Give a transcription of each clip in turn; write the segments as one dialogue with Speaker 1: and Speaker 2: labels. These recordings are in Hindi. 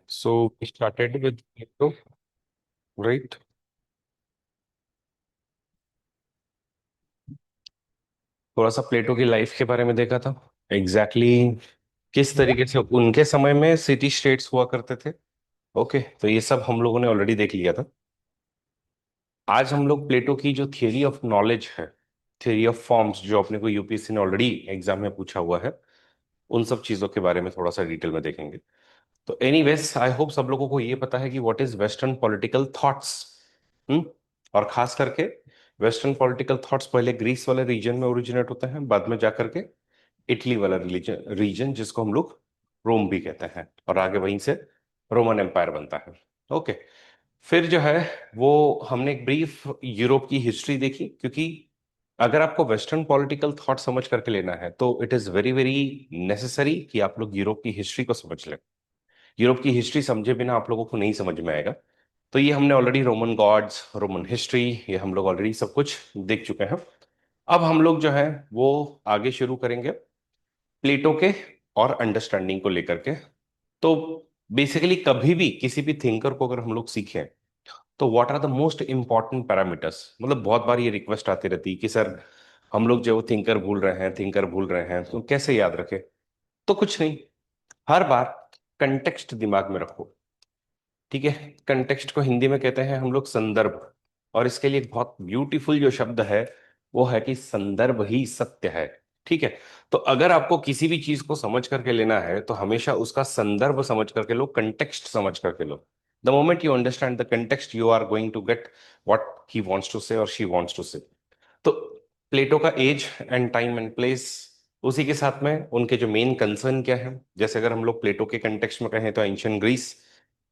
Speaker 1: So we started with Plato, right? थोड़ा सा प्लेटो की लाइफ के बारे में देखा था। एग्जैक्टली exactly किस तरीके से उनके समय में सिटी स्टेट्स हुआ करते थे। ओके, तो ये सब हम लोगों ने ऑलरेडी देख लिया था। आज हम लोग प्लेटो की जो थियरी ऑफ नॉलेज है, थियरी ऑफ फॉर्म्स, जो अपने को यूपीएससी ने ऑलरेडी एग्जाम में पूछा हुआ है, उन सब चीजों के बारे में थोड़ा सा डिटेल में देखेंगे। तो एनीवेज, आई होप सब लोगों को ये पता है कि what is western political thoughts. Hmm और खास करके वेस्टर्न पॉलिटिकल थॉट्स पहले ग्रीस वाले रीजन में ओरिजिनेट होते हैं, बाद में जाकर के इटली वाला रीजन रीजन जिसको हम लोग रोम भी कहते हैं, और आगे वहीं से रोमन एम्पायर बनता है। ओके, फिर जो है वो हमने एक ब्रीफ यूरोप की हिस्ट्री देखी, क्योंकि अगर आपको वेस्टर्न पॉलिटिकल थॉट समझ करके लेना है तो it is very very necessary कि आप लोग यूरोप की हिस्ट्री को समझ लें। यूरोप की हिस्ट्री समझे बिना आप लोगों को नहीं समझ में आएगा। तो ये हमने already Roman gods, Roman history, ये हम लोग ऑलरेडी सब कुछ देख चुके हैं। अब हम लोग जो है वो आगे शुरू करेंगे प्लेटो के और अंडरस्टैंडिंग को लेकर के। तो बेसिकली कभी भी किसी भी थिंकर को अगर हम लोग सीखें तो what are the most important parameters, मतलब बहुत बार ये रिक्वेस्ट आती रहती है कि सर हम लोग जो थिंकर भूल रहे हैं, थिंकर भूल रहे हैं, तो कैसे याद रखें। तो कुछ नहीं, हर बार कंटेक्स्ट दिमाग में रखो। ठीक है, कंटेक्स्ट को हिंदी में कहते हैं हम लोग संदर्भ, और इसके लिए एक बहुत ब्यूटीफुल जो शब्द है वो है कि संदर्भ ही सत्य है। ठीक है, तो अगर आपको किसी भी चीज को समझ करके लेना है तो हमेशा उसका संदर्भ समझ करके लो, कंटेक्स्ट समझ करके लो। The moment you understand the context you are going to get what he wants to say और शी वांट्स टू से। तो प्लेटो का age and time and place, उसी के साथ में उनके जो मेन कंसर्न क्या है, जैसे अगर हम लोग प्लेटो के कंटेक्स्ट में कहें तो ancient Greece.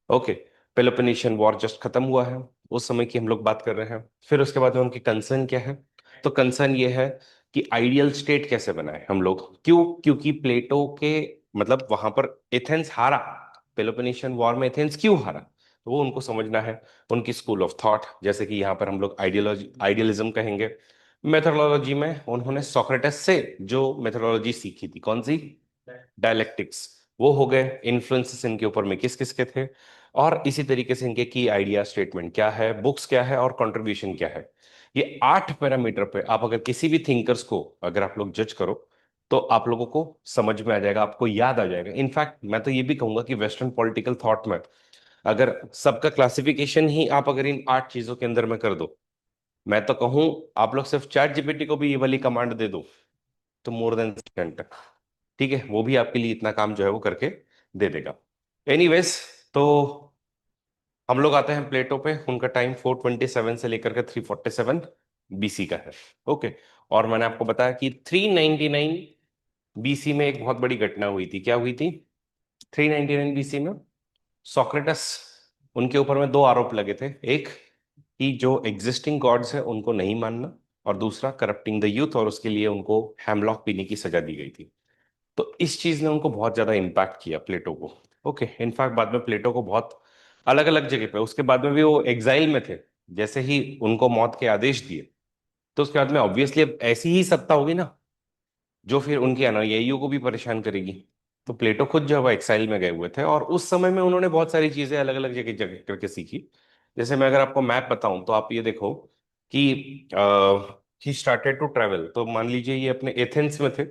Speaker 1: Okay, Peloponnesian war just खत्म हुआ है, उस समय की हम लोग बात कर रहे हैं। फिर उसके बाद में उनकी कंसर्न क्या है, तो कंसर्न ये है कि आइडियल स्टेट कैसे बनाए हम लोग। क्यों? क्योंकि प्लेटो के मतलब वहां पर एथेंस हारा, पेलोपोनेशियन वॉर में एथेंस क्यों हारा, तो वो उनको समझना है। उनकी स्कूल ऑफ थॉट, जैसे कि यहाँ पर हम लोग आइडियोलॉजी आइडियलिज्म कहेंगे। मेथोडोलॉजी में उन्होंने सोक्रेटिस से जो मेथोडोलॉजी सीखी थी, कौन सी? डायलेक्टिक्स। वो हो गए इन्फ्लुएंसेस इनके ऊपर में किस किस के थे, और इसी तरीके से इनके की आइडिया स्टेटमेंट क्या है, बुक्स क्या है, और कंट्रीब्यूशन क्या है। ये 8 पैरामीटर पे आप अगर किसी भी थिंकर्स को अगर आप लोग जज करो तो आप लोगों को समझ में आ जाएगा, आपको याद आ जाएगा। इनफैक्ट मैं तो ये भी कहूंगा कि वेस्टर्न पॉलिटिकल थॉट में अगर सबका क्लासिफिकेशन ही आप अगर इन 8 चीजों के अंदर में कर दो, मैं तो कहूं आप लोग सिर्फ चैट जीपीटी को भी ये वाली कमांड दे दो तो मोर देन सेकेंड, ठीक है, वो भी आपके लिए इतना काम जो है वो करके दे देगा। एनीवेज, तो हम लोग आते हैं प्लेटो पे। उनका टाइम 427 से लेकर के 347 बीसी का है। ओके, और मैंने आपको बताया कि 399 बीसी में एक बहुत बड़ी घटना हुई थी। क्या हुई थी 399 बीसी में? सोक्रेटस, उनके ऊपर में 2 आरोप लगे थे। एक कि जो एग्जिस्टिंग गॉड्स है उनको नहीं मानना, और दूसरा करप्टिंग द यूथ, और उसके लिए उनको हैमलॉक पीने की सजा दी गई थी। तो इस चीज ने उनको बहुत ज्यादा इम्पैक्ट किया प्लेटो को। ओके, इनफैक्ट बाद में प्लेटो को बहुत अलग अलग जगह पे, उसके बाद में भी वो एग्जाइल में थे। जैसे ही उनको मौत के आदेश दिए तो उसके बाद में ऑब्वियसली अब ऐसी ही सत्ता होगी ना जो फिर उनके अनुयायियों को भी परेशान करेगी। तो प्लेटो खुद जो है वो एक्साइल में गए हुए थे, और उस समय में उन्होंने बहुत सारी चीजें अलग अलग जगह जगह करके सीखी। जैसे मैं अगर आपको मैप बताऊं तो आप ये देखो कि ही स्टार्टेड टू ट्रैवल। तो मान लीजिए ये अपने एथेंस में थे।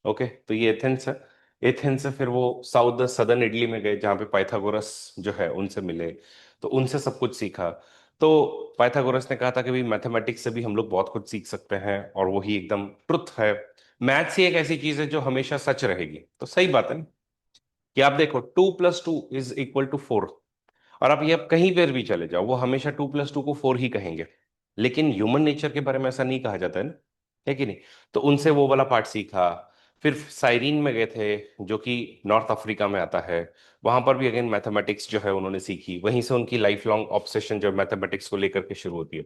Speaker 1: ओके, तो ये एथेंस है। एथेंस से फिर वो साउथ सदर्न इटली में गए जहाँ पे पाइथागोरस जो है उनसे मिले, तो उनसे सब कुछ सीखा। तो पाइथागोरस ने कहा था कि भाई मैथमेटिक्स से भी हम लोग बहुत कुछ सीख सकते हैं, और वही एकदम ट्रुथ है। मैथ्स ही एक ऐसी चीज है जो हमेशा सच रहेगी। तो सही बात है ना कि आप देखो 2+2 = 4, और आप ये आप कहीं पर भी चले जाओ वो हमेशा 2+2 को 4 ही कहेंगे। लेकिन ह्यूमन नेचर के बारे में ऐसा नहीं कहा जाता है ना, है कि नहीं? तो उनसे वो वाला पार्ट सीखा। फिर साइरीन में गए थे जो कि नॉर्थ अफ्रीका में आता है। वहां पर भी अगेन मैथमेटिक्स जो है उन्होंने सीखी, वहीं से उनकी लाइफ लॉन्ग ऑब्सेशन जो मैथमेटिक्स को लेकर के शुरू होती है।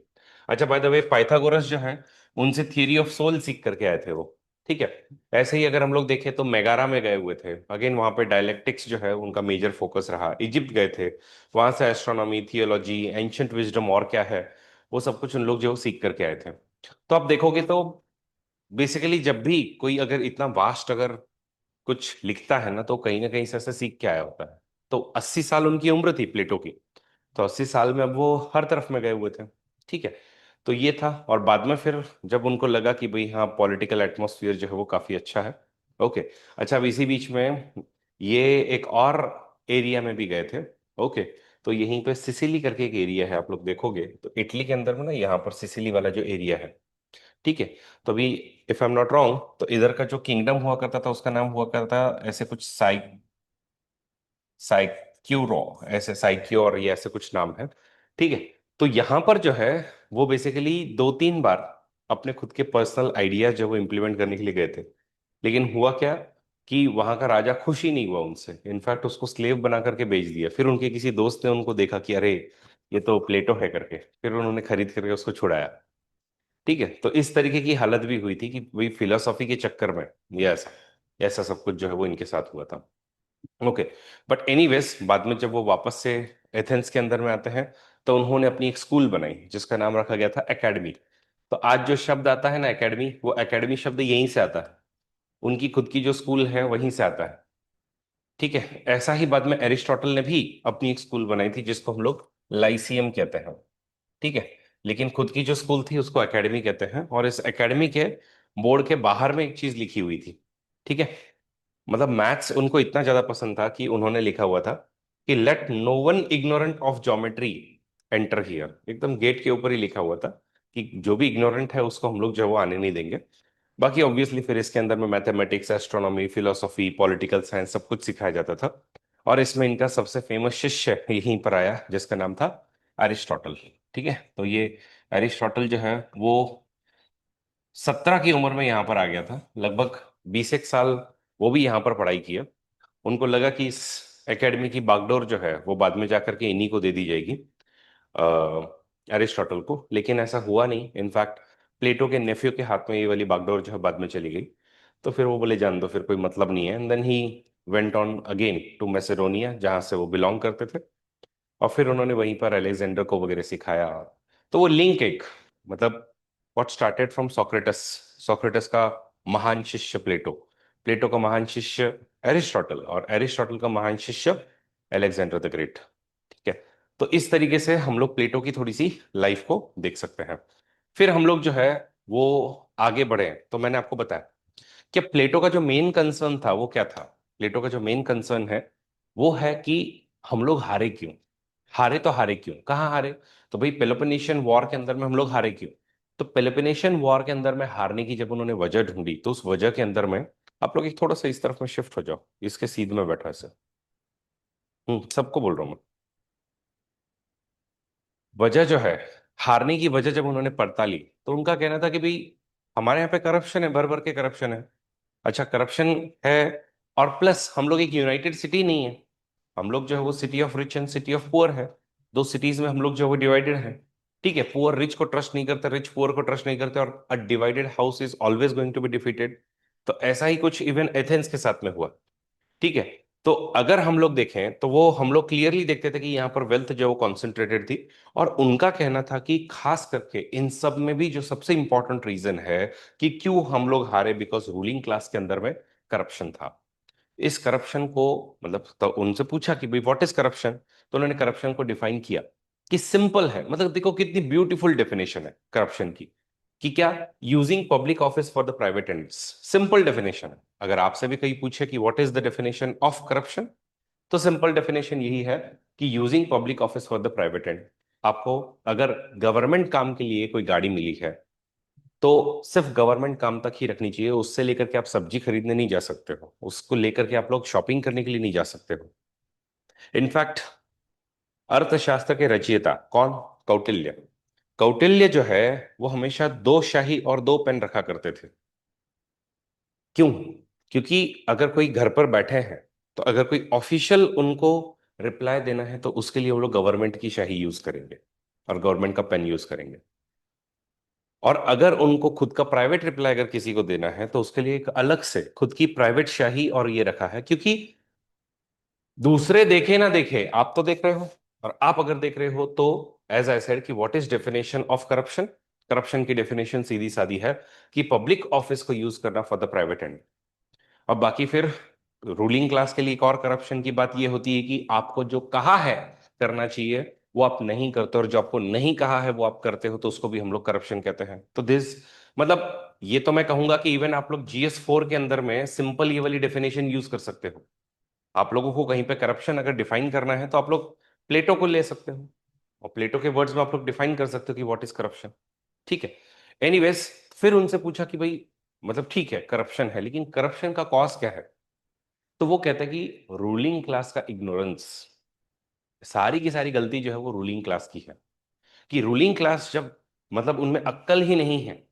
Speaker 1: अच्छा, बाय द वे, पाइथागोरस जो है उनसे थियरी ऑफ सोल सीख करके आए थे वो। ठीक है, ऐसे ही अगर हम लोग देखें तो मेगारा में गए हुए थे, अगेन वहां पे डायलेक्टिक्स जो है उनका मेजर फोकस रहा। इजिप्ट गए थे, वहां से एस्ट्रोनॉमी, थियोलॉजी, एंशंट विजडम और क्या है वो सब कुछ उन लोग जो सीख करके आए थे। तो आप देखोगे तो बेसिकली जब भी कोई अगर इतना वास्ट अगर कुछ लिखता है ना तो कहीं ना कहीं से ऐसे सीख के आया होता है। तो 80 साल उनकी उम्र थी प्लेटो की। तो 80 साल में अब वो हर तरफ में गए हुए थे। ठीक है। तो ये था, और बाद में फिर जब उनको लगा कि भाई हाँ पॉलिटिकल एटमॉस्फेयर जो है वो काफी अच्छा है। ओके। अच्छा, अब इसी बीच में ये एक और एरिया में भी गए थे। ओके। तो यहीं पे सिसिली करके एक एरिया है, आप लोग देखोगे तो इटली के अंदर में ना यहाँ पर सिसिली वाला जो एरिया है। ठीक है। तो अभी if I am not wrong तो इधर का जो किंगडम हुआ करता था उसका नाम हुआ करता ऐसे कुछ साइक्यूरो, ऐसे साइक्योर, ये ऐसे कुछ नाम है। ठीक है। तो यहाँ पर जो है वो बेसिकली 2-3 बार अपने खुद के पर्सनल आइडियाज जो वो इम्प्लीमेंट करने के लिए गए थे। लेकिन हुआ क्या कि वहां का राजा खुश ही नहीं हुआ उनसे, इनफैक्ट उसको स्लेव बना करके बेच दिया। फिर उनके किसी दोस्त ने उनको देखा कि अरे ये तो प्लेटो है करके, फिर उन्होंने खरीद करके उसको छुड़ाया। ठीक है। तो इस तरीके की हालत भी हुई थी कि वही फिलोसॉफी के चक्कर में ये ऐसा ऐसा सब कुछ जो है वो इनके साथ हुआ था। ओके। बट एनीवेज बाद में जब वो वापस से एथेंस के अंदर में आते हैं तो उन्होंने अपनी एक स्कूल बनाई जिसका नाम रखा गया था एकेडमी। तो आज जो शब्द आता है ना एकेडमी, वो एकेडमी शब्द यहीं से आता है, उनकी खुद की जो स्कूल है वहीं से आता है। ठीक है। ऐसा ही बाद में एरिस्टोटल ने भी अपनी एक स्कूल बनाई थी जिसको हम लोग लाइसियम कहते हैं। ठीक है। लेकिन खुद की जो स्कूल थी उसको एकेडमी कहते हैं, और इस एकेडमी के बोर्ड के बाहर में एक चीज लिखी हुई थी। ठीक है। मतलब मैथ्स उनको इतना ज्यादा पसंद था कि उन्होंने लिखा हुआ था कि let no one ignorant of geometry enter here, एकदम गेट के ऊपर ही लिखा हुआ था कि जो भी इग्नोरेंट है उसको हम लोग जो है वो आने नहीं देंगे। बाकी ऑब्वियसली फिर इसके अंदर में mathematics, astronomy, philosophy, political science सब कुछ सिखाया जाता था। और इसमें इनका सबसे फेमस शिष्य यहीं पर आया जिसका नाम था अरिस्टोटल। ठीक है। तो ये अरिस्टोटल जो है वो 17 की उम्र में यहाँ पर आ गया था, लगभग 20 एक साल वो भी यहाँ पर पढ़ाई की है। उनको लगा कि इस एकेडमी की बागडोर जो है वो बाद में जाकर के इन्हीं को दे दी जाएगी, अरिस्टोटल को। लेकिन ऐसा हुआ नहीं, इनफैक्ट प्लेटो के नेफ्यू के हाथ में ये वाली बागडोर जो है बाद में चली गई। तो फिर वो बोले जान दो, फिर कोई मतलब नहीं है, and then he went on again to Macedonia जहां से वो बिलोंग करते थे। और फिर उन्होंने वहीं पर अलेक्जेंडर को वगैरह सिखाया। तो वो लिंक एक, मतलब what started from Socrates, Socrates का महान शिष्य प्लेटो, प्लेटो का महान शिष्य एरिस्टोटल, और एरिस्टोटल का महान शिष्य अलेक्जेंडर द ग्रेट। ठीक है। तो इस तरीके से हम लोग प्लेटो की थोड़ी सी लाइफ को देख सकते हैं। फिर हम लोग जो है वो आगे बढ़े तो मैंने आपको बताया कि प्लेटो का जो मेन कंसर्न था वो क्या था। प्लेटो का जो मेन कंसर्न है वो है कि हम लोग हारे क्यों, हारे तो हारे क्यों, कहाँ हारे। तो भाई पेलोपोनेशियन वॉर के अंदर में हम लोग हारे क्यों। तो पेलोपोनेशियन वॉर के अंदर में हारने की जब उन्होंने वजह ढूंढी तो उस वजह के अंदर में, आप लोग एक थोड़ा सा इस तरफ में शिफ्ट हो जाओ, इसके सीध में बैठा है सर। सबको बोल रहा हूँ मैं। वजह जो है, हारने की वजह जब उन्होंने पड़ताली तो उनका कहना था कि भाई हमारे यहाँ पे करप्शन है, भर भर के करप्शन है। अच्छा, करप्शन है, और प्लस हम लोग एक यूनाइटेड सिटी नहीं है, हम लोग जो है वो city of rich and city of poor है। दो सिटीज में हम लोग जो है वो डिवाइडेड है। ठीक है। पुअर रिच को ट्रस्ट नहीं करते, रिच पुअर को ट्रस्ट नहीं करते, और a divided house is always going to be defeated. तो ऐसा ही कुछ इवन एथेंस के साथ में हुआ। ठीक है। तो अगर हम लोग देखें तो वो हम लोग क्लियरली देखते थे कि यहाँ पर वेल्थ जो है वो कॉन्सेंट्रेटेड थी। और उनका कहना था कि खास करके इन सब में भी जो सबसे इंपॉर्टेंट रीजन है कि क्यों हम लोग हारे, बिकॉज रूलिंग क्लास के अंदर में करप्शन था। इस करप्शन को, मतलब तो उनसे पूछा कि भाई व्हाट इज करप्शन, तो उन्होंने करप्शन को डिफाइन किया कि सिंपल है, मतलब देखो कितनी ब्यूटीफुल डेफिनेशन है करप्शन की, कि क्या, using public office for the private ends. Simple definition है। अगर आपसे भी कहीं पूछे कि what is the definition of corruption, तो सिंपल डेफिनेशन यही है कि using public office for the private and. आपको अगर गवर्नमेंट काम के लिए कोई गाड़ी मिली है तो सिर्फ गवर्नमेंट काम तक ही रखनी चाहिए, उससे लेकर के आप सब्जी खरीदने नहीं जा सकते हो, उसको लेकर के आप लोग शॉपिंग करने के लिए नहीं जा सकते हो। इनफैक्ट अर्थशास्त्र के रचयिता कौन, कौटिल्य। कौटिल्य जो है वो हमेशा दो शाही और दो पेन रखा करते थे। क्यों? क्योंकि अगर कोई घर पर बैठे हैं तो अगर कोई ऑफिशियल उनको रिप्लाई देना है तो उसके लिए वो लोग गवर्नमेंट की शाही यूज करेंगे और गवर्नमेंट का पेन यूज करेंगे। और अगर उनको खुद का प्राइवेट रिप्लाई अगर किसी को देना है तो उसके लिए एक अलग से खुद की प्राइवेट शाही और ये रखा है, क्योंकि दूसरे देखे ना देखे आप तो देख रहे हो, और आप अगर देख रहे हो तो एज आई सेड कि what is definition of corruption. Corruption की डेफिनेशन सीधी सादी है कि पब्लिक ऑफिस को यूज करना फॉर द प्राइवेट एंड। और बाकी फिर रूलिंग क्लास के लिए एक और करप्शन की बात ये होती है कि आपको जो कहा है करना चाहिए वो आप नहीं करते, और जो आपको नहीं कहा है वो आप करते हो, तो उसको भी हम लोग करप्शन कहते हैं। तो दिस मतलब ये तो मैं कहूंगा कि इवन आप लोग GS4 के अंदर में सिंपल ये वाली डेफिनेशन यूज कर सकते हो। आप लोगों को कहीं पे करप्शन अगर डिफाइन करना है तो आप लोग प्लेटो को ले सकते हो, और प्लेटो के वर्ड्स में आप लोग डिफाइन कर सकते हो कि व्हाट इज करप्शन। ठीक है। एनीवेज, फिर उनसे पूछा कि भाई मतलब ठीक है करप्शन है, लेकिन करप्शन का कॉज क्या है? तो वो कहते हैं कि रूलिंग क्लास का इग्नोरेंस, सारी की सारी गलती जो है वो रूलिंग क्लास की है। कि रूलिंग क्लास जब मतलब उनमें अक्ल ही नहीं है,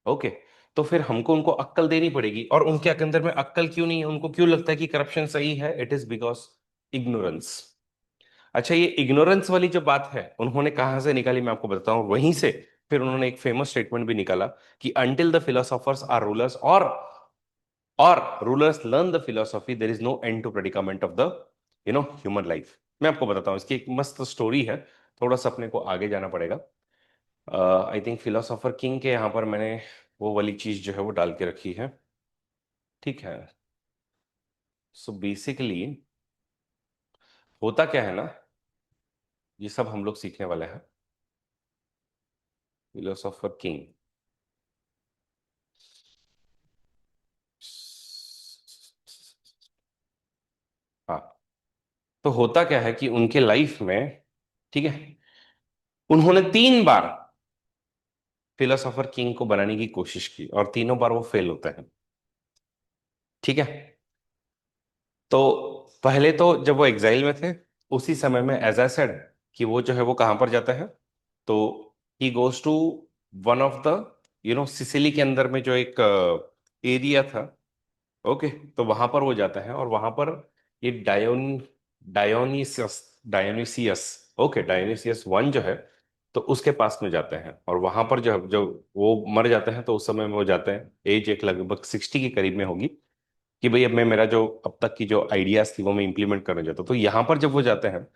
Speaker 1: ओके, तो फिर हमको उनको अक्ल देनी पड़ेगी। और उनके अंदर में अक्ल क्यों नहीं है? उनको क्यों लगता है कि करप्शन सही है? It is because ignorance. अच्छा, ये इग्नोरेंस वाली जो बात है उन्होंने कहाँ से निकाली मैं आपको बताता हूँ। वहीं से फिर उन्होंने एक फेमस स्टेटमेंट भी निकाला कि until the philosophers are rulers और rulers learn the philosophy there is no end to predicament of the human life. मैं आपको बताता हूँ, इसकी एक मस्त स्टोरी है। थोड़ा सा अपने को आगे जाना पड़ेगा। आई थिंक फिलोसोफर किंग के यहाँ पर मैंने वो वाली चीज जो है वो डाल के रखी है। ठीक है। सो बेसिकली होता क्या है ना, ये सब हम लोग सीखने वाले हैं। फिलोसोफर किंग, हाँ, तो होता क्या है कि उनके लाइफ में, ठीक है, उन्होंने 3 बार फिलोसोफर किंग को बनाने की कोशिश की और तीनों बार वो फेल होते हैं। ठीक है। तो पहले तो जब वो एग्जाइल में थे, उसी समय में एज आई सेड कि वो जो है वो कहाँ पर जाता है, तो he goes to one of the Sicily के अंदर में जो एक एरिया था, ओके, तो वहां पर वो जाता है और वहां पर ये डायोनिसियस डायोनिसियस ओके, डायोनिसियस 1 जो है, तो उसके पास में जाते हैं। और वहां पर जो वो मर जाते हैं, तो उस समय में वो जाते हैं, एज एक लगभग 60 के करीब में होगी, कि भाई अब मैं मेरा जो अब तक की जो आइडियाज थी वो मैं इंप्लीमेंट करने जाता हूँ। तो यहाँ पर जब वो जाते हैं,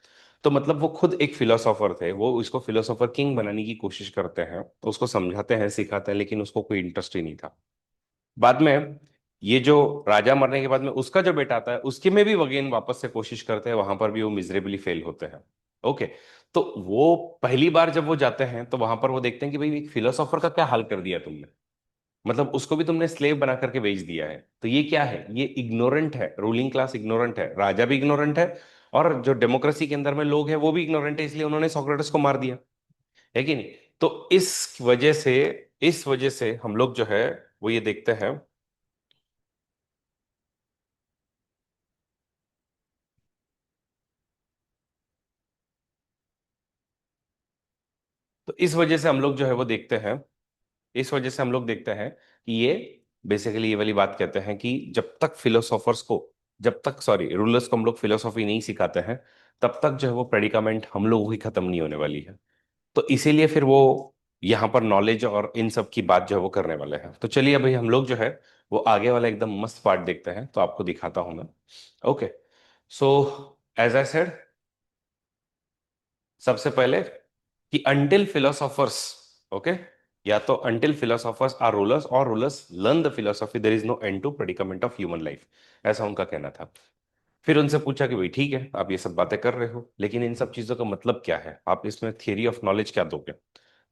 Speaker 1: तो मतलब वो खुद एक फिलोसोफर थे, वो इसको फिलोसोफर किंग बनाने की कोशिश करते हैं, तो उसको समझाते हैं सिखाते हैं, लेकिन उसको कोई इंटरेस्ट ही नहीं था। बाद में ये जो राजा मरने के बाद में उसका जो बेटा आता है, उसके में भी अगेन वापस से कोशिश करते हैं, वहां पर भी वो मिजरेबली फेल होते हैं। ओके। तो वो पहली बार जब वो जाते हैं तो वहां पर वो देखते हैं कि भाई एक फिलोसोफर का क्या हाल कर दिया तुमने, मतलब उसको भी तुमने स्लेव बना करके बेच दिया है। तो ये क्या है? ये इग्नोरेंट है, रूलिंग क्लास इग्नोरेंट है, राजा भी इग्नोरेंट है, और जो डेमोक्रेसी के अंदर में लोग हैं वो भी इग्नोरेंट है, इसलिए उन्होंने सोक्रेटिस को मार दिया, है कि नहीं? तो इस वजह से हम लोग जो है वो ये देखते हैं। तो इस वजह से हम लोग जो है वो देखते हैं, इस वजह से हम लोग देखते हैं कि ये बेसिकली ये वाली बात कहते हैं कि जब तक सॉरी रूलर्स को हम लोग फिलोसॉफी नहीं सिखाते हैं, तब तक जो है वो प्रेडिकामेंट हम लोगों की खत्म नहीं होने वाली है। तो इसीलिए फिर वो यहाँ पर नॉलेज और इन सब की बात जो है वो करने वाले हैं। तो चलिए अभी हम लोग जो है वो आगे वाला एकदम मस्त पार्ट देखते हैं, तो आपको दिखाता हूं मैं। Okay. So as I said, सबसे पहले कि अंटिल फिलोसोफर्स, ओके, या तो अंटिल फिलोसोफर्स आर रूलर्स और rulers learn the philosophy there is no end to predicament of human life, ऐसा उनका कहना था। फिर उनसे पूछा कि भाई ठीक है आप ये सब बातें कर रहे हो, लेकिन इन सब चीजों का मतलब क्या है, आप इसमें थियरी ऑफ नॉलेज क्या दोगे?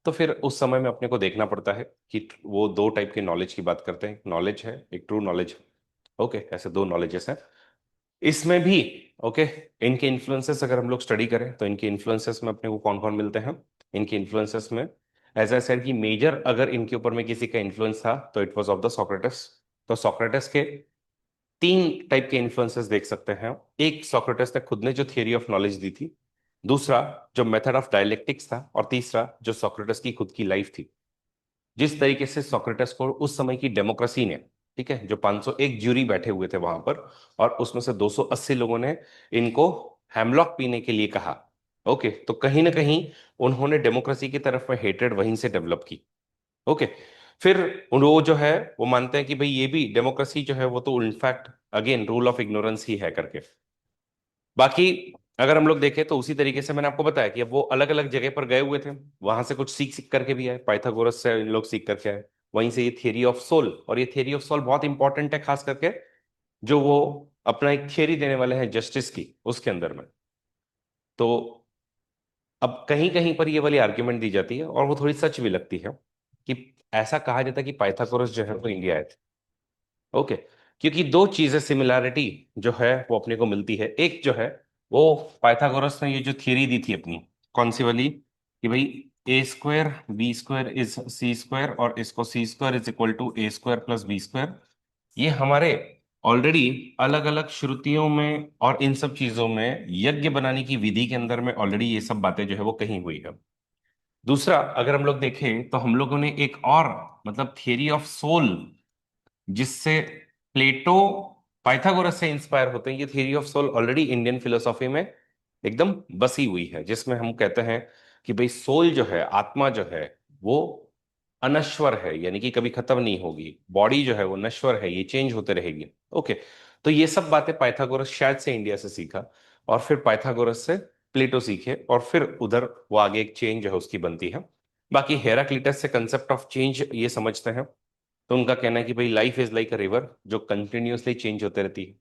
Speaker 1: तो फिर उस समय में अपने को देखना पड़ता है कि वो 2 टाइप के नॉलेज की बात करते हैं, एक नॉलेज है, एक ट्रू नॉलेज है। ओके, ऐसे 2 नॉलेजेस हैं इसमें भी। ओके, इनके इन्फ्लुएंसेस अगर हम लोग स्टडी करें तो इनके इन्फ्लुएंसेस में अपने को कौन कौन मिलते हैं? इनके इन्फ्लुएंसेस में एज आई सेड कि मेजर अगर इनके ऊपर में किसी का इन्फ्लुएंस था तो it was of the Socrates. तो सोक्रेटिस के 3 टाइप के इन्फ्लुएंसेस देख सकते हैं। एक, सोक्रेटिस ने खुद ने जो थियरी ऑफ नॉलेज दी थी। दूसरा, जो मेथड ऑफ डायलेक्टिक्स था। और तीसरा, जो सोक्रेटिस की खुद की लाइफ थी, जिस तरीके से सोक्रेटिस को उस समय की डेमोक्रेसी ने, ठीक है, जो 501 ज्यूरी बैठे हुए थे वहां पर, और उसमें से 280 लोगों ने इनको हेमलॉक पीने के लिए कहा। ओके, तो कहीं ना कहीं उन्होंने डेमोक्रेसी की तरफ में हेट्रेड वहीं से डेवलप की। ओके। फिर वो जो है वो मानते हैं कि भाई ये भी डेमोक्रेसी जो है वो तो in fact again rule of ignorance ही है करके। बाकी अगर हम लोग देखें तो उसी तरीके से मैंने आपको बताया कि अब वो अलग अलग जगह पर गए हुए थे, वहां से कुछ सीख सीख करके भी आए, पाइथागोरस से इन लोग सीख करके आए। वहीं से ये थियरी ऑफ सोल, और ये थियरी ऑफ सोल बहुत इंपॉर्टेंट है, खास करके जो वो अपना एक थियरी देने वाले हैं जस्टिस की उसके अंदर में। तो अब कहीं कहीं पर ये वाली आर्ग्यूमेंट दी जाती है और वो थोड़ी सच भी लगती है कि ऐसा कहा जाता है कि पाइथागोरस जो है वो इंडिया आए थे। ओके। क्योंकि दो चीजें सिमिलैरिटी जो है वो अपने को मिलती है। एक जो है वो पाइथागोरस ने ये जो थियरी दी थी अपनी, कौन सी वाली, कि भाई A square B square is C square और इसको C square is equal to A square plus B square. ये हमारे ऑलरेडी अलग अलग श्रुतियों में और इन सब चीजों में यज्ञ बनाने की विधि के अंदर में ऑलरेडी ये सब बातें जो है वो कही हुई है। दूसरा अगर हम लोग देखें तो हम लोगों ने एक और मतलब थियरी ऑफ सोल, जिससे प्लेटो पाइथागोरस से इंस्पायर होते हैं, ये theory of soul already Indian philosophy में एकदम बसी हुई है, जिसमें हम कहते हैं कि भाई सोल जो है, आत्मा जो है, वो अनश्वर है, यानी कि कभी खत्म नहीं होगी। बॉडी जो है वो नश्वर है, ये चेंज होते रहेगी। ओके। तो ये सब बातें पाइथागोरस शायद से इंडिया से सीखा, और फिर पाइथागोरस से प्लेटो सीखे, और फिर उधर वो आगे एक चेंज जो है उसकी बनती है। बाकी हेराक्लिटस से कंसेप्ट ऑफ चेंज ये समझते हैं। तो उनका कहना है कि भाई life is like a river जो कंटिन्यूअसली चेंज होते रहती है।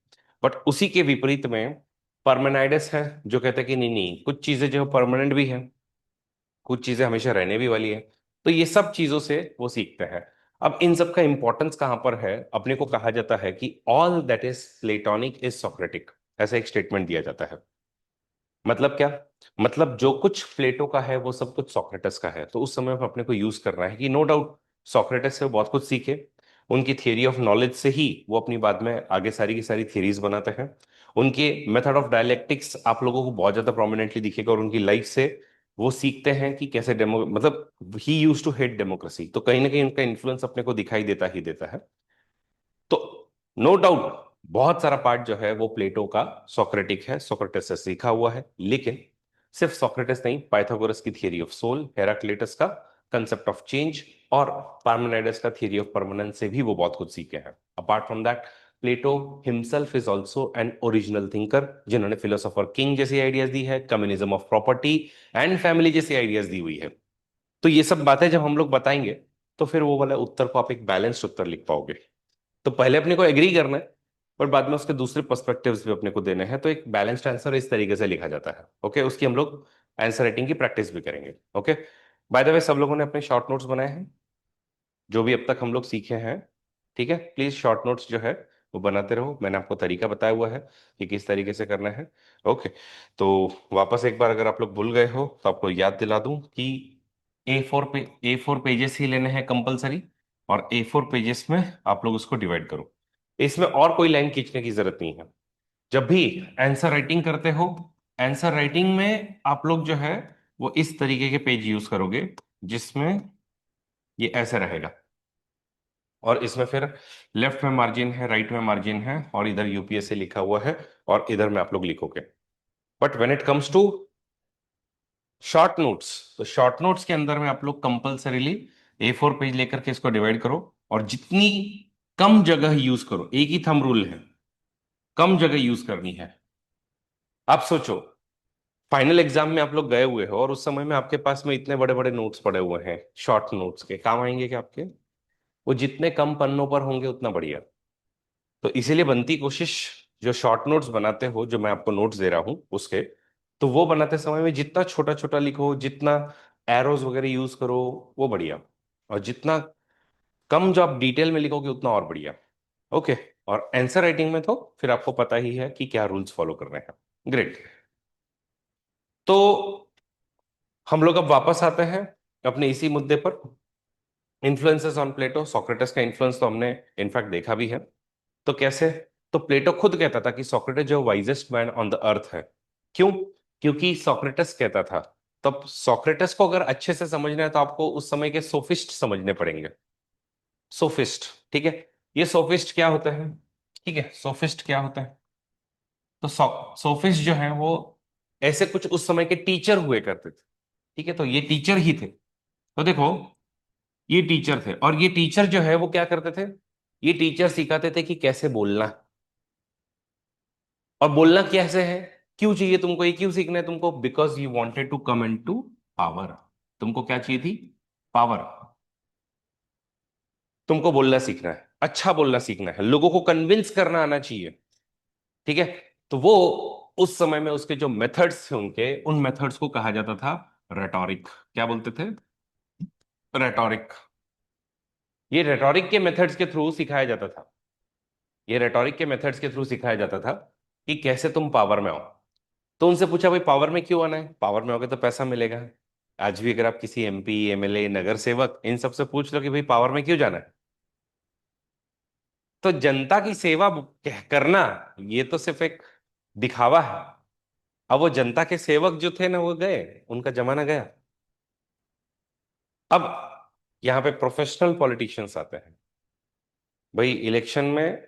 Speaker 1: बट उसी के विपरीत में परमानाइडस है, जो कहते हैं कि नहीं नहीं, कुछ चीजें जो परमानेंट भी हैं, कुछ चीजें हमेशा रहने भी वाली है। तो ये सब चीजों से वो सीखते हैं। अब इन सब का इंपॉर्टेंस कहां पर है, अपने को कहा जाता है कि all that is Platonic is Socratic, ऐसा एक स्टेटमेंट दिया जाता है। मतलब क्या, मतलब जो कुछ प्लेटो का है वो सब कुछ सोक्रेटस का है। तो उस समय में अपने को यूज करना है कि नो डाउट सोक्रेटस से वो बहुत कुछ सीखे। उनकी थियरी ऑफ नॉलेज से ही वो अपनी बाद में आगे सारी की सारी थियरीज बनाते हैं। उनके मेथड ऑफ डायलेक्टिक्स आप लोगों को बहुत ज्यादा प्रोमिनेंटली दिखेगा, और उनकी लाइफ से वो सीखते हैं कि कैसे डेमो मतलब ही यूज टू हेट डेमोक्रेसी। तो कहीं ना कहीं उनका इन्फ्लुएंस अपने को दिखाई देता ही देता है। तो नो डाउट बहुत सारा पार्ट जो है वो प्लेटो का सोक्रेटिक है, सोक्रेटिस से सीखा हुआ है। लेकिन सिर्फ सोक्रेटिस नहीं, पाइथागोरस की थियरी ऑफ सोल, हेराक्लिटस का कंसेप्ट ऑफ चेंज, और पार्मेनाइडस का थियरी ऑफ परमानेंस से भी वो बहुत कुछ सीखे हैं। Apart from that Plato himself is also an original thinker, जिन्होंने फिलोसोफर किंग जैसी आइडियाज दी है, communism of property and family जैसी आइडियाज दी हुई है। तो ये सब बातें जब हम लोग बताएंगे तो फिर वो वाला उत्तर को आप एक बैलेंस्ड उत्तर लिख पाओगे। तो पहले अपने को एग्री करना है, पर बाद में उसके दूसरे पर्सपेक्टिव्स भी अपने को देने हैं। तो एक बैलेंस्ड आंसर इस तरीके से लिखा जाता है। ओके, उसकी हम लोग आंसर राइटिंग की प्रैक्टिस भी करेंगे। ओके। बाय द वे, सब लोगों ने अपने शॉर्ट नोट्स बनाए हैं जो भी अब तक हम लोग सीखे हैं? ठीक है, प्लीज शॉर्ट नोट्स जो है वो बनाते रहो। मैंने आपको तरीका बताया हुआ है कि किस तरीके से करना है। ओके। तो वापस एक बार अगर आप लोग भूल गए हो तो आपको याद दिला दूं कि ए फोर पेजेस ही लेने हैं कंपलसरी, और A4 पेजेस में आप लोग उसको डिवाइड करो। इसमें और कोई लाइन खींचने की जरूरत नहीं है। जब भी आंसर राइटिंग करते हो, आंसर राइटिंग में आप लोग जो है वो इस तरीके के पेज यूज करोगे, जिसमें ये ऐसे रहेगा, और इसमें फिर लेफ्ट में मार्जिन है, राइट में मार्जिन है, और इधर यूपीएससी लिखा हुआ है, और इधर में आप लोग लिखोगे। But when it comes to short notes, तो शॉर्ट नोट्स के अंदर में आप लोग कंपल्सरीली A4 पेज लेकर के इसको डिवाइड करो, और जितनी कम जगह यूज करो, एक ही थंब रूल है, कम जगह यूज करनी है। आप सोचो, फाइनल एग्जाम में आप लोग गए हुए हो और उस समय में आपके पास में इतने बड़े बड़े नोट्स पड़े हुए हैं, शॉर्ट नोट्स के काम आएंगे क्या आपके? वो जितने कम पन्नों पर होंगे उतना बढ़िया। तो इसीलिए बनती कोशिश, जो शॉर्ट नोट्स बनाते हो, जो मैं आपको नोट्स दे रहा हूं उसके, तो वो बनाते समय में जितना छोटा छोटा लिखो, जितना एरोज वगैरह यूज करो, वो बढ़िया। और जितना कम जो आप डिटेल में लिखोगे उतना और बढ़िया। ओके। और आंसर राइटिंग में तो फिर आपको पता ही है कि क्या रूल्स फॉलो करने हैं। ग्रेट। तो हम लोग अब वापस आते हैं अपने इसी मुद्दे पर, इन्फ्लुएंसेस ऑन प्लेटो। सोक्रेटिस का इन्फ्लुएंस तो हमने इनफैक्ट देखा भी है। तो कैसे? तो प्लेटो खुद कहता था कि सोक्रेटिस जो वाइजेस्ट मैन ऑन द अर्थ है। क्यों? क्योंकि सोक्रेटिस कहता था। तब सोक्रेटिस को अगर अच्छे से समझना है तो आपको उस समय के सोफिस्ट समझने पड़ेंगे। सोफिस्ट, ठीक है। ये सोफिस्ट क्या होता है? ठीक है, सोफिस्ट क्या होता है? तो सोफिस्ट जो है वो ऐसे कुछ उस समय के टीचर हुए करते थे। ठीक है, तो ये टीचर ही थे। तो देखो, ये टीचर थे, और ये टीचर जो है वो क्या करते थे? ये टीचर सिखाते थे कि कैसे बोलना, और बोलना कैसे है, क्यों चाहिए तुमको, ये क्यों सीखना है तुमको? Because you wanted to come in to power. तुमको क्या चाहिए थी? पावर। तुमको बोलना सीखना है, अच्छा बोलना सीखना है, लोगों को कन्विंस करना आना चाहिए। ठीक है। तो वो उस समय में उसके जो मेथड्स थे उनके, उन मेथड्स को कहा जाता था रेटोरिक। क्या बोलते थे? रेटोरिक। ये रेटोरिक के मेथड्स के थ्रू सिखाया जाता था। ये रेटोरिक के मेथड्स के थ्रू सिखाया जाता था कि कैसे तुम पावर में आओ। तो उनसे पूछा, भाई पावर में क्यों आना है? पावर में आओगे तो पैसा मिलेगा। आज भी अगर आप किसी एमपी, एमएलए, नगर सेवक, इन सबसे पूछ लो कि भाई पावर में क्यों जाना है, तो जनता की सेवा करना, ये तो सिर्फ एक दिखावा है। अब वो जनता के सेवक जो थे ना, वो गए, उनका जमाना गया। अब यहाँ पे प्रोफेशनल पॉलिटिशियंस आते हैं। भाई इलेक्शन में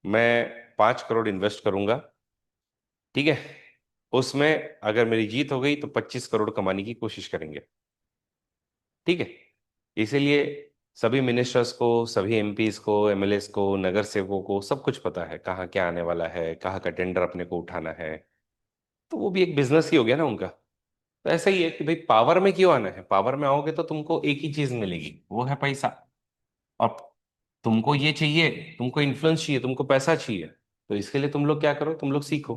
Speaker 1: मैं 5 करोड़ इन्वेस्ट करूंगा, ठीक है, उसमें अगर मेरी जीत हो गई तो 25 करोड़ कमाने की कोशिश करेंगे, ठीक है। इसीलिए सभी मिनिस्टर्स को, सभी एमपीज को, एमएलएस को, नगर सेवकों को सब कुछ पता है कहाँ क्या आने वाला है, कहाँ का टेंडर अपने को उठाना है। तो वो भी एक बिजनेस ही हो गया ना उनका। तो ऐसा ही है कि भाई पावर में क्यों आना है? पावर में आओगे तो तुमको एक ही चीज मिलेगी, वो है पैसा। और तुमको ये चाहिए, तुमको इन्फ्लुएंस चाहिए, तुमको पैसा चाहिए, तो इसके लिए तुम लोग क्या करो, तुम लोग सीखो।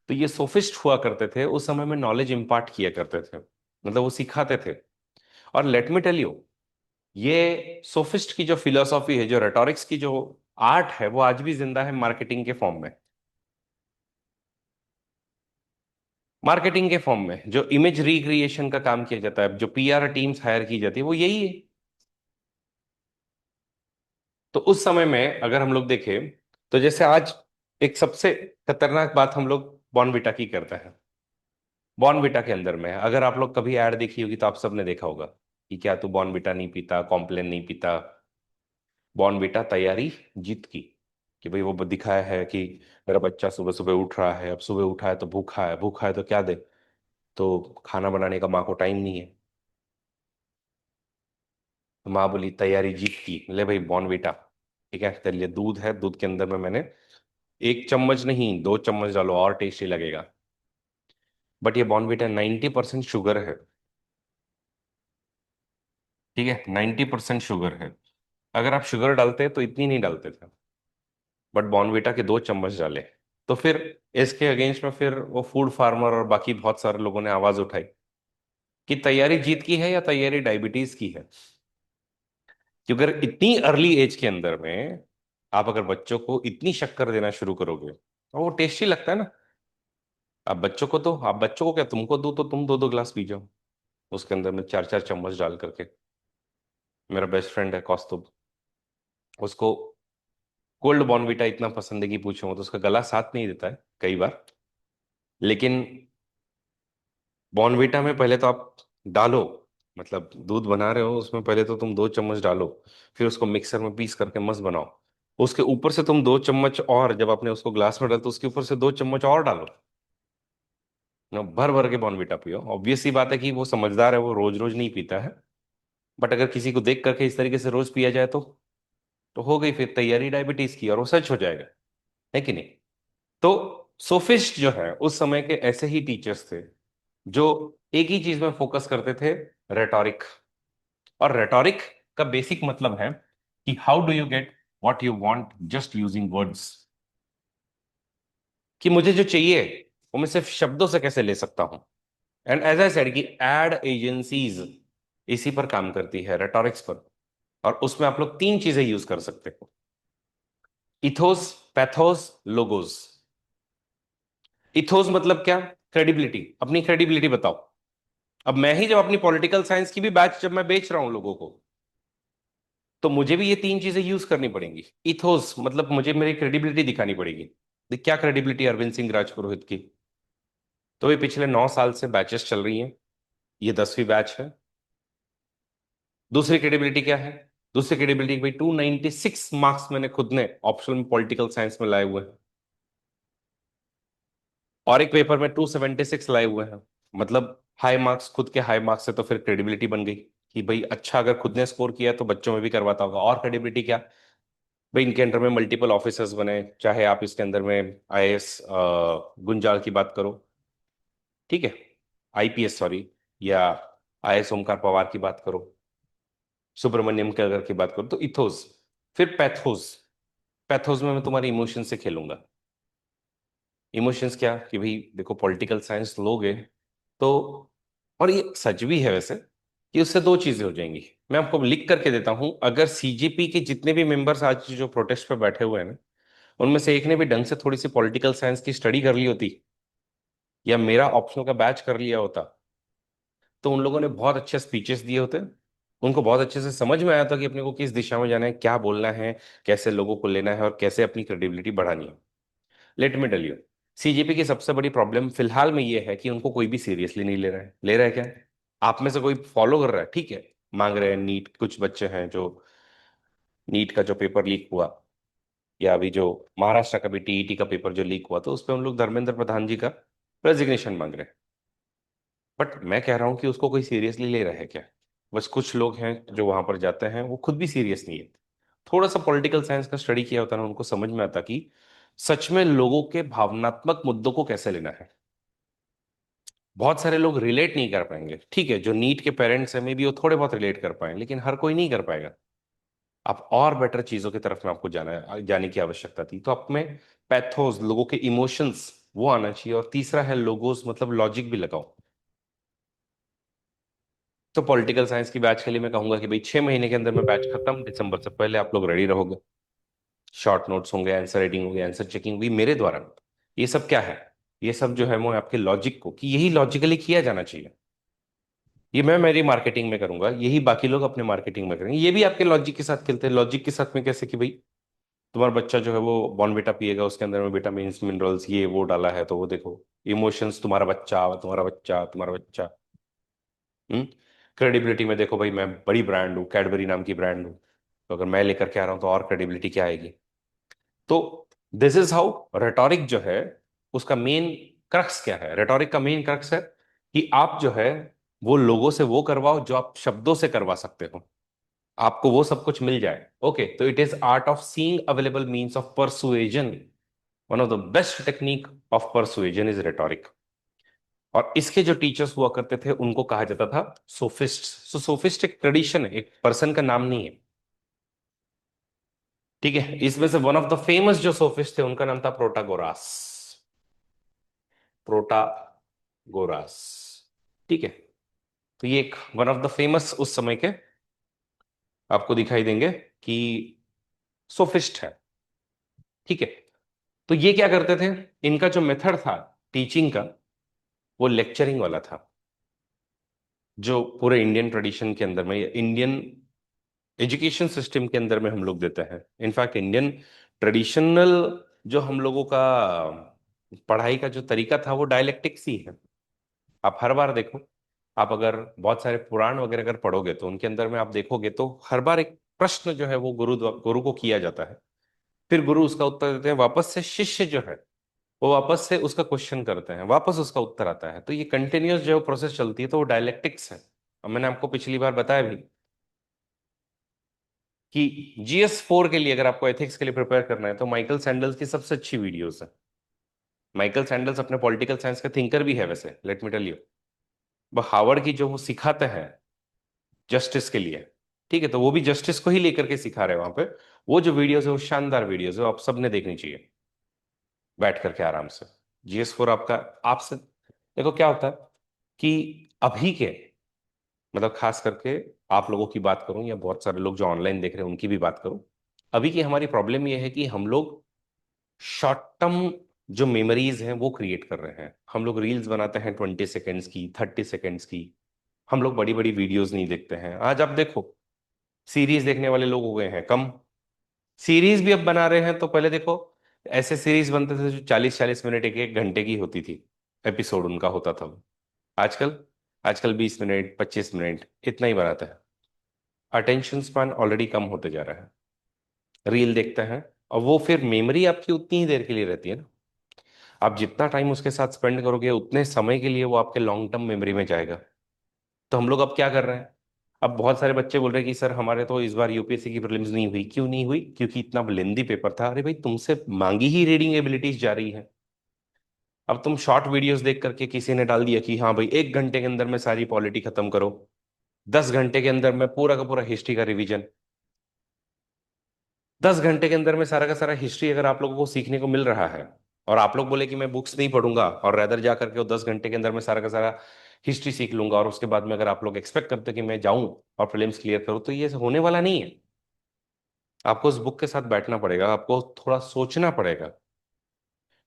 Speaker 1: तो ये सोफिस्ट हुआ करते थे उस समय में, नॉलेज इंपार्ट किया करते थे, मतलब वो सिखाते थे। और लेट मी टेल यू, ये सोफिस्ट की जो फिलोसॉफी है, जो रेटोरिक्स की जो आर्ट है, वो आज भी जिंदा है मार्केटिंग के फॉर्म में। मार्केटिंग के फॉर्म में जो इमेज रिक्रिएशन का काम किया जाता है, जो पीआर टीम्स हायर की जाती है, वो यही है। तो उस समय में अगर हम लोग देखें, तो जैसे आज एक सबसे खतरनाक बात हम लोग बॉर्नविटा की करते हैं। बॉर्नविटा के अंदर में अगर आप लोग कभी ऐड देखी होगी तो आप सबने देखा होगा कि क्या तू बॉर्नविटा नहीं पीता, कॉम्प्लेन नहीं पीता। बॉर्नविटा तैयारी जीत की, कि भाई वो दिखाया है कि मेरा बच्चा सुबह सुबह उठ रहा है, अब सुबह उठा है तो भूखा है, भूखा है तो क्या दे, तो खाना बनाने का माँ को टाइम नहीं है। तो माँ बोली तैयारी जीत की, ले भाई बॉर्नविटा, ठीक है, तेरे लिए दूध है, दूध के अंदर में मैंने 1 चम्मच नहीं 2 चम्मच डालो और टेस्टी लगेगा। बट ये बॉर्नविटा 90% शुगर है, ठीक है, 90% शुगर है। अगर आप शुगर डालते तो इतनी नहीं डालते थे, बट बॉर्नविटा के 2 चम्मच डाले। तो फिर इसके अगेंस्ट में फिर वो फूड फार्मर और बाकी बहुत सारे लोगों ने आवाज उठाई कि तैयारी जीत की है या तैयारी डायबिटीज की है। क्योंकि अगर इतनी अर्ली एज के अंदर में आप अगर बच्चों को इतनी शक्कर देना शुरू करोगे तो वो टेस्टी लगता है ना। आप बच्चों को क्या, तुमको दो तो तुम 2-2 गिलास पी जाओ, उसके अंदर में 4-4 चम्मच डाल करके। मेरा बेस्ट फ्रेंड है कौस्तुभ, उसको कोल्ड बॉर्नविटा इतना पसंद है कि पूछो, तो उसका गला साथ नहीं देता है कई बार। लेकिन बॉर्नविटा में पहले तो आप डालो, मतलब दूध बना रहे हो उसमें पहले तो तुम 2 चम्मच डालो, फिर उसको मिक्सर में पीस करके मस्त बनाओ। उसके ऊपर से तुम 2 चम्मच और, जब आपने उसको ग्लास में डाल तो उसके ऊपर से 2 चम्मच और डालो ना, भर भर के बॉर्नविटा पियो। ऑब्वियस सी बात है कि वो समझदार है, वो रोज रोज नहीं पीता है। बट अगर किसी को देख करके इस तरीके से रोज पिया जाए तो हो गई फिर तैयारी डायबिटीज की, और वो सच हो जाएगा, है कि नहीं? तो सोफिस्ट जो है उस समय के ऐसे ही टीचर्स थे जो एक ही चीज में फोकस करते थे, रेटोरिक। और रेटोरिक का बेसिक मतलब है कि how do you get what you want just using words. कि मुझे जो चाहिए वो मैं सिर्फ शब्दों से कैसे ले सकता हूं। एंड एज आई सेड कि एड एजेंसीज इसी पर काम करती है, रेटोरिक्स पर। और उसमें आप लोग 3 चीजें यूज कर सकते हो: इथोस, पैथोस, लोगोस। इथोस मतलब क्या? क्रेडिबिलिटी, अपनी क्रेडिबिलिटी बताओ। अब मैं ही जब अपनी पॉलिटिकल साइंस की भी बैच जब मैं बेच रहा हूं लोगों को, तो मुझे भी ये 3 चीजें यूज करनी पड़ेंगी। इथोस मतलब मुझे मेरी क्रेडिबिलिटी दिखानी पड़ेगी। क्या क्रेडिबिलिटी अरविंद सिंह राजपुरोहित की? तो ये पिछले 9 साल से बैचेस चल रही हैं, ये 10वीं बैच है। दूसरी क्रेडिबिलिटी क्या है? दूसरी क्रेडिबिलिटी, भाई 296 मार्क्स मैंने खुद ने ऑप्शनल में पॉलिटिकल साइंस में लाए हुए हैं, और एक पेपर में 276 लाए हुए हैं। मतलब हाई मार्क्स, खुद के हाई मार्क्स से तो फिर क्रेडिबिलिटी बन गई कि भाई अच्छा अगर खुद ने स्कोर किया तो बच्चों में भी करवाता होगा। और क्रेडिबिलिटी क्या? भाई इनके अंडर में मल्टीपल ऑफिसर्स बने, चाहे आप इसके अंदर में आईएएस गुंजाल की बात करो, ठीक है, आईपीएस सॉरी, या आईएएस ओमकार पवार की बात करो, सुब्रमण्यम के अगर की बात करो, तो इथोस। फिर पैथोस, पैथोस में मैं तुम्हारे इमोशन से खेलूंगा। इमोशंस क्या कि भाई देखो, पॉलिटिकल साइंस लोगे तो, और ये सच भी है वैसे, कि उससे दो चीजें हो जाएंगी। मैं आपको लिख करके देता हूं, अगर सीजेपी के जितने भी मेंबर्स आज जो प्रोटेस्ट पे बैठे हुए हैं ना, उनमें से एक ने भी ढंग से थोड़ी सी पॉलिटिकल साइंस की स्टडी कर ली होती, या मेरा ऑप्शनल का बैच कर लिया होता, तो उन लोगों ने बहुत अच्छे स्पीचेस दिए होते, उनको बहुत अच्छे से समझ में आया था कि अपने को किस दिशा में जाना है, क्या बोलना है, कैसे लोगों को लेना है, और कैसे अपनी क्रेडिबिलिटी बढ़ानी है। Let me tell you, CJP की सबसे बड़ी प्रॉब्लम फिलहाल में ये है कि उनको कोई भी सीरियसली नहीं ले रहा है। ले रहा है क्या? आप में से कोई फॉलो कर रहा है, ठीक है, मांग रहे हैं नीट, कुछ बच्चे हैं जो नीट का जो पेपर लीक हुआ, या अभी जो महाराष्ट्र का भी टीईटी का पेपर जो लीक हुआ, तो उस पर हम लोग धर्मेंद्र प्रधान जी का रेजिग्नेशन मांग रहे हैं। बट मैं कह रहा हूँ कि उसको कोई सीरियसली ले रहा है क्या? बस कुछ लोग हैं जो वहां पर जाते हैं, वो खुद भी सीरियस नहीं है। थोड़ा सा पॉलिटिकल साइंस का स्टडी किया होता ना, उनको समझ में आता कि सच में लोगों के भावनात्मक मुद्दों को कैसे लेना है। बहुत सारे लोग रिलेट नहीं कर पाएंगे, ठीक है, जो नीट के पेरेंट्स हैं मे बी वो थोड़े बहुत रिलेट कर पाए, लेकिन हर कोई नहीं कर पाएगा। आप और बेटर चीजों की तरफ में आपको जाने की आवश्यकता थी, तो आप में पैथोस, लोगों के इमोशंस, वो आना चाहिए। और तीसरा है लोगोस, मतलब लॉजिक भी लगाओ। तो पॉलिटिकल साइंस की बैच के लिए मैं कहूंगा कि भाई 6 महीने के अंदर में बैच खत्म, दिसंबर से पहले आप लोग रेडी रहोगे। शॉर्ट नोट्स होंगे, आंसर राइटिंग होगी, आंसर चेकिंग होगी मेरे द्वारा। ये सब क्या है? ये सब जो है वो आपके लॉजिक को, कि यही लॉजिकली किया जाना चाहिए, ये मैं मेरी मार्केटिंग में करूंगा, यही बाकी लोग अपने मार्केटिंग में करेंगे। ये भी आपके लॉजिक के साथ खेलते हैं। लॉजिक के साथ में कैसे कि भाई तुम्हारा बच्चा जो है वो बॉर्नविटा पिएगा, उसके अंदर में विटामिन मिनरल्स ये वो डाला है, तो वो देखो इमोशंस, तुम्हारा बच्चा, तुम्हारा बच्चा, तुम्हारा बच्चा। हम्म। क्रेडिबिलिटी में देखो भाई, मैं बड़ी ब्रांड हूँ, कैडबरी नाम की ब्रांड हूँ, तो अगर मैं लेकर के आ रहा हूँ तो और क्रेडिबिलिटी क्या आएगी? तो दिस इज हाउ रेटोरिक जो है, उसका मेन क्रक्स क्या है? रेटोरिक का मेन क्रक्स है कि आप जो है वो लोगों से वो करवाओ जो आप शब्दों से करवा सकते हो, आपको वो सब कुछ मिल जाए। ओके, तो it is art of seeing available means of persuasion. One of the best technique of persuasion is rhetoric. और इसके जो टीचर्स हुआ करते थे उनको कहा जाता था सोफिस्ट। सो सोफिस्ट एक ट्रेडिशन है, एक पर्सन का नाम नहीं है, ठीक है। इसमें से वन ऑफ द फेमस जो सोफिस्ट थे उनका नाम था प्रोटागोरास। प्रोटागोरास, ठीक है। तो ये एक वन ऑफ द फेमस उस समय के आपको दिखाई देंगे कि सोफिस्ट है, ठीक है। तो ये क्या करते थे? इनका जो मेथड था टीचिंग का, वो लेक्चरिंग वाला था, जो पूरे इंडियन ट्रेडिशन के अंदर में, इंडियन एजुकेशन सिस्टम के अंदर में हम लोग देते हैं। इनफैक्ट इंडियन ट्रेडिशनल जो हम लोगों का पढ़ाई का जो तरीका था वो डायलेक्टिक्स ही है। आप हर बार देखो, आप अगर बहुत सारे पुराण वगैरह अगर पढ़ोगे तो उनके अंदर में आप देखोगे तो हर बार एक प्रश्न जो है वो गुरु गुरु को किया जाता है, फिर गुरु उसका उत्तर देते हैं, वापस से शिष्य जो है वो वापस से उसका क्वेश्चन करते हैं, वापस उसका उत्तर आता है। तो ये कंटिन्यूअस जो प्रोसेस चलती है, तो वो डायलेक्टिक्स है। अब मैंने आपको पिछली बार बताया भी कि GS4 के लिए, अगर आपको एथिक्स के लिए प्रिपेयर करना है, तो माइकल सैंडल्स की सबसे अच्छी वीडियोस है। माइकल सैंडल्स अपने पॉलिटिकल साइंस का थिंकर भी है वैसे, लेट मी टेल यू। वो हार्वर्ड की जो वो सिखाते हैं जस्टिस के लिए, ठीक है, तो वो भी जस्टिस को ही लेकर के सिखा रहे हैं वहां पे। वो जो वीडियोस है वो शानदार वीडियोस है, वो आप सबने देखनी चाहिए बैठ करके आराम से। GS4 आपका, आपसे देखो क्या होता है कि अभी के, मतलब खास करके आप लोगों की बात करूं या बहुत सारे लोग जो ऑनलाइन देख रहे हैं उनकी भी बात करूं, अभी की हमारी प्रॉब्लम यह है कि हम लोग शॉर्ट टर्म जो मेमोरीज हैं वो क्रिएट कर रहे हैं। हम लोग रील्स बनाते हैं 20 सेकेंड्स की, 30 सेकेंड्स की। हम लोग बड़ी बड़ी वीडियोस नहीं देखते हैं। आज आप देखो, सीरीज देखने वाले लोग हो गए हैं कम, सीरीज भी अब बना रहे हैं। तो पहले देखो, ऐसे सीरीज बनते थे जो 40-40 मिनट, एक एक घंटे की होती थी, एपिसोड उनका होता था। आजकल, आजकल 20 मिनट, 25 मिनट इतना ही बनाते हैं। अटेंशन स्पैन ऑलरेडी कम होते जा रहा है। रील देखते हैं, और वो फिर मेमोरी आपकी उतनी ही देर के लिए रहती है ना। आप जितना टाइम उसके साथ स्पेंड करोगे उतने समय के लिए वो आपके लॉन्ग टर्म मेमोरी में जाएगा। तो हम लोग अब क्या कर रहे हैं? अब बहुत सारे बच्चे बोल रहे हैं कि सर हमारे तो इस बार यूपीएससी की प्रीलिम्स नहीं हुई। क्यों नहीं हुई? क्योंकि इतना लेंदी पेपर था। अरे भाई, तुमसे मांगी ही रीडिंग एबिलिटीज जा रही है। अब तुम शॉर्ट वीडियोस देख करके किसी ने डाल दिया कि हाँ भाई 1 घंटे के अंदर में सारी पॉलिटी खत्म करो, 10 घंटे के अंदर में पूरा का पूरा हिस्ट्री का रिवीजन। 10 घंटे के अंदर में सारा का सारा हिस्ट्री अगर आप लोगों को सीखने को मिल रहा है, और आप लोग बोले कि मैं बुक्स नहीं पढ़ूंगा और रैदर जा करके वो 10 घंटे के अंदर मैं सारा का सारा हिस्ट्री सीख लूंगा, और उसके बाद में अगर आप लोग एक्सपेक्ट करते हो कि मैं जाऊं और प्रीलिम्स क्लियर करूं, तो ये होने वाला नहीं है। आपको उस बुक के साथ बैठना पड़ेगा, आपको थोड़ा सोचना पड़ेगा।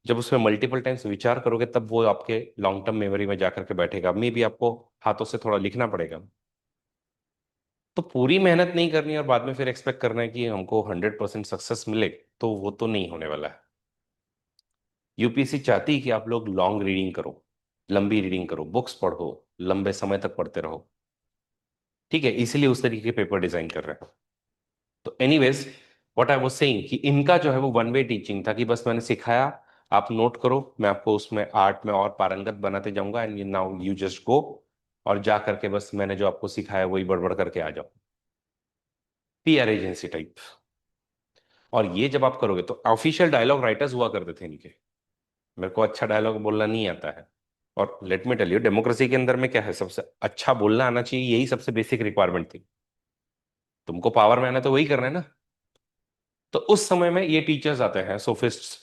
Speaker 1: जब उसमें मल्टीपल टाइम्स विचार करोगे तब वो आपके लॉन्ग टर्म मेमोरी में जाकर के बैठेगा। मे बी आपको हाथों से थोड़ा लिखना पड़ेगा। तो पूरी मेहनत नहीं करनी और बाद में फिर एक्सपेक्ट करना है कि हमको 100% सक्सेस मिले, तो वो तो नहीं होने वाला है। यूपीएससी चाहती है कि आप लोग लॉन्ग रीडिंग करो, लंबी रीडिंग करो, बुक्स पढ़ो, लंबे समय तक पढ़ते रहो। ठीक है, इसीलिए उस तरीके के पेपर डिजाइन कर रहे हैं। तो anyways, what I was saying कि इनका जो है वो वन वे टीचिंग था, कि बस मैंने सिखाया, आप नोट करो, मैं आपको उसमें आर्ट में और पारंगत बनाते जाऊंगा, and now you just go, और जा करके बस मैंने जो आपको सिखाया वही बड़बड़ करके आ जाओ। PR agency type. और ये जब आप करोगे तो ऑफिशियल डायलॉग राइटर्स हुआ करते थे इनके। मेरे को अच्छा डायलॉग बोलना नहीं आता है। और let me tell you, democracy के अंदर में क्या है, सबसे अच्छा बोलना आना चाहिए, यही सबसे बेसिक रिक्वायरमेंट थी। तुमको पावर में आना है तो वही करना है ना। तो उस समय में ये टीचर्स आते हैं सोफिस्ट्स,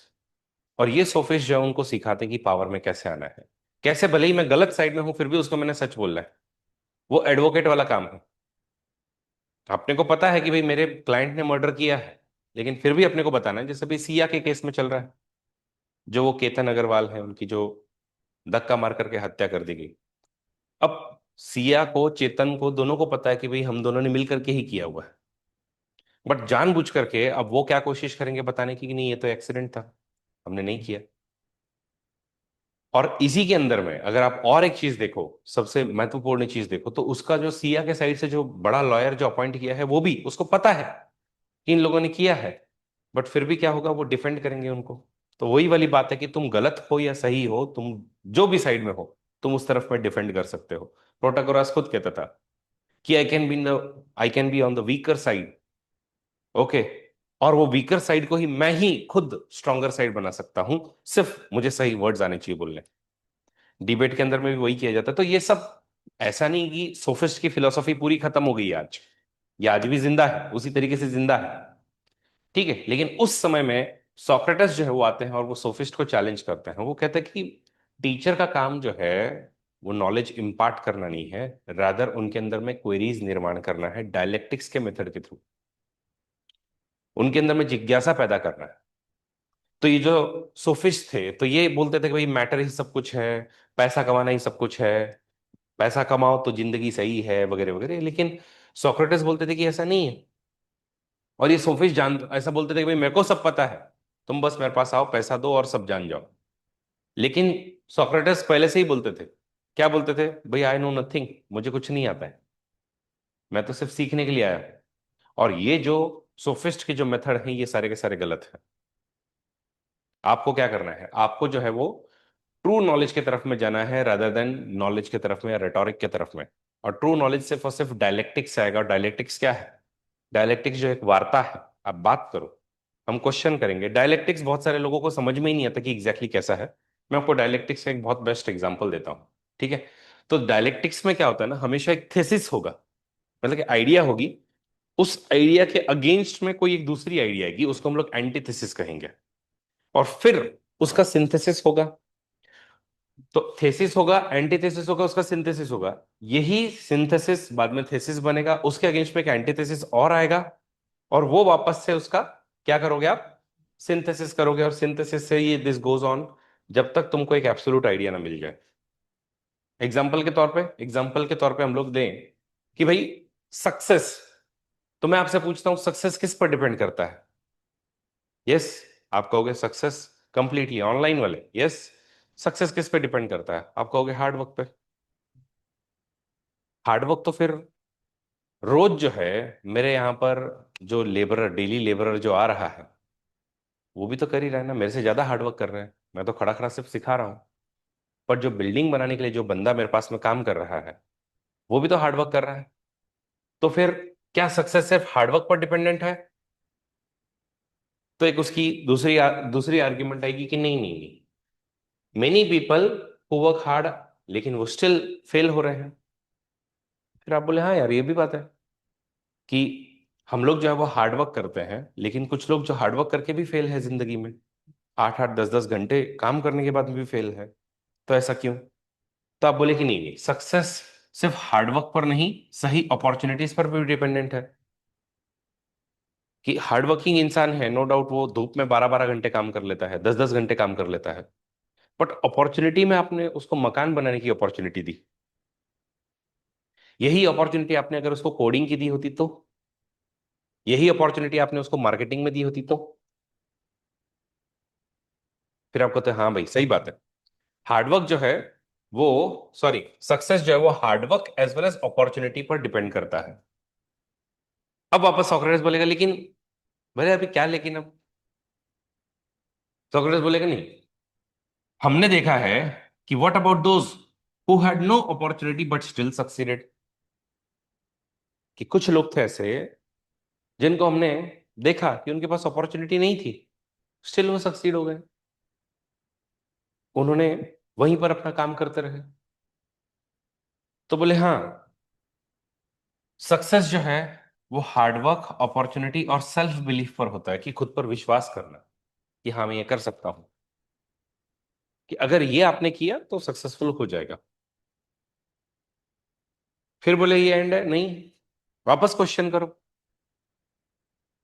Speaker 1: और ये सोफिस्ट जो है उनको सिखाते हैं कि पावर में कैसे आना है, कैसे, भले ही मैं गलत साइड में हूं फिर भी उसको मैंने सच बोलना है। वो एडवोकेट वाला काम है। अपने को पता है कि भाई मेरे क्लाइंट ने मर्डर किया है, लेकिन फिर भी अपने को बताना है, जैसे भाई सिया के केस में चल रहा है, जो वो केतन अग्रवाल है, उनकी जो धक्का मार करके हत्या कर दी गई। अब सिया को, चेतन को, दोनों को पता है कि भाई हम दोनों ने मिल करके ही किया हुआ है। बट जानबूझ करके अब वो क्या कोशिश करेंगे बताने की कि नहीं ये तो एक्सीडेंट था, हमने नहीं किया। और इसी के अंदर में अगर आप और एक चीज देखो, सबसे महत्वपूर्ण चीज देखो, तो उसका जो सिया के साइड से जो बड़ा लॉयर जो अपॉइंट किया है, वो भी उसको पता है कि इन लोगों ने किया है। बट फिर भी क्या होगा, वो डिफेंड करेंगे उनको। तो वही वाली बात है कि तुम गलत हो या सही हो, तुम जो भी साइड में हो, तुम उस तरफ में डिफेंड कर सकते हो। प्रोटागोरस खुद कहता था कि I can be on the weaker side. Okay. और वो वीकर साइड को ही मैं ही खुद स्ट्रॉन्गर साइड बना सकता हूं, सिर्फ मुझे सही वर्ड्स आने चाहिए बोलने। डिबेट के अंदर में भी वही किया जाता है। तो ये सब, ऐसा नहीं कि सोफिस्ट की फिलोसॉफी पूरी खत्म हो गई है आज, ये आज भी जिंदा है, उसी तरीके से जिंदा है। ठीक है, लेकिन उस समय में सोक्रेटस जो है वो आते हैं और वो सोफिस्ट को चैलेंज करते हैं। वो कहते हैं कि टीचर का काम जो है वो नॉलेज इम्पार्ट करना नहीं है, रादर उनके अंदर में क्वेरीज निर्माण करना है डायलेक्टिक्स के मेथड के थ्रू, उनके अंदर में जिज्ञासा पैदा करना है। तो ये जो सोफिस्ट थे तो ये बोलते थे कि भाई मैटर ही सब कुछ है, पैसा कमाना ही सब कुछ है, पैसा कमाओ तो जिंदगी सही है, वगैरह वगैरह। लेकिन सोक्रेटिस बोलते थे कि ऐसा नहीं है। और ये सोफिस्ट जान ऐसा बोलते थे कि भाई मेरे को सब पता है, तुम बस मेरे पास आओ, पैसा दो और सब जान जाओ। लेकिन सोक्रेटिस पहले से ही बोलते थे, क्या बोलते थे, भाई आई नो नथिंग, मुझे कुछ नहीं आता है, मैं तो सिर्फ सीखने के लिए आया हूं। और ये जो सोफिस्ट के जो मेथड हैं ये सारे के सारे गलत हैं। आपको क्या करना है, आपको जो है वो ट्रू नॉलेज की तरफ में जाना है, रादर देन नॉलेज की तरफ में या रेटोरिक की तरफ में। और ट्रू नॉलेज सिर्फ और सिर्फ डायलेक्टिक्स से आएगा। और डायलेक्टिक्स क्या है? डायलेक्टिक्स जो एक वार्ता है, आप बात करो, हम क्वेश्चन करेंगे। डायलेक्टिक्स बहुत सारे लोगों को समझ में ही नहीं आता कि एग्जैक्टली कैसा है। मैं आपको डायलेक्टिक्स का एक बहुत बेस्ट एग्जांपल देता हूँ। ठीक है। तो डायलेक्टिक्स में क्या होता है ना, हमेशा एक थेसिस होगा, मतलब कि आइडिया होगी, उस आइडिया के अगेंस्ट में कोई एक दूसरी आइडिया आएगी, उसको हम लोग एंटीथेसिस कहेंगे। और फिर उसका सिंथेसिस होगा। तो थेसिस होगा, एंटीथेसिस होगा, उसका सिंथेसिस होगा। यही सिंथेसिस बाद में थेसिस बनेगा, उसके अगेंस्ट में एक एंटीथेसिस और आएगा, और वो वापस से उसका क्या करोगे आप, सिंथेसिस करोगे। और सिंथेसिस से ये दिस गोज ऑन, जब तक तुमको एक एब्सोल्यूट आइडिया ना मिल जाए। एग्जाम्पल के तौर पे हम लोग दें कि भाई सक्सेस, तो मैं आपसे पूछता हूं सक्सेस किस पर डिपेंड करता है? यस, आप कहोगे सक्सेस कंप्लीटली ऑनलाइन वाले, यस। सक्सेस किस पे डिपेंड करता है? आप कहोगे हार्ड वर्क पे। हार्ड वर्क तो फिर रोज जो है मेरे यहाँ पर जो लेबरर, डेली लेबरर जो आ रहा है, वो भी तो कर ही रहा है ना, मेरे से ज्यादा हार्ड वर्क कर रहे हैं। मैं तो खड़ा खड़ा सिर्फ सिखा रहा हूँ। पर जो बिल्डिंग बनाने के लिए जो बंदा मेरे पास में काम कर रहा है, वो भी तो हार्ड वर्क कर रहा है। तो फिर क्या सक्सेस सिर्फ हार्ड वर्क पर डिपेंडेंट है? तो एक उसकी दूसरी आर्ग्यूमेंट आएगी कि नहीं नहीं नहीं, many people who work hard लेकिन वो स्टिल फेल हो रहे हैं। फिर आप बोले हाँ यार ये भी बात है कि हम लोग जो है वो हार्ड वर्क करते हैं, लेकिन कुछ लोग जो हार्ड वर्क करके भी फेल है जिंदगी में। 8 8 10 10 घंटे काम करने के बाद भी फेल है। तो ऐसा क्यों? तो आप बोले कि नहीं नहीं, सक्सेस सिर्फ हार्डवर्क पर नहीं, सही अपॉर्चुनिटीज पर भी डिपेंडेंट है। कि हार्डवर्किंग इंसान है, नो डाउट, वो धूप में 12 12 घंटे काम कर लेता है, 10 10 घंटे काम कर लेता है। बट अपॉर्चुनिटी में आपने उसको मकान बनाने की अपॉर्चुनिटी दी। यही अपॉर्चुनिटी आपने अगर उसको कोडिंग की दी होती तो, यही अपॉर्चुनिटी आपने उसको मार्केटिंग में दी होती तो, फिर आप कहते हैं हाँ भाई सही बात है। हार्डवर्क जो है वो, सॉरी, सक्सेस जो है वो hard work as well as opportunity पर डिपेंड करता है। अब वापस सोक्रेटिस बोलेगा लेकिन, भले अभी क्या लेकिन, अब सोक्रेटिस बोलेगा नहीं, हमने देखा है कि what about those who had no opportunity but still succeeded. कि कुछ लोग थे ऐसे जिनको हमने देखा कि उनके पास अपॉर्चुनिटी नहीं थी, स्टिल वो सक्सीड हो गए। उन्होंने वहीं पर अपना काम करते रहे। तो बोले हाँ, सक्सेस जो है वो हार्डवर्क, अपॉर्चुनिटी और सेल्फ बिलीफ पर होता है, कि खुद पर विश्वास करना कि हाँ मैं ये कर सकता हूं। कि अगर ये आपने किया तो सक्सेसफुल हो जाएगा। फिर बोले ये एंड है नहीं, वापस क्वेश्चन करो।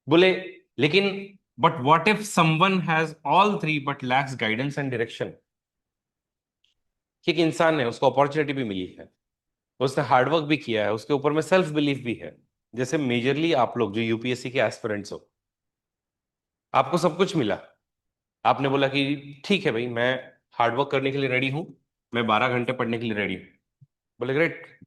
Speaker 1: बोले लेकिन, but what if someone has all three but lakhs guidance and direction. कि एक इंसान है, उसको अपॉर्चुनिटी भी मिली है, उसने हार्डवर्क भी किया है, उसके ऊपर में सेल्फ बिलीफ भी है। जैसे मेजरली आप लोग जो यूपीएससी के एस्पिरेंट्स हो, आपको सब कुछ मिला, आपने बोला कि ठीक है भाई मैं हार्डवर्क करने के लिए रेडी हूं, मैं 12 घंटे पढ़ने के लिए रेडी हूं। बोले ग्रेट,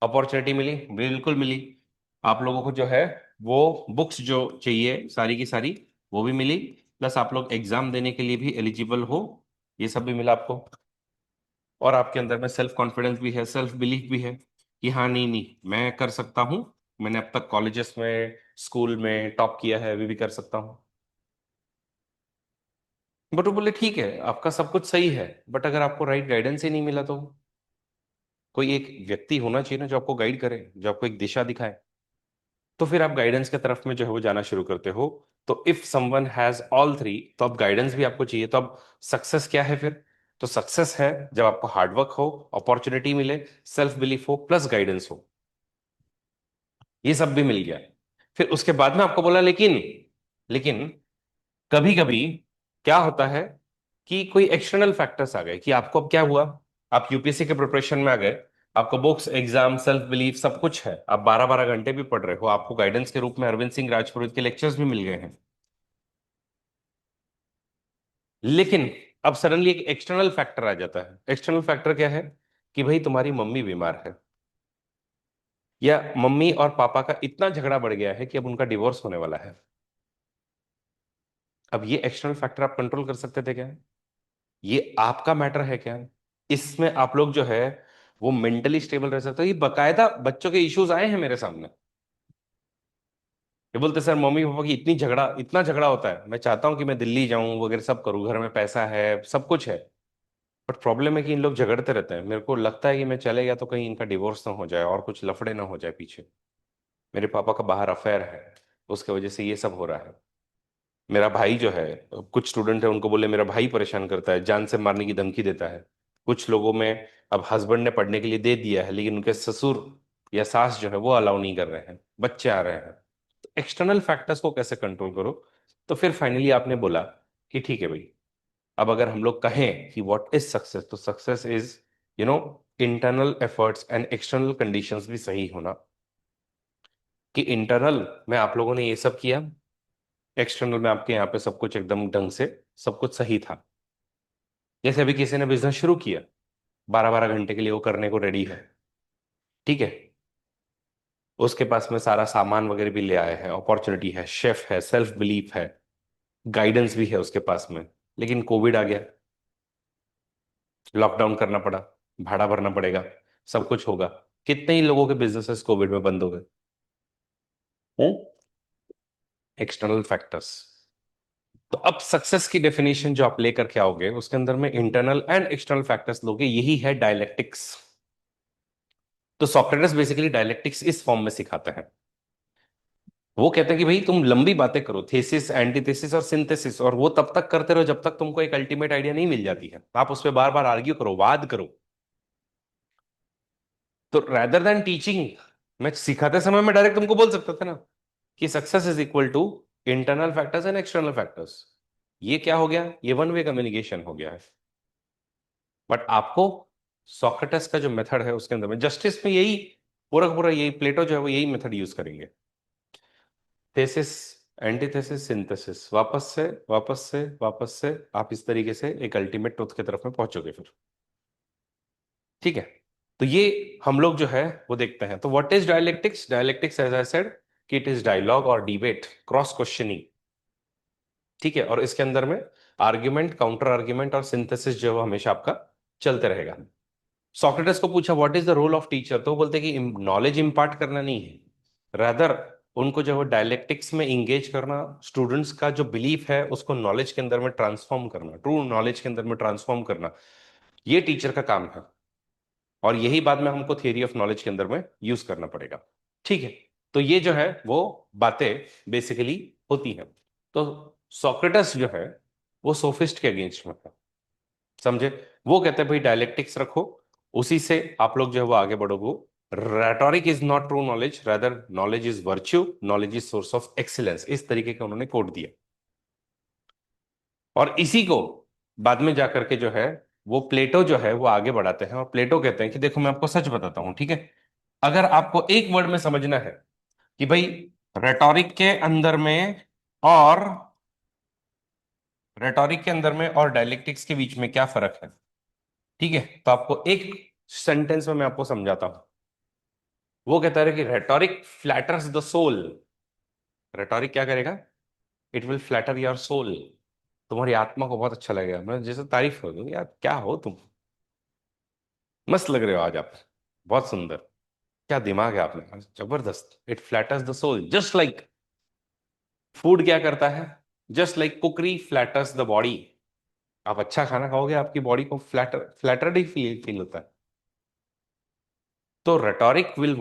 Speaker 1: अपॉर्चुनिटी मिली, बिल्कुल मिली। आप लोगों को जो है वो बुक्स जो चाहिए सारी की सारी वो भी मिली, प्लस आप लोग एग्जाम देने के लिए भी एलिजिबल हो, ये सब भी मिला आपको। और आपके अंदर में सेल्फ कॉन्फिडेंस भी है, सेल्फ बिलीफ भी है कि हाँ नहीं नहीं मैं कर सकता हूँ। मैंने अब तक कॉलेजेस में, स्कूल में टॉप किया है, अभी भी कर सकता हूँ। बट वो बोले ठीक है, आपका सब कुछ सही है, बट अगर आपको राइट गाइडेंस ही नहीं मिला तो, कोई एक व्यक्ति होना चाहिए ना जो आपको गाइड करे, जो आपको एक दिशा दिखाए। तो फिर आप गाइडेंस के तरफ में जो है वो जाना शुरू करते हो। तो if someone has all three, तो अब गाइडेंस भी आपको चाहिए। तो अब सक्सेस क्या है फिर? तो सक्सेस है जब आपको हार्डवर्क हो, अपॉर्चुनिटी मिले, सेल्फ बिलीफ हो, प्लस गाइडेंस हो। ये सब भी मिल गया। फिर उसके बाद में आपको बोला लेकिन, लेकिन कभी कभी क्या होता है कि कोई एक्सटर्नल फैक्टर्स आ गए, कि आपको अब क्या हुआ, आप यूपीएससी के प्रिपरेशन में आ गए, आपको बुक्स, एग्जाम, सेल्फ बिलीफ सब कुछ है, आप 12 12 घंटे भी पढ़ रहे हो, आपको गाइडेंस के रूप में अरविंद सिंह राजपुरोहित के लेक्चर्स भी मिल गए हैं। लेकिन अब सडनली एक एक्सटर्नल फैक्टर आ जाता है। एक्सटर्नल फैक्टर क्या है? कि भाई तुम्हारी मम्मी बीमार है, या मम्मी और पापा का इतना झगड़ा बढ़ गया है कि अब उनका डिवोर्स होने वाला है। अब ये एक्सटर्नल फैक्टर आप कंट्रोल कर सकते थे क्या? ये आपका मैटर है क्या? इसमें आप लोग जो है वो मेंटली स्टेबल रह सकते हो। ये बकायदा बच्चों के इश्यूज आए हैं मेरे सामने। ये बोलते सर मम्मी पापा की इतना झगड़ा होता है, मैं चाहता हूँ कि मैं दिल्ली जाऊं वगैरह सब करूँ, घर में पैसा है, सब कुछ है, बट प्रॉब्लम है कि इन लोग झगड़ते रहते हैं। मेरे को लगता है कि मैं चले गया तो कहीं इनका डिवोर्स ना हो जाए और कुछ लफड़े ना हो जाए पीछे। मेरे पापा का बाहर अफेयर है, उसके वजह से ये सब हो रहा है। मेरा भाई जो है, कुछ स्टूडेंट है उनको बोले मेरा भाई परेशान करता है, जान से मारने की धमकी देता है। कुछ लोगों में अब हस्बैंड ने पढ़ने के लिए दे दिया है, लेकिन उनके ससुर या सास जो है वो अलाउ नहीं कर रहे हैं, बच्चे आ रहे हैं। तो एक्सटर्नल फैक्टर्स को कैसे कंट्रोल करो? तो फिर फाइनली आपने बोला कि ठीक है भाई, अब अगर हम लोग कहें कि व्हाट इज सक्सेस, तो success is, you know, internal efforts and external conditions भी सही होना। कि इंटरनल में आप लोगों ने ये सब किया, एक्सटर्नल में आपके यहाँ पे सब कुछ एकदम ढंग से, सब कुछ सही था। जैसे अभी किसी ने बिजनेस शुरू किया, 12 12 घंटे के लिए वो करने को रेडी है, ठीक है, उसके पास में सारा सामान वगैरह भी ले आए हैं, अपॉर्चुनिटी है, शेफ है, सेल्फ बिलीफ है, गाइडेंस भी है उसके पास में। लेकिन कोविड आ गया, लॉकडाउन करना पड़ा, भाड़ा भरना पड़ेगा, सब कुछ होगा। कितने ही लोगों के बिजनेसेस कोविड में बंद हो गए? External factors. तो अब सक्सेस की डेफिनेशन जो आप लेकर के आओगे उसके अंदर में इंटरनल एंड एक्सटर्नल फैक्टर्स लोगे, यही है डायलेक्टिक्स। तो सोक्रेटिस बेसिकली डायलेक्टिक्स इस फॉर्म में सिखाते हैं। वो कहते हैं कि भाई तुम लंबी बातें करो, थेसिस, एंटीथेसिस और सिंथेसिस, और वो तब तक करते रहो जब तक तुमको एक अल्टीमेट आइडिया नहीं मिल जाती है। आप उस पर बार बार आर्ग्यू करो, वाद करो। तो रैदर देन टीचिंग, मैं सिखाते समय मैं डायरेक्ट तुमको बोल सकता था ना कि success is equal to internal factors and external factors. ये क्या हो गया, ये वन वे कम्युनिकेशन हो गया है। बट आपको सोक्रेटस का जो मेथड है उसके अंदर में, जस्टिस में यही पूरा का पूरा यही प्लेटो जो है वो यही मेथड यूज करेंगे। थेसिस, एंटीथेसिस, सिंथेसिस, वापस से आप इस तरीके से एक अल्टीमेट ट्रुथ की तरफ में पहुंचोगे फिर। ठीक है। तो ये हम लोग जो है वो देखते हैं। तो what is dialectics? Dialectics as I said कि इट इज डायलॉग और डिबेट, क्रॉस क्वेश्चनिंग। ठीक है। और इसके अंदर में आर्ग्यूमेंट, काउंटर आर्ग्यूमेंट और सिंथेसिस जो है वो हमेशा आपका चलते रहेगा। सोक्रेटिस को पूछा what is the role of teacher, तो वो बोलते हैं कि नॉलेज इंपार्ट करना नहीं है, रादर उनको जो है डायलेक्टिक्स में इंगेज करना, स्टूडेंट्स का जो बिलीफ है उसको नॉलेज के अंदर में ट्रांसफॉर्म करना, ट्रू नॉलेज के अंदर में ट्रांसफॉर्म करना, ये टीचर का काम है। और यही बाद में हमको थियरी ऑफ नॉलेज के अंदर में यूज करना पड़ेगा। ठीक है। तो ये जो है वो बातें बेसिकली होती हैं। तो सोक्रेटस जो है वो सोफिस्ट के अगेंस्ट में था, समझे। वो कहते हैं भाई डायलेक्टिक्स रखो, उसी से आप लोग जो है वो आगे बढ़ोगे। Rhetoric is not true knowledge, rather knowledge is virtue, knowledge is source of excellence, इस तरीके का उन्होंने कोट दिया। और इसी को बाद में जाकर के जो है वो प्लेटो जो है वो आगे बढ़ाते हैं, और प्लेटो कहते हैं कि देखो मैं आपको सच बताता हूं, ठीक है। अगर आपको एक वर्ड में समझना है कि भाई रेटोरिक के अंदर में और रेटोरिक के अंदर में और डायलेक्टिक्स के बीच में क्या फर्क है, ठीक है, तो आपको एक सेंटेंस में मैं आपको समझाता हूं। वो कहता है कि rhetoric flatters the soul. Rhetoric क्या करेगा? It will flatter your soul. तुम्हारी आत्मा को बहुत अच्छा लगेगा, मैं जैसे तारीफ कर दूं, यार क्या हो तुम, मस्त लग रहे हो आज आप, बहुत सुंदर, क्या दिमाग है आपने, जबरदस्त। It flatters the soul just like food क्या करता है, just like cookery flatters the body. आप अच्छा खाना खाओगे आपकी बॉडी को फ्लैटर्ड ही फील होता है। तो rhetoric will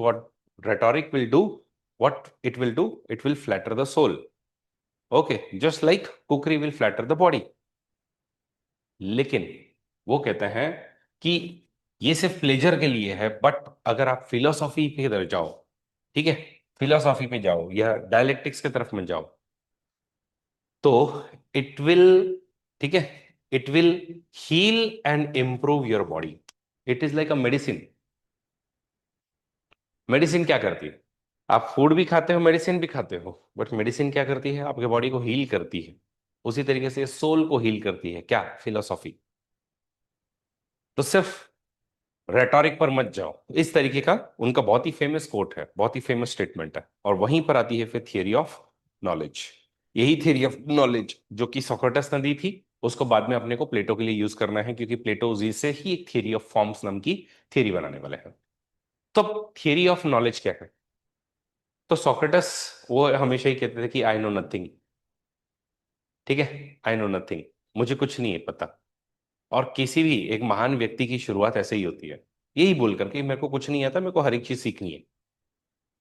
Speaker 1: do what it will do, it will flatter the soul. Okay, just like cookery will flatter the body. लेकिन वो कहते हैं कि ये सिर्फ प्लेजर के लिए है, बट अगर आप फिलोसॉफी पे इधर जाओ, ठीक है, फिलोसॉफी पे जाओ या डायलेक्टिक्स की तरफ में जाओ, तो इट विल, ठीक है, it will heal and improve your body. It is like a medicine. Medicine क्या करती है? आप फूड भी खाते हो, मेडिसिन भी खाते हो, बट मेडिसिन क्या करती है? आपके बॉडी को हील करती है। उसी तरीके से सोल को हील करती है क्या? फिलोसॉफी। तो सिर्फ रेटोरिक पर मत जाओ, इस तरीके का उनका बहुत ही फेमस कोट है, बहुत ही फेमस स्टेटमेंट है। और वहीं पर आती है फिर थियरी ऑफ नॉलेज। यही थियरी ऑफ नॉलेज जो कि सोक्रेटस ने दी थी, उसको बाद में अपने को प्लेटो के लिए यूज करना है, क्योंकि प्लेटो उसी से ही एक थियरी ऑफ फॉर्म्स नाम की थियरी बनाने वाले हैं। तो थियरी ऑफ नॉलेज क्या है? तो सोक्रेटस वो हमेशा ही कहते थे कि आई नो नथिंग। ठीक है, आई नो नथिंग, मुझे कुछ नहीं है पता। और किसी भी एक महान व्यक्ति की शुरुआत ऐसे ही होती है, यही बोलकर कि मेरे को कुछ नहीं आता, मेरे को हर एक चीज सीखनी है।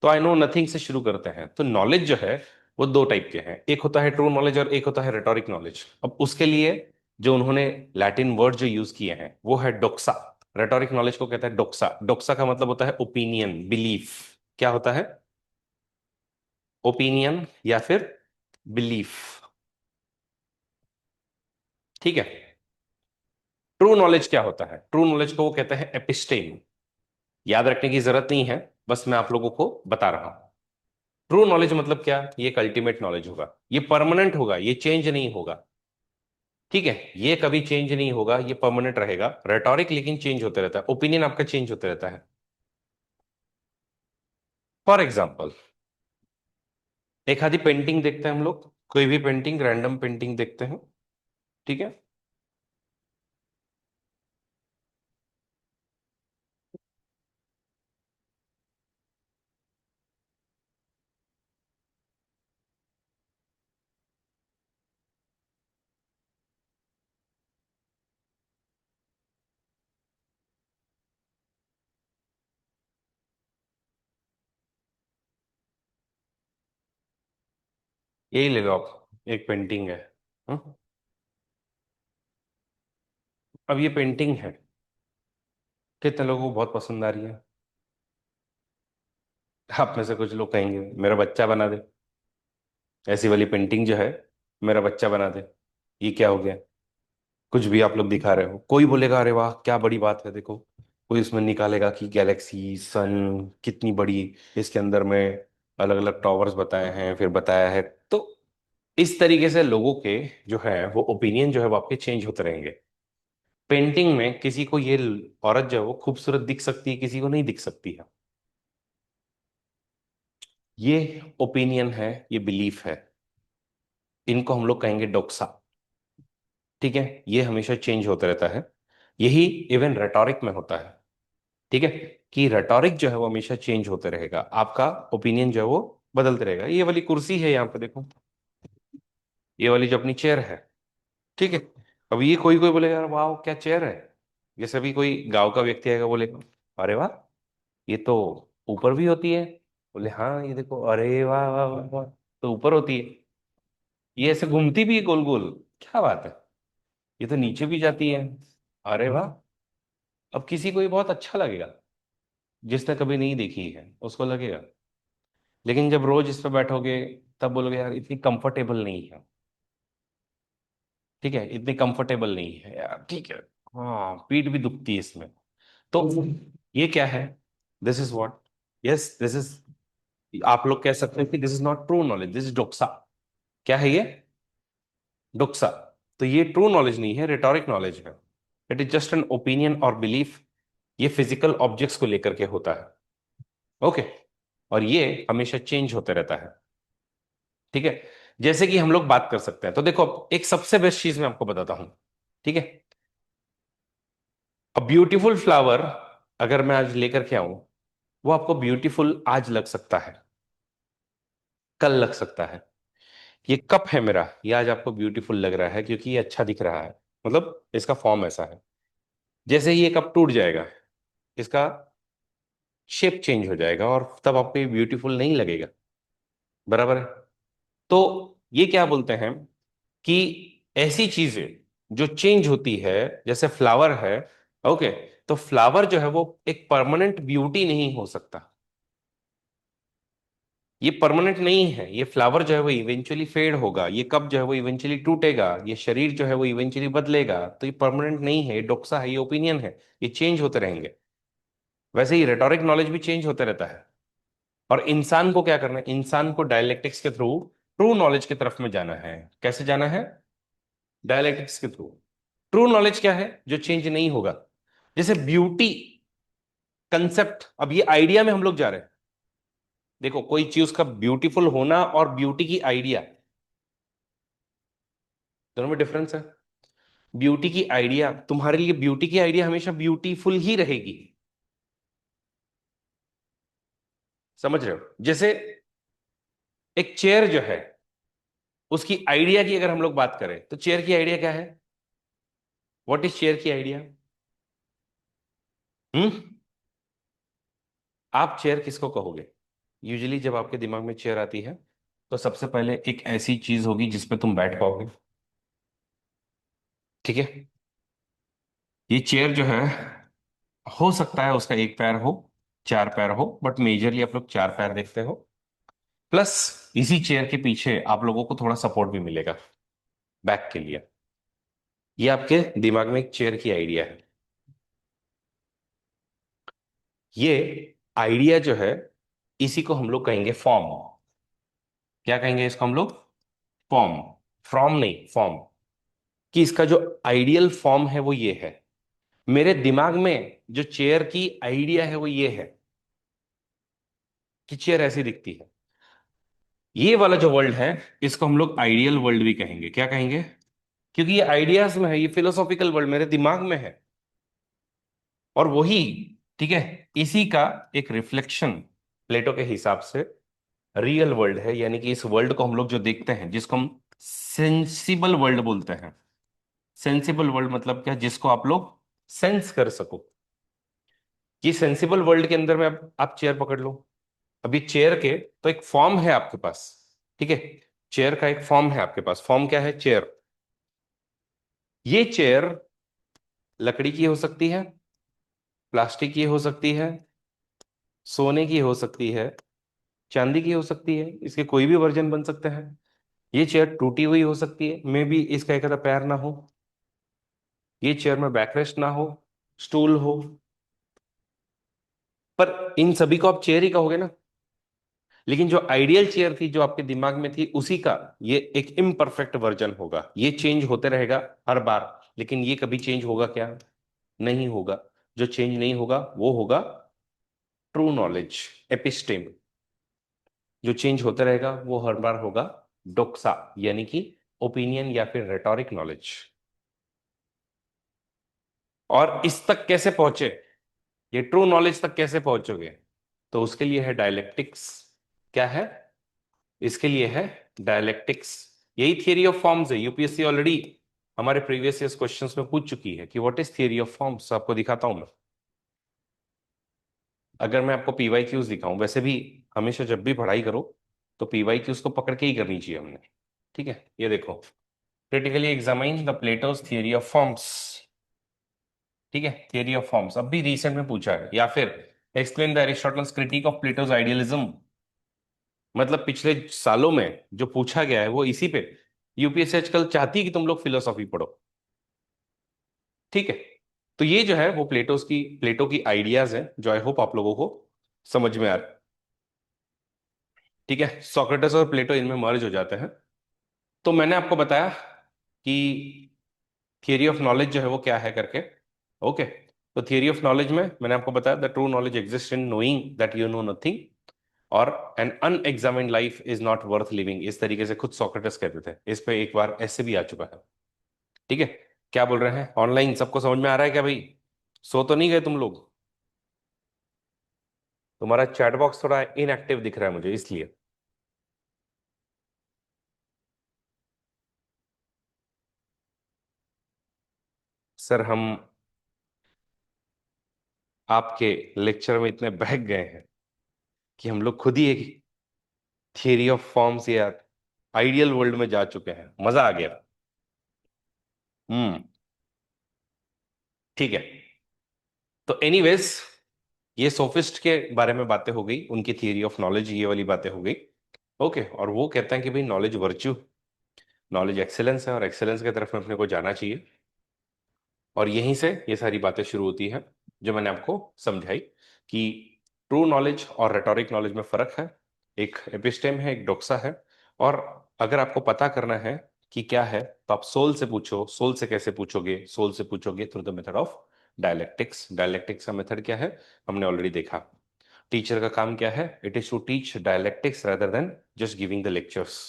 Speaker 1: तो आई नो नथिंग से शुरू करते हैं। तो नॉलेज जो है वो दो टाइप के हैं, एक होता है ट्रू नॉलेज और एक होता है रेटोरिक नॉलेज। अब उसके लिए जो उन्होंने लैटिन वर्ड जो यूज किए हैं वो है डोक्सा। रेटोरिक नॉलेज को कहता है डोक्सा। डोक्सा का मतलब होता है ओपिनियन, बिलीफ। क्या होता है? ओपिनियन या फिर बिलीफ। ठीक है। ट्रू नॉलेज क्या होता है? ट्रू नॉलेज को वो कहते हैं एपिस्टेम। याद रखने की जरूरत नहीं है, बस मैं आप लोगों को बता रहा हूं। ट्रू नॉलेज मतलब क्या? ये एक अल्टीमेट नॉलेज होगा, ये परमानेंट होगा, ये चेंज नहीं होगा। ठीक है, ये कभी चेंज नहीं होगा, ये परमानेंट रहेगा। रेटोरिक लेकिन चेंज होते रहता है, ओपिनियन आपका चेंज होते रहता है। फॉर एग्जाम्पल, एक आधी पेंटिंग देखते हैं हम लोग, कोई भी पेंटिंग, रैंडम पेंटिंग देखते हैं, ठीक है। यही ले लो आप, एक पेंटिंग है। हम्म? अब ये पेंटिंग है, कितने लोगों को बहुत पसंद आ रही है। आप में से कुछ लोग कहेंगे मेरा बच्चा बना दे, ऐसी वाली पेंटिंग जो है मेरा बच्चा बना दे। ये क्या हो गया, कुछ भी आप लोग दिखा रहे हो। कोई बोलेगा अरे वाह क्या बड़ी बात है देखो, कोई उसमें निकालेगा कि गैलेक्सी सन कितनी बड़ी, इसके अंदर में अलग अलग टॉवर्स बताए हैं, फिर बताया है। तो इस तरीके से लोगों के जो है वो ओपिनियन जो है वो आपके चेंज होते रहेंगे। पेंटिंग में किसी को ये औरत जो है वो खूबसूरत दिख सकती है, किसी को नहीं दिख सकती है। ये ओपिनियन है, ये बिलीफ है, इनको हम लोग कहेंगे डोक्सा। ठीक है, ये हमेशा चेंज होता रहता है। यही इवन रेटोरिक में होता है। ठीक है, कि रेटोरिक जो है वो हमेशा चेंज होते रहेगा, आपका ओपिनियन जो है वो बदलते रहेगा। ये वाली कुर्सी है यहाँ पे देखो, ये वाली जो अपनी चेयर है। ठीक है, अब ये कोई कोई बोलेगा यार वाह क्या चेयर है। जैसे भी कोई गांव का व्यक्ति आएगा बोलेगा अरे वाह ये तो ऊपर भी होती है। बोले हाँ ये देखो, अरे वाह वाह वाह वाह, तो ऊपर होती है। ये ऐसे घूमती भी है गोल गोल, क्या बात है, ये तो नीचे भी जाती है। अरे वाह। अब किसी को ये बहुत अच्छा लगेगा, जिसने कभी नहीं देखी है उसको लगेगा। लेकिन जब रोज इस पे बैठोगे तब बोलोगे यार इतनी कंफर्टेबल नहीं है। ठीक है, इतनी कंफर्टेबल नहीं है यार, ठीक है। हाँ पीठ भी दुखती है इसमें। तो ये क्या है, this is what, yes this is, आप लोग कह सकते हैं कि this is not true knowledge, this is doxa. क्या है ये, डोक्सा। तो ये ट्रू नॉलेज नहीं है, रिटोरिक नॉलेज है। It is just an opinion और बिलीफ। ये फिजिकल ऑब्जेक्ट्स को लेकर के होता है। ओके, और ये हमेशा चेंज होते रहता है। ठीक है, जैसे कि हम लोग बात कर सकते हैं, तो देखो एक सबसे बेस्ट चीज मैं आपको बताता हूं। ठीक है, अ ब्यूटीफुल फ्लावर अगर मैं आज लेकर के आऊं, वो आपको ब्यूटीफुल आज लग सकता है, कल लग सकता है। ये कप है मेरा, ये आज आपको ब्यूटीफुल लग रहा है क्योंकि ये अच्छा दिख रहा है, मतलब इसका फॉर्म ऐसा है। जैसे ही ये कप टूट जाएगा, इसका शेप चेंज हो जाएगा और तब आपको ये ब्यूटीफुल नहीं लगेगा। बराबर है। तो ये क्या बोलते हैं कि ऐसी चीजें जो चेंज होती है, जैसे फ्लावर है। ओके, तो फ्लावर जो है वो एक परमानेंट ब्यूटी नहीं हो सकता। ये परमानेंट नहीं है, ये फ्लावर जो है वो इवेंचुअली फेड होगा, ये कप जो है वो इवेंचुअली टूटेगा, ये शरीर जो है वो इवेंचुअली बदलेगा। तो ये परमानेंट नहीं है, ये डोक्सा है, ये ओपिनियन है, ये चेंज होते रहेंगे। वैसे ही रेटोरिक नॉलेज भी चेंज होता रहता है। और इंसान को क्या करना है, इंसान को डायलेक्टिक्स के थ्रू ट्रू नॉलेज की तरफ में जाना है। कैसे जाना है, डायलेक्टिक्स के थ्रू। ट्रू नॉलेज क्या है, जो चेंज नहीं होगा। जैसे ब्यूटी कंसेप्ट, अब ये आइडिया में हम लोग जा रहे हैं। देखो कोई चीज का ब्यूटीफुल होना और ब्यूटी की आइडिया, दोनों में डिफरेंस है। ब्यूटी की आइडिया, तुम्हारे लिए ब्यूटी की आइडिया हमेशा ब्यूटीफुल ही रहेगी। समझ रहे हो, जैसे एक चेयर जो है, उसकी आइडिया की अगर हम लोग बात करें तो चेयर की आइडिया क्या है, व्हाट इज चेयर की आइडिया। हम्म, आप चेयर किसको कहोगे। यूजुअली जब आपके दिमाग में चेयर आती है तो सबसे पहले एक ऐसी चीज होगी जिसपे तुम बैठ पाओगे। ठीक है, ये चेयर जो है हो सकता है उसका एक पैर हो, चार पैर हो, बट मेजरली आप लोग चार पैर देखते हो। प्लस इसी चेयर के पीछे आप लोगों को थोड़ा सपोर्ट भी मिलेगा बैक के लिए। ये आपके दिमाग में एक चेयर की आइडिया है। ये आइडिया जो है, इसी को हम लोग कहेंगे फॉर्म। क्या कहेंगे इसको हम लोग, फॉर्म। फ्रॉम नहीं, फॉर्म। कि इसका जो आइडियल फॉर्म है वो ये है। मेरे दिमाग में जो चेयर की आइडिया है वो ये है कि चेयर ऐसी दिखती है। ये वाला जो वर्ल्ड है, इसको हम लोग आइडियल वर्ल्ड भी कहेंगे। क्या कहेंगे, क्योंकि ये आइडियाज में है, ये फिलोसॉफिकल वर्ल्ड मेरे दिमाग में है। और वही, ठीक है, इसी का एक रिफ्लेक्शन प्लेटो के हिसाब से रियल वर्ल्ड है। यानी कि इस वर्ल्ड को हम लोग जो देखते हैं, जिसको हम सेंसिबल वर्ल्ड बोलते हैं। सेंसिबल वर्ल्ड मतलब क्या, जिसको आप लोग सेंस कर सको। कि सेंसिबल वर्ल्ड के अंदर में आप चेयर पकड़ लो। अभी चेयर के तो एक फॉर्म है आपके पास। ठीक है, चेयर का एक फॉर्म है आपके पास। फॉर्म क्या है? चेयर। ये चेयर लकड़ी की हो सकती है, प्लास्टिक की हो सकती है, सोने की हो सकती है, चांदी की हो सकती है, इसके कोई भी वर्जन बन सकते हैं। ये चेयर टूटी हुई हो सकती है, मे भी इसका एक आधा पैर ना हो, ये चेयर में बैकरेस्ट ना हो, स्टूल हो, पर इन सभी को आप चेयर ही कहोगे ना। लेकिन जो आइडियल चेयर थी जो आपके दिमाग में थी, उसी का ये एक इम्परफेक्ट वर्जन होगा। ये चेंज होते रहेगा हर बार, लेकिन ये कभी चेंज होगा क्या? नहीं होगा। जो चेंज नहीं होगा वो होगा ट्रू नॉलेज, एपिस्टेम। जो चेंज होते रहेगा वो हर बार होगा डोक्सा, यानी कि ओपिनियन या फिर रेटोरिक नॉलेज। और इस तक कैसे पहुंचे, ये ट्रू नॉलेज तक कैसे पहुंचोगे? तो उसके लिए है डायलेक्टिक्स। क्या है? इसके लिए है डायलेक्टिक्स। यही थियरी ऑफ फॉर्म्स है। यूपीएससी ऑलरेडी हमारे प्रीवियस ईयर्स क्वेश्चंस में पूछ चुकी है कि what is theory of forms. आपको दिखाता हूं मैं। अगर मैं आपको पीवाई क्यूज दिखाऊं, वैसे भी हमेशा जब भी पढ़ाई करो तो पीवाई क्यूज को पकड़ के ही करनी चाहिए हमने। ठीक है, ये देखो। Critically examine the plateaus theory of forms. ठीक है, थियरी ऑफ फॉर्म्स अभी रिसेंट में पूछा है। या फिर explain the Aristotle's critic of plateaus idealism. मतलब पिछले सालों में जो पूछा गया है वो इसी पे। यूपीएससी आजकल चाहती है कि तुम लोग फिलोसॉफी पढ़ो। ठीक है, तो ये जो है वो प्लेटो की आइडियाज है, जो आई होप आप लोगों को समझ में आ रहा है। ठीक है, सोक्रेटिस और प्लेटो इनमें मर्ज हो जाते हैं। तो मैंने आपको बताया कि थियरी ऑफ नॉलेज जो है वो क्या है करके। ओके, तो थियरी ऑफ नॉलेज में मैंने आपको बताया the true knowledge exist in knowing that you know nothing, और an unexamined life is not worth living. इस तरीके से खुद सोक्रेटिस कहते थे। इस पे एक बार ऐसे भी आ चुका है। ठीक है, क्या बोल रहे हैं ऑनलाइन? सबको समझ में आ रहा है क्या भाई? सो तो नहीं गए तुम लोग? तुम्हारा चैट बॉक्स थोड़ा इनएक्टिव दिख रहा है मुझे, इसलिए। सर, हम आपके लेक्चर में इतने बहक गए हैं कि हम लोग खुद ही एक थियरी ऑफ फॉर्म्स या आइडियल वर्ल्ड में जा चुके हैं। मजा आ गया। हम्म। ठीक है, तो एनीवेज, ये सोफिस्ट के बारे में बातें हो गई, उनकी थियरी ऑफ नॉलेज ये वाली बातें हो गई। ओके, और वो कहते हैं कि भाई नॉलेज वर्च्यू, नॉलेज एक्सेलेंस है, और एक्सेलेंस की तरफ में अपने को जाना चाहिए। और यहीं से ये सारी बातें शुरू होती हैं जो मैंने आपको समझाई कि ट्रू नॉलेज और रेटोरिक नॉलेज में फर्क है। एक एपिस्टेम है, एक डोक्सा है। और अगर आपको पता करना है कि क्या है, तो आप सोल से पूछो। सोल से कैसे पूछोगे? सोल से पूछोगे through the method of dialectics. Dialectics का मेथड क्या है, हमने ऑलरेडी देखा। टीचर का काम क्या है? It is to teach dialectics rather than just giving the lectures.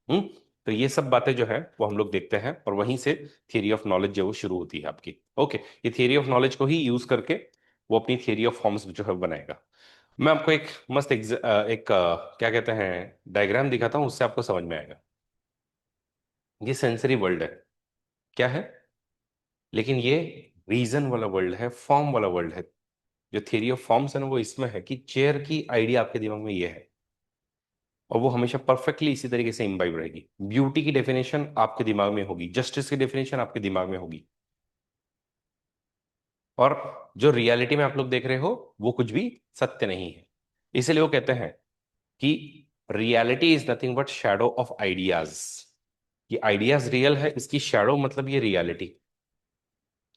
Speaker 1: Hmm. तो ये सब बातें जो है वो हम लोग देखते हैं, और वहीं से थियरी ऑफ नॉलेज जो है वो शुरू होती है आपकी। ओके, ये थियरी ऑफ नॉलेज को ही यूज करके वो अपनी थियरी ऑफ फॉर्म्स जो है बनाएगा। मैं आपको एक मस्त क्या कहते हैं, डायग्राम दिखाता हूँ, उससे आपको समझ में आएगा। ये सेंसरी वर्ल्ड है। क्या है? लेकिन ये रीजन वाला वर्ल्ड है, फॉर्म वाला वर्ल्ड है। जो थियरी ऑफ फॉर्म्स है ना, वो इसमें है कि चेयर की आइडिया आपके दिमाग में ये है, और वो हमेशा परफेक्टली इसी तरीके से इम्बाइब रहेगी। ब्यूटी की डेफिनेशन आपके दिमाग में होगी, जस्टिस की डेफिनेशन आपके दिमाग में होगी, और जो रियलिटी में आप लोग देख रहे हो वो कुछ भी सत्य नहीं है। इसलिए वो कहते हैं कि reality is nothing but shadow of ideas. ये आइडियाज रियल है, इसकी शैडो मतलब ये रियलिटी।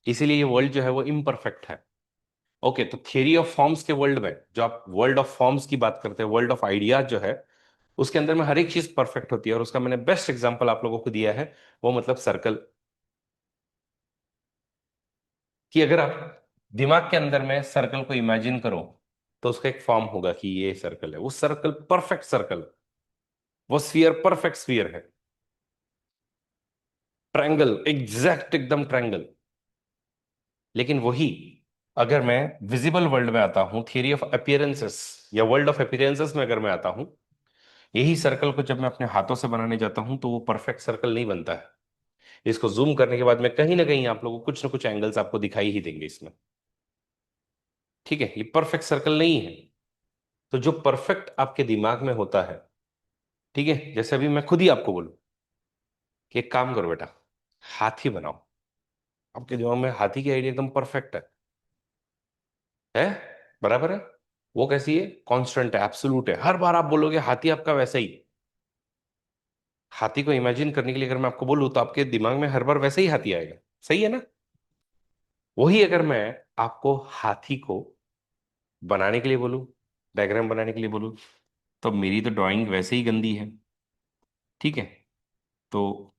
Speaker 1: इसीलिए ये वर्ल्ड जो है वो इम्परफेक्ट है। ओके, तो थियरी ऑफ फॉर्म्स के वर्ल्ड में, जो आप वर्ल्ड ऑफ फॉर्म्स की बात करते हैं, वर्ल्ड ऑफ आइडियाज जो है, उसके अंदर में हर एक चीज परफेक्ट होती है। और उसका मैंने बेस्ट एग्जांपल आप लोगों को दिया है, वो मतलब सर्कल। कि अगर आप दिमाग के अंदर में सर्कल को इमेजिन करो, तो उसका एक फॉर्म होगा कि ये सर्कल है। वो सर्कल परफेक्ट सर्कल, वो स्फीयर परफेक्ट स्फीयर है। ट्रायंगल एग्जैक्ट एकदम ट्रायंगल। लेकिन वही अगर मैं विजिबल वर्ल्ड में आता हूं, थियरी ऑफ अपीयरेंसेस या वर्ल्ड ऑफ अपीयरेंसेस में अगर मैं आता हूं, यही सर्कल को जब मैं अपने हाथों से बनाने जाता हूं, तो वो परफेक्ट सर्कल नहीं बनता है। इसको जूम करने के बाद में कहीं ना कहीं आप लोगों को कुछ ना कुछ एंगल्स आपको दिखाई ही देंगे इसमें। ठीक है, ये परफेक्ट सर्कल नहीं है। तो जो परफेक्ट आपके दिमाग में होता है, ठीक है, जैसे अभी मैं खुद ही आपको बोलूं कि एक काम करो बेटा, हाथी बनाओ। आपके दिमाग में हाथी की आइडिया एकदम परफेक्ट है बराबर है। वो कैसी है, कांस्टेंट है, एब्सोल्यूट है, हर बार आप बोलोगे हाथी आपका वैसा ही। हाथी को इमेजिन करने के लिए अगर मैं आपको बोलूं तो आपके दिमाग में हर बार वैसे ही हाथी आएगा। सही है ना। वही अगर मैं आपको हाथी को बनाने के लिए बोलूं, डायग्राम बनाने के लिए बोलूं, तो मेरी तो ड्राइंग वैसे ही गंदी है। ठीक है। तो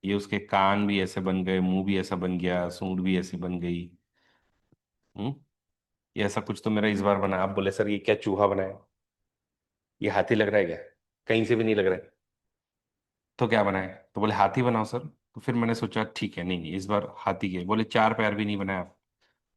Speaker 1: ये उसके कान भी ऐसे बन गए, मुंह भी ऐसा बन गया, सूंड भी ऐसी बन गई। हम्म। ये ऐसा कुछ तो मेरा इस बार बना, आप बोले सर ये क्या चूहा बनाया, ये हाथी लग रहा है क्या, कहीं से भी नहीं लग रहा है। तो क्या बनाए, तो बोले हाथी बनाओ सर। तो फिर मैंने सोचा ठीक है, नहीं नहीं इस बार हाथी के, बोले चार पैर भी नहीं बनाया।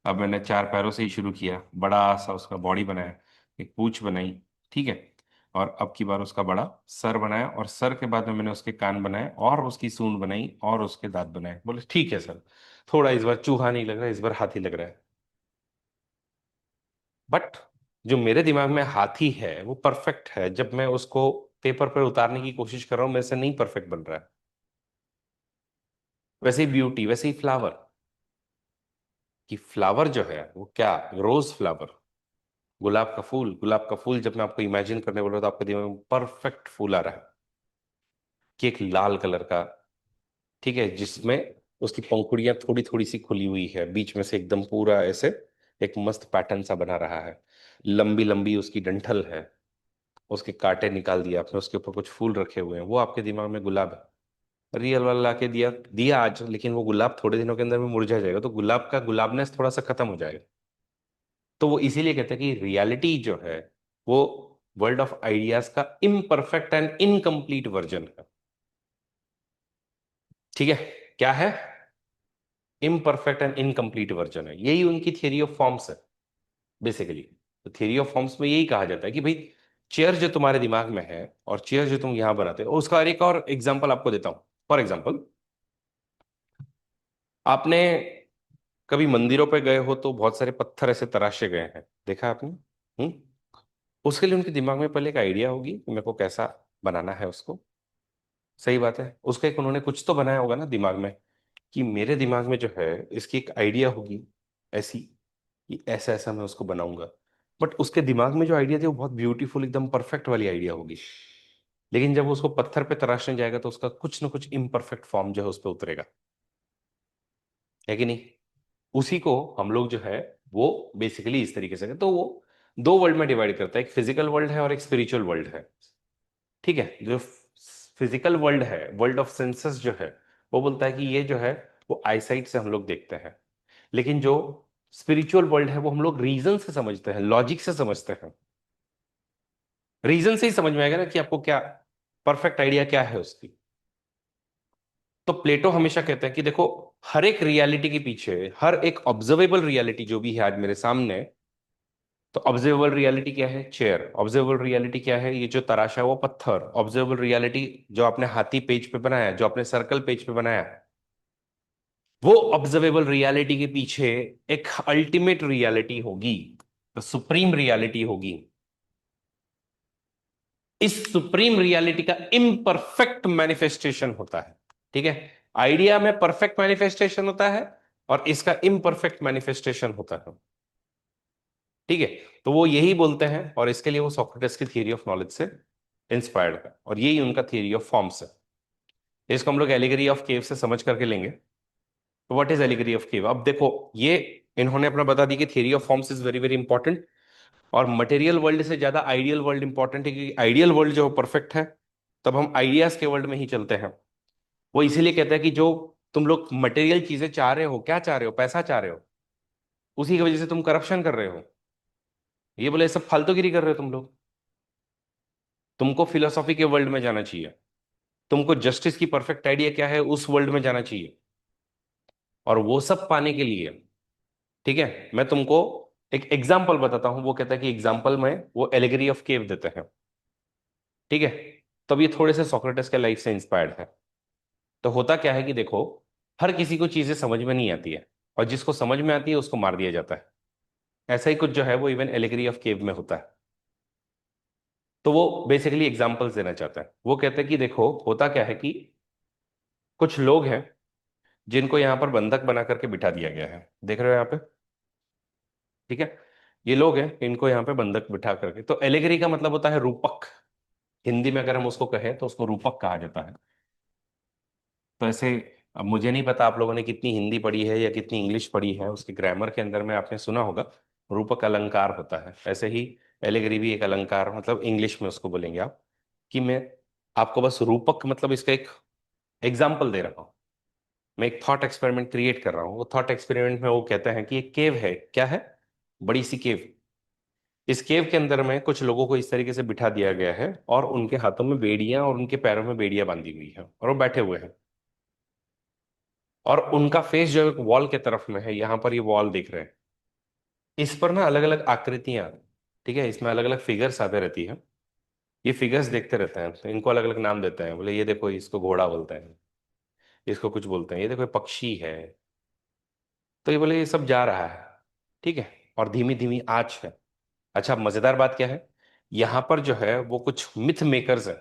Speaker 1: अब मैंने चार पैरों से ही शुरू किया, बड़ा सा उसका बॉडी बनाया, एक पूंछ बनाई। ठीक है। और अब की बार उसका बड़ा सर बनाया, और सर के बाद में मैंने उसके कान बनाए, और उसकी सूंड बनाई, और उसके दांत बनाए। बोले ठीक है सर, थोड़ा इस बार चूहा नहीं लग रहा है, इस बार हाथी लग रहा है। बट जो मेरे दिमाग में हाथी है वो परफेक्ट है, जब मैं उसको पेपर पर उतारने की कोशिश कर रहा हूं मेरे से नहीं परफेक्ट बन रहा है। वैसे ही ब्यूटी, वैसे ही फ्लावर, कि फ्लावर जो है वो क्या, रोज फ्लावर, गुलाब का फूल। गुलाब का फूल जब मैं आपको इमेजिन करने बोल रहा हूं तो आपके दिमाग में परफेक्ट फूल आ रहा है, कि एक लाल कलर का, ठीक है, जिसमें उसकी पंखुड़ियां थोड़ी थोड़ी सी खुली हुई है, बीच में से एकदम पूरा ऐसे एक मस्त पैटर्न सा बना रहा है, लंबी लंबी उसकी डंठल है, उसके कांटे निकाल दिया आपने, उसके ऊपर कुछ फूल रखे हुए हैं, वो आपके दिमाग में गुलाब है। रियल वाला लाके दिया दिया आज, लेकिन वो गुलाब थोड़े दिनों के अंदर में मुरझा जाएगा, तो गुलाब का गुलाबनेस थोड़ा सा खत्म हो जाएगा। तो वो इसीलिए कहते हैं कि रियलिटी जो है वो वर्ल्ड ऑफ आइडियाज का इम्परफेक्ट एंड इनकम्प्लीट वर्जन है। ठीक है। क्या है, इम्परफेक्ट एंड इनकम्प्लीट वर्जन है, यही उनकी थियरी ऑफ फॉर्म्स है बेसिकली। तो थियरी ऑफ फॉर्म्स में यही कहा जाता है कि भाई चेयर जो तुम्हारे दिमाग में है और चेयर जो तुम यहां बनाते हो, उसका एक और एग्जांपल आपको देता हूं। फॉर एग्जांपल, आपने कभी मंदिरों पे गए हो तो बहुत सारे पत्थर ऐसे तराशे गए हैं, देखा आपने। हम्म। उसके लिए उनके दिमाग में पहले एक आइडिया होगी कि मेरे को कैसा बनाना है उसको। सही बात है, उसका एक उन्होंने कुछ तो बनाया होगा ना दिमाग में, कि मेरे दिमाग में जो है इसकी एक आइडिया होगी ऐसी, कि ऐसा ऐसा मैं उसको बनाऊंगा। बट उसके दिमाग में जो आइडिया थी वो बहुत ब्यूटीफुल एकदम परफेक्ट वाली आइडिया होगी, लेकिन जब वो उसको पत्थर पे तराशने जाएगा तो उसका कुछ ना कुछ इम्परफेक्ट फॉर्म जो है उस पर उतरेगा। है कि नहीं। उसी को हम लोग जो है वो बेसिकली इस तरीके से, तो वो दो वर्ल्ड में डिवाइड करता है, एक फिजिकल वर्ल्ड है और एक स्पिरिचुअल वर्ल्ड है। ठीक है। जो फिजिकल वर्ल्ड है, वर्ल्ड ऑफ सेंसेस जो है, वो बोलता है कि ये जो है वो आईसाइट से हम लोग देखते हैं। लेकिन जो स्पिरिचुअल वर्ल्ड है वो हम लोग रीजन से समझते हैं, लॉजिक से समझते हैं। रीजन से ही समझ में आएगा ना कि आपको क्या परफेक्ट आइडिया क्या है उसकी। तो प्लेटो हमेशा कहते हैं कि देखो, हर एक रियलिटी के पीछे, हर एक ऑब्जर्वेबल रियलिटी जो भी है आज मेरे सामने, तो ऑब्जर्वेबल रियलिटी क्या है, चेयर। ऑब्जर्वेबल रियलिटी क्या है, ये जो तराशा है वो पत्थर। ऑब्जर्वेबल रियलिटी जो आपने हाथी पेज पे बनाया, जो आपने सर्कल पेज पे बनाया, वो ऑब्जर्वेबल रियलिटी के पीछे एक अल्टीमेट रियलिटी होगी, तो सुप्रीम रियलिटी होगी। इस सुप्रीम रियलिटी का इम्परफेक्ट मैनिफेस्टेशन होता है। ठीक है। आइडिया में परफेक्ट मैनिफेस्टेशन होता है और इसका इम्परफेक्ट मैनिफेस्टेशन होता है। ठीक है। तो वो यही बोलते हैं, और इसके लिए वो सोक्रेटिस की थियरी ऑफ नॉलेज से इंस्पायर्ड है, और यही उनका थियरी ऑफ फॉर्म्स है। इसको हम लोग एलिगरी ऑफ केव से समझ करके लेंगे। तो व्हाट इज एलिगरी ऑफ केव, अब देखो, ये इन्होंने अपना बता दी कि theory of forms is very very important, और मटेरियल वर्ल्ड से ज्यादा आइडियल वर्ल्ड इंपॉर्टेंट है, क्योंकि आइडियल वर्ल्ड जो परफेक्ट है, तब हम आइडियाज के वर्ल्ड में ही चलते हैं। वो इसीलिए कहता है कि जो तुम लोग मटेरियल चीजें चाह रहे हो, क्या चाह रहे हो, पैसा चाह रहे हो, उसी की वजह से तुम करप्शन कर रहे हो। ये बोले सब फालतूगिरी कर रहे हो तुम लोग। तुमको फिलोसॉफी के वर्ल्ड में जाना चाहिए, तुमको जस्टिस की परफेक्ट आइडिया क्या है उस वर्ल्ड में जाना चाहिए। और वो सब पाने के लिए, ठीक है, मैं तुमको एक एग्जाम्पल बताता हूं। वो कहता है कि एग्जाम्पल में वो एलिगरी ऑफ केव देते हैं। ठीक है। तो अब ये थोड़े से सोक्रेटिस के लाइफ से इंस्पायर्ड है। तो होता क्या है कि देखो, हर किसी को चीजें समझ में नहीं आती है, और जिसको समझ में आती है उसको मार दिया जाता है। ऐसा ही कुछ जो है वो इवन एलिगरी ऑफ केव में होता है। तो वो बेसिकली एग्जांपल्स देना चाहता है। वो कहते हैं कि देखो होता क्या है कि कुछ लोग हैं जिनको यहाँ पर बंधक बना करके बिठा दिया गया है, देख रहे हो यहाँ पे, ठीक है। ये लोग हैं, इनको यहाँ पे बंधक बिठा करके, तो एलेगरी का मतलब होता है रूपक। हिंदी में अगर हम उसको कहें तो उसको रूपक कहा जाता है। तो ऐसे, अब मुझे नहीं पता आप लोगों ने कितनी हिंदी पढ़ी है या कितनी इंग्लिश पढ़ी है, उसके ग्रामर के अंदर में आपने सुना होगा रूपक अलंकार होता है। ऐसे ही एलेगरी भी एक अलंकार, मतलब इंग्लिश में उसको बोलेंगे आप, कि मैं आपको बस रूपक मतलब इसका एक एग्जाम्पल दे रहा हूँ। मैं एक थॉट एक्सपेरिमेंट क्रिएट कर रहा हूँ। वो थॉट एक्सपेरिमेंट में वो कहता है कि एक केव है, क्या है, बड़ी सी केव। इस केव के अंदर में कुछ लोगों को इस तरीके से बिठा दिया गया है और उनके हाथों में बेड़ियां और उनके पैरों में बेड़ियां बांधी हुई है और वो बैठे हुए हैं। और उनका फेस जो है वॉल के तरफ में है, यहाँ पर ये वॉल देख रहे हैं। इस पर ना अलग अलग आकृतियां, ठीक है, इसमें अलग अलग फिगर्स आते रहती है। ये फिगर्स देखते रहते हैं तो इनको अलग अलग नाम देते हैं। बोले ये देखो इसको घोड़ा बोलते हैं, इसको कुछ बोलते हैं, ये देखो ये पक्षी है। तो ये बोले ये सब जा रहा है, ठीक है, और धीमी धीमी आंच है। अच्छा, अब मजेदार बात क्या है, यहाँ पर जो है वो कुछ मिथ मेकर्स है,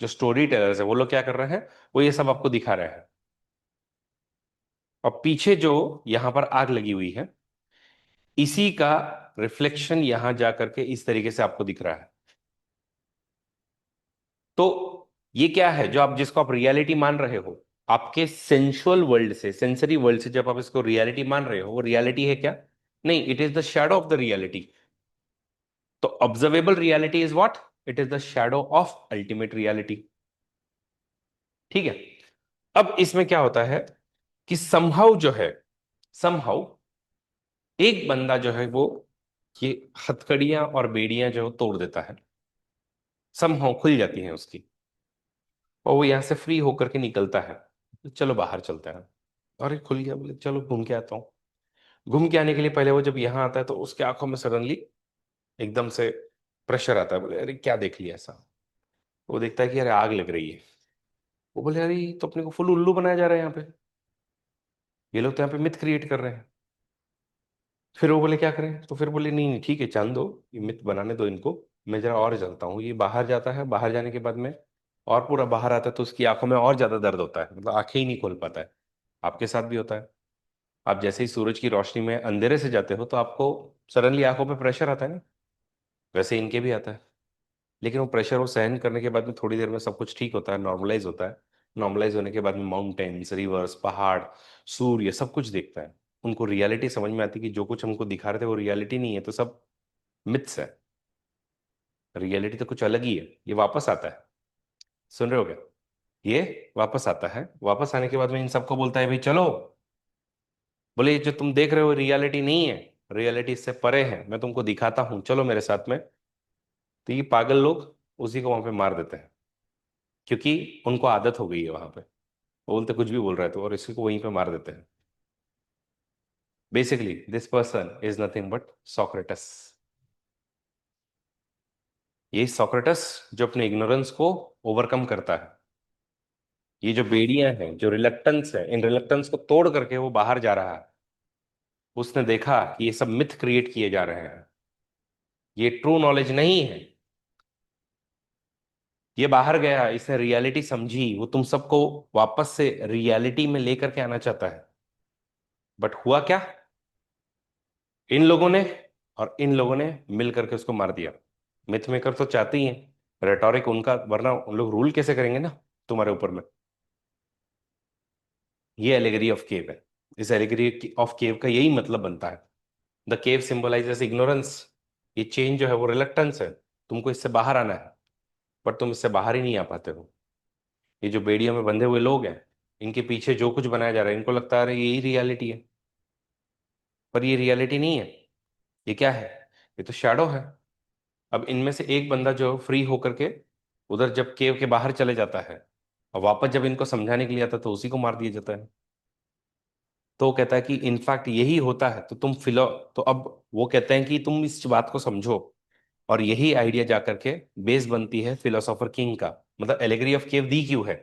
Speaker 1: जो स्टोरी टेलर्स है, वो लोग क्या कर रहे हैं, वो ये सब आपको दिखा रहे हैं। और पीछे जो यहाँ पर आग लगी हुई है, इसी का रिफ्लेक्शन यहां जा करके इस तरीके से आपको दिख रहा है। तो ये क्या है जो आप, जिसको आप रियलिटी मान रहे हो, आपके सेंसुअल वर्ल्ड से, सेंसरी वर्ल्ड से जब आप इसको रियलिटी मान रहे हो, वो रियलिटी है क्या? नहीं, it is the shadow of the reality. तो observable reality is what? It is the shadow of ultimate reality, ठीक है। अब इसमें क्या होता है कि समहाउ जो है, समहाउ एक बंदा जो है वो ये हथकड़ियां और बेड़ियां जो तोड़ देता है, समहाउ खुल जाती हैं उसकी, और वो यहाँ से फ्री होकर के निकलता है। तो चलो बाहर चलते हैं। और ये खुल गया, बोले चलो घूम के आता हूँ। घूम के आने के लिए पहले वो जब यहाँ आता है तो उसके आंखों में सडनली एकदम से प्रेशर आता है। बोले अरे क्या देख लिया ऐसा? वो देखता है कि अरे आग लग रही है। वो बोले अरे ये तो अपने को फुल उल्लू बनाया जा रहा है यहाँ पे, ये लोग तो यहाँ पे मिथ क्रिएट कर रहे हैं। फिर वो बोले क्या करें, तो फिर बोले नहीं नहीं ठीक है, जान दो, ये मिथ बनाने दो इनको, मैं जरा और चलता हूँ। ये बाहर जाता है, बाहर जाने के बाद में और पूरा बाहर आता है तो उसकी आंखों में और ज्यादा दर्द होता है, मतलब आंखें ही नहीं खोल पाता है। आपके साथ भी होता है, आप जैसे ही सूरज की रोशनी में अंधेरे से जाते हो तो आपको सडनली आंखों पे प्रेशर आता है ना, वैसे इनके भी आता है। लेकिन वो प्रेशर वो सहन करने के बाद में थोड़ी देर में सब कुछ ठीक होता है, नॉर्मलाइज होता है। नॉर्मलाइज होने के बाद में माउंटेन्स, रिवर्स, पहाड़, सूर्य, सब कुछ देखता है। उनको रियलिटी समझ में आती है कि जो कुछ हमको दिखा रहे थे वो रियलिटी नहीं है, तो सब मिथ्स है, रियलिटी तो कुछ अलग ही है। ये वापस आता है, सुन रहे हो क्या? ये वापस आता है, वापस आने के बाद में इन सबको बोलता है भाई चलो, बोले ये जो तुम देख रहे हो रियलिटी नहीं है, रियलिटी इससे परे है, मैं तुमको दिखाता हूँ, चलो मेरे साथ में। तो ये पागल लोग उसी को वहां पे मार देते हैं, क्योंकि उनको आदत हो गई है वहां पे, वो बोलते कुछ भी बोल रहे थे, और इसी को वहीं पे मार देते हैं। Basically this person is nothing but Socrates. ये सोक्रेटस जो अपने इग्नोरेंस को ओवरकम करता है। ये जो बेड़ियां हैं, जो रिलक्टेंस है, इन रिलक्टेंस को तोड़ करके वो बाहर जा रहा है। उसने देखा कि ये सब मिथ क्रिएट किए जा रहे हैं, ये ट्रू नॉलेज नहीं है। ये बाहर गया, इसने रियलिटी समझी, वो तुम सबको वापस से रियलिटी में लेकर के आना चाहता है। बट हुआ क्या, इन लोगों ने और इन लोगों ने मिल करके उसको मार दिया। मिथ मेकर तो चाहते ही हैं रेटोरिक उनका, वरना उन लोग रूल कैसे करेंगे ना तुम्हारे ऊपर में। ये एलेगरी ऑफ केव है। इस एलेगरी ऑफ केव का यही मतलब बनता है। The cave symbolizes ignorance. ये चेंज जो है वो रिलक्टेंस है, तुमको इससे बाहर आना है, बट तुम इससे बाहर ही नहीं आ पाते हो। ये जो बेड़ियों में बंधे हुए लोग हैं, इनके पीछे जो कुछ बनाया जा रहा है, इनको लगता है अरे यही रियलिटी है, पर ये रियलिटी नहीं है। ये क्या है? ये तो शैडो है। अब इनमें से एक बंदा जो फ्री होकर के उधर जब केव के बाहर चले जाता है, और वापस जब इनको समझाने के लिए आता है तो उसी को मार दिया जाता है। तो वो कहता है कि इनफैक्ट यही होता है, तो तुम फिलो, तो अब वो कहते हैं कि तुम इस बात को समझो। और यही आइडिया जा करके बेस बनती है फिलोसोफर किंग का। मतलब एलेगरी ऑफ केव दी क्यों है?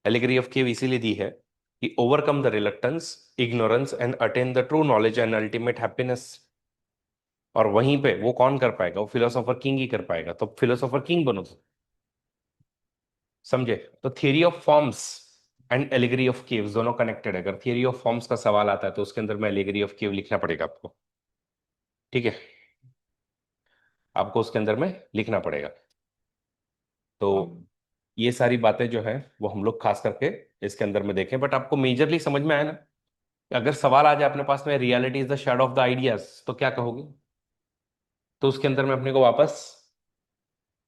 Speaker 1: एलेगरी ऑफ केव इसीलिए दी है कि overcome the reluctance, ignorance and attain the true knowledge and ultimate happiness. और वहीं पे वो कौन कर पाएगा? वो फिलोसोफर किंग ही कर पाएगा, तो फिलोसोफर किंग बनो तुम। समझे? तो theory of forms and allegory of caves दोनों कनेक्टेड है। अगर थियरी ऑफ फॉर्म्स का सवाल आता है तो उसके अंदर में एलिगरी ऑफ केव लिखना पड़ेगा आपको। ठीक है, आपको उसके अंदर में लिखना पड़ेगा। तो ये सारी बातें जो है वो हम लोग खास करके इसके अंदर में देखें, बट आपको मेजरली समझ में आया ना? अगर सवाल आ जाए अपने पास में reality is the shadow of the ideas, तो क्या कहोगे? तो उसके अंदर में अपने को वापस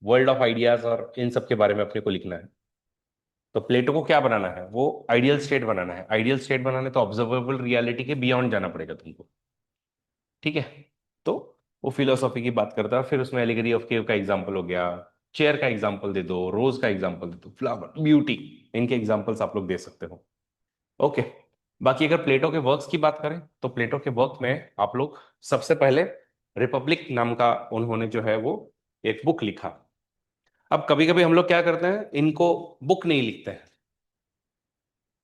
Speaker 1: वर्ल्ड ऑफ आइडियाज और इन सब के बारे में अपने को लिखना है। तो प्लेटो को क्या बनाना है? वो आइडियल स्टेट बनाना है। आइडियल स्टेट बनाने तो ऑब्जर्वेबल रियलिटी के बियॉन्ड जाना पड़ेगा तुमको। ठीक है। तो वो फिलोसॉफी की बात करता है, फिर उसमें एलिगरी ऑफ केव का एग्जांपल हो गया, चेयर का एग्जांपल दे दो, रोज का एग्जांपल दे दो, फ्लावर, ब्यूटी, इनके एग्जांपल्स आप लोग दे सकते हो। ओके। बाकी अगर प्लेटो के वर्क्स की बात करें तो प्लेटो के वर्क में आप लोग सबसे पहले रिपब्लिक नाम का उन्होंने जो है वो एक बुक लिखा। अब कभी कभी हम लोग क्या करते हैं, इनको बुक नहीं लिखते हैं।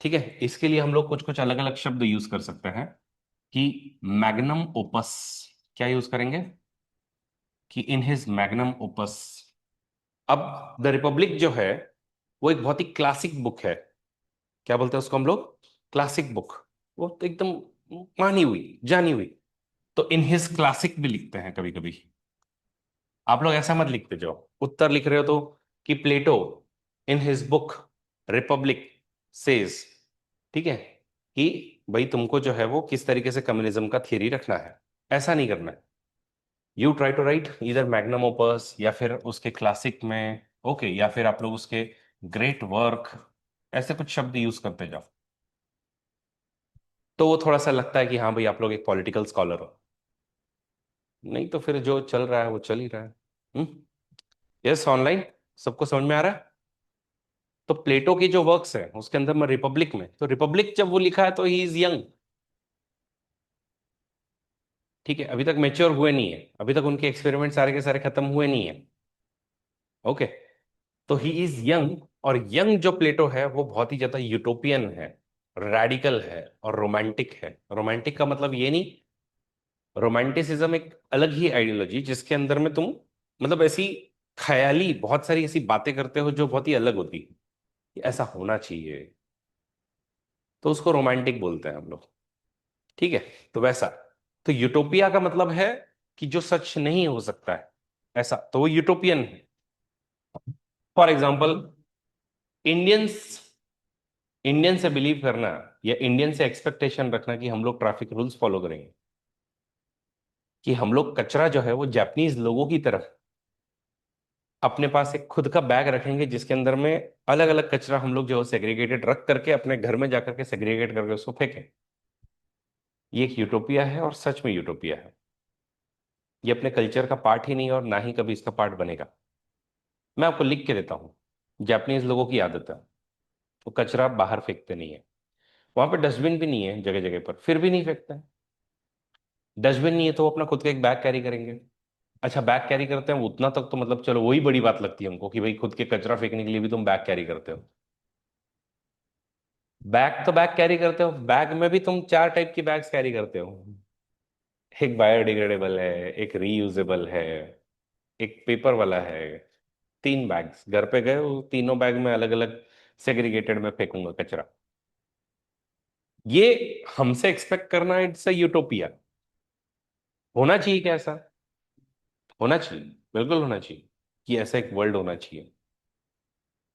Speaker 1: ठीक है, इसके लिए हम लोग कुछ कुछ अलग अलग शब्द यूज कर सकते हैं कि मैग्नम ओपस। क्या यूज करेंगे? कि इन हिज मैग्नम ओपस। अब द रिपब्लिक जो है वो एक बहुत ही क्लासिक बुक है। क्या बोलते हैं उसको हम लोग? Classic book. वो तो एकदम मानी हुई जानी हुई। तो इन हिज क्लासिक भी लिखते हैं कभी कभी। आप लोग ऐसा मत लिखते जाओ, उत्तर लिख रहे हो तो कि Plato in his book Republic says. ठीक है, कि भाई तुमको जो है वो किस तरीके से कम्युनिज्म का थियरी रखना है, ऐसा नहीं करना है। यू ट्राई टू राइट इधर मैग्नम ओपस या फिर उसके क्लासिक में। ओके, या फिर आप लोग उसके ग्रेट वर्क, ऐसे कुछ शब्द यूज करते जाओ। तो वो थोड़ा सा लगता है कि हाँ भाई आप लोग एक पॉलिटिकल स्कॉलर हो। नहीं तो फिर जो चल रहा है वो चल ही रहा है। यस, ऑनलाइन सबको समझ में आ रहा है? तो प्लेटो की जो वर्क्स है उसके अंदर में रिपब्लिक में, तो रिपब्लिक जब वो लिखा है तो ही इज यंग। ठीक है, अभी तक मेच्योर हुए नहीं है, अभी तक उनके एक्सपेरिमेंट सारे के सारे खत्म हुए नहीं है। ओके। तो ही इज यंग, और यंग जो प्लेटो है वो बहुत ही ज्यादा यूटोपियन है, रैडिकल है और रोमांटिक है। रोमांटिक का मतलब ये नहीं, रोमांटिसिज्म एक अलग ही आइडियोलॉजी जिसके अंदर में तुम मतलब ऐसी ख्याली बहुत सारी ऐसी बातें करते हो जो बहुत ही अलग होती है कि ऐसा होना चाहिए, तो उसको रोमांटिक बोलते हैं हम लोग। ठीक है, तो वैसा। तो यूटोपिया का मतलब है कि जो सच नहीं हो सकता है ऐसा, तो वो यूटोपियन है। फॉर एग्जाम्पल, इंडियंस इंडियन से बिलीव करना या इंडियन से एक्सपेक्टेशन रखना कि हम लोग ट्रैफिक रूल्स फॉलो करेंगे, कि हम लोग कचरा जो है वो जापानीज लोगों की तरह अपने पास एक खुद का बैग रखेंगे जिसके अंदर में अलग अलग कचरा हम लोग जो सेग्रीगेटेड रख करके अपने घर में जाकर के सेग्रीगेट करके उसको फेंकें। ये एक यूटोपिया है और सच में यूटोपिया है। ये अपने कल्चर का पार्ट ही नहीं है और ना ही कभी इसका पार्ट बनेगा। मैं आपको लिख के देता हूँ। जापानीज लोगों की आदत है, वो कचरा बाहर फेंकते नहीं है। वहां पे डस्टबिन भी नहीं है जगह जगह पर, फिर भी नहीं फेंकते हैं। डस्टबिन नहीं है तो वो अपना खुद का एक बैग कैरी करेंगे। अच्छा, बैग कैरी करते हैं उतना तक तो मतलब चलो वही बड़ी बात लगती है हमको कि भाई खुद के कचरा फेंकने के लिए भी तुम बैग कैरी करते हो। बैग तो बैग कैरी करते हो, बैग में भी तुम चार टाइप की बैग्स कैरी करते हो। एक बायोडिग्रेडेबल है, एक रीयूजेबल है, एक पेपर वाला है। तीन बैग्स घर पे गए, वो तीनों बैग में अलग अलग सेग्रीगेटेड में फेंकूंगा कचरा। ये हमसे एक्सपेक्ट करना, इट्स अ यूटोपिया। होना चाहिए क्या ऐसा? होना चाहिए, बिल्कुल होना चाहिए कि ऐसा एक वर्ल्ड होना चाहिए।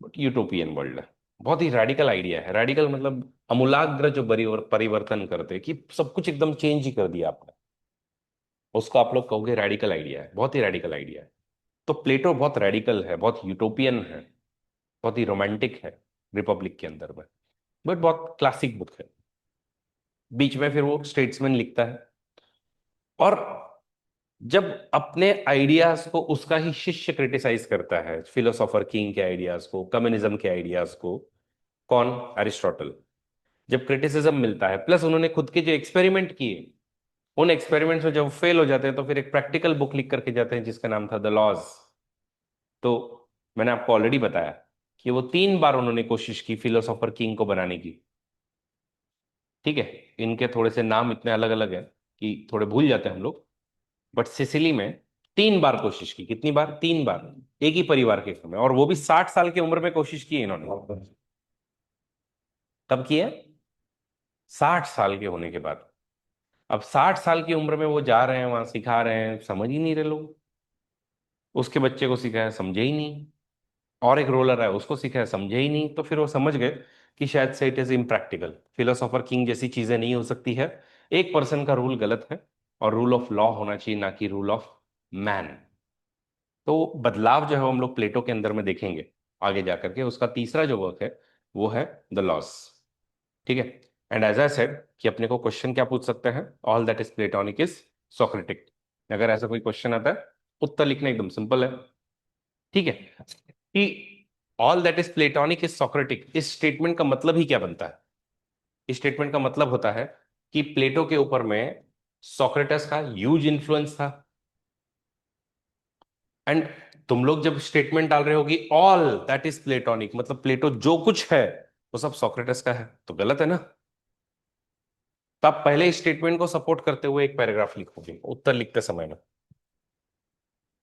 Speaker 1: बट यूटोपियन वर्ल्ड है, बहुत ही रेडिकल आइडिया है। रेडिकल मतलब अमूलाग्र जो परिवर्तन करते कि सब कुछ एकदम चेंज ही कर दिया आपने, उसको आप लोग कहोगे रेडिकल आइडिया है, बहुत ही रेडिकल आइडिया है। तो प्लेटो बहुत रेडिकल है, बहुत यूटोपियन है, बहुत ही रोमांटिक है रिपब्लिक के अंदर में। बट बहुत क्लासिक बुक है। बीच में फिर वो स्टेट्समैन लिखता है, और जब अपने आइडियाज को उसका ही शिष्य क्रिटिसाइज करता है, फिलोसोफर किंग के आइडियाज को, कम्युनिज्म के आइडियाज को, कौन? अरिस्टोटल। जब क्रिटिसिज्म मिलता है प्लस उन्होंने खुद के जो एक्सपेरिमेंट किए, उन एक्सपेरिमेंट्स में जब फेल हो जाते हैं तो फिर एक प्रैक्टिकल बुक लिख करके जाते हैं जिसका नाम था द लॉज। तो मैंने आपको ऑलरेडी बताया कि वो 3 बार उन्होंने कोशिश की फिलोसोफर किंग को बनाने की। ठीक है, इनके थोड़े से नाम इतने अलग अलग हैं कि थोड़े भूल जाते हैं हम लोग। बट सिसिली में 3 बार कोशिश की। कितनी बार? 3 बार। एक ही परिवार के समय, और वो भी 60 साल की उम्र में कोशिश की इन्होंने। कब की है? 60 साल के होने के बाद। अब 60 साल की उम्र में वो जा रहे हैं वहां, सिखा रहे हैं, समझ ही नहीं रहे लोग। उसके बच्चे को सिखाया, समझे ही नहीं। और एक रोलर है, उसको सिखाया, समझे ही नहीं। तो फिर वो समझ गए कि शायद से it is impractical, philosopher king जैसी चीजें नहीं हो सकती है। एक पर्सन का रूल गलत है, और रूल ऑफ लॉ होना चाहिए, ना कि रूल ऑफ मैन। तो बदलाव जो है वो हम लोग प्लेटो के अंदर में देखेंगे आगे जाकर के। उसका तीसरा जो वर्क है वो है द लॉस। ठीक है। एंड एज आई सेड कि अपने को क्वेश्चन क्या पूछ सकते हैं? All that is Platonic is Socratic. अगर ऐसा कोई क्वेश्चन आता है, उत्तर लिखना एकदम सिंपल है। ठीक है। कि all that is Platonic is Socratic, इस स्टेटमेंट का मतलब ही क्या बनता है? इस स्टेटमेंट का मतलब होता है कि प्लेटो के ऊपर में सोक्रेटस का ह्यूज इन्फ्लुएंस था। एंड तुम लोग जब स्टेटमेंट डाल रहे हो कि ऑल दैट इज प्लेटोनिक, मतलब प्लेटो जो कुछ है वो सब सोक्रेटस का है, तो गलत है ना? तो आप पहले इस स्टेटमेंट को सपोर्ट करते हुए एक पैराग्राफ लिखोगे उत्तर लिखते समय में।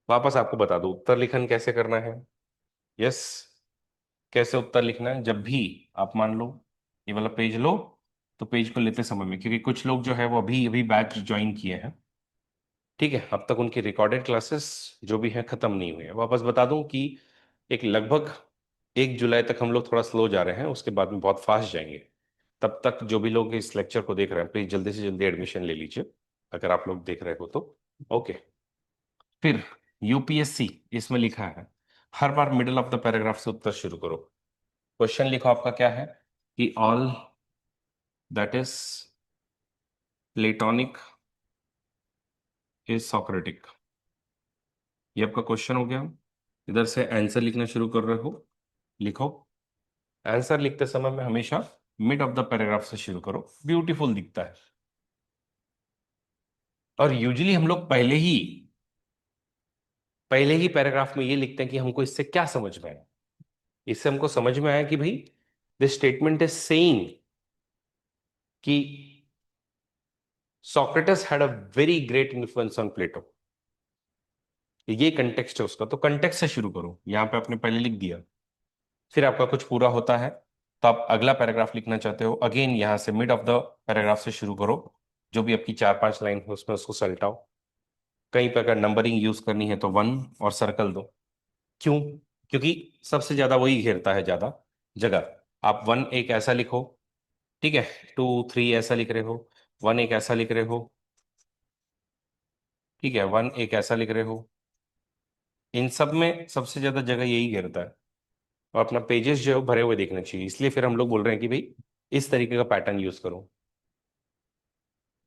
Speaker 1: वापस आपको बता दूं उत्तर लिखन कैसे करना है। यस। कैसे उत्तर लिखना है? जब भी आप मान लो ये वाला पेज लो, तो पेज को लेते समय में, क्योंकि कुछ लोग जो है वो अभी अभी बैच ज्वाइन किए हैं, ठीक है, अब तक उनकी रिकॉर्डेड क्लासेस जो भी हैं खत्म नहीं हुई है। वापस बता दूं कि एक लगभग 1 जुलाई तक हम लोग थोड़ा स्लो जा रहे हैं, उसके बाद में बहुत फास्ट जाएंगे। तब तक जो भी लोग इस लेक्चर को देख रहे हैं, प्लीज जल्दी से जल्दी एडमिशन ले लीजिए, अगर आप लोग देख रहे हो तो। ओके। फिर यूपीएससी, इसमें लिखा है हर बार मिडिल ऑफ द पैराग्राफ से उत्तर शुरू करो। क्वेश्चन लिखो आपका क्या है कि all that is Platonic is Socratic. ये आपका क्वेश्चन हो गया। इधर से आंसर लिखना शुरू कर रहे हो, लिखो। आंसर लिखते समय में हमेशा मिड ऑफ द पैराग्राफ से शुरू करो, ब्यूटीफुल दिखता है। और यूजुअली हम लोग पहले ही पैराग्राफ में ये लिखते हैं कि हमको इससे क्या समझ में आया। इससे हमको समझ में आया कि भाई दिस स्टेटमेंट इज सेइंग कि Socrates had a very great influence on Plato. ये कंटेक्स्ट है उसका, तो कंटेक्स्ट से शुरू करो। यहाँ पे आपने पहले लिख दिया, फिर आपका कुछ पूरा होता है तो आप अगला पैराग्राफ लिखना चाहते हो, अगेन यहाँ से मिड ऑफ द पैराग्राफ से शुरू करो। जो भी आपकी 4-5 लाइन है उसमें उसको सलटाओ। कहीं पर अगर नंबरिंग यूज करनी है तो 1 और सर्कल दो। क्यों? क्योंकि सबसे ज्यादा वही घेरता है ज्यादा जगह। आप 1 एक ऐसा लिखो, ठीक है, 2 3 ऐसा लिख रहे हो, 1 एक ऐसा लिख रहे हो, ठीक है, 1 एक ऐसा लिख रहे हो। इन सब में सबसे ज्यादा जगह यही घेरता है। और अपना पेजेस जो है वो भरे हुए देखने चाहिए, इसलिए फिर हम लोग बोल रहे हैं कि भाई इस तरीके का पैटर्न यूज करो।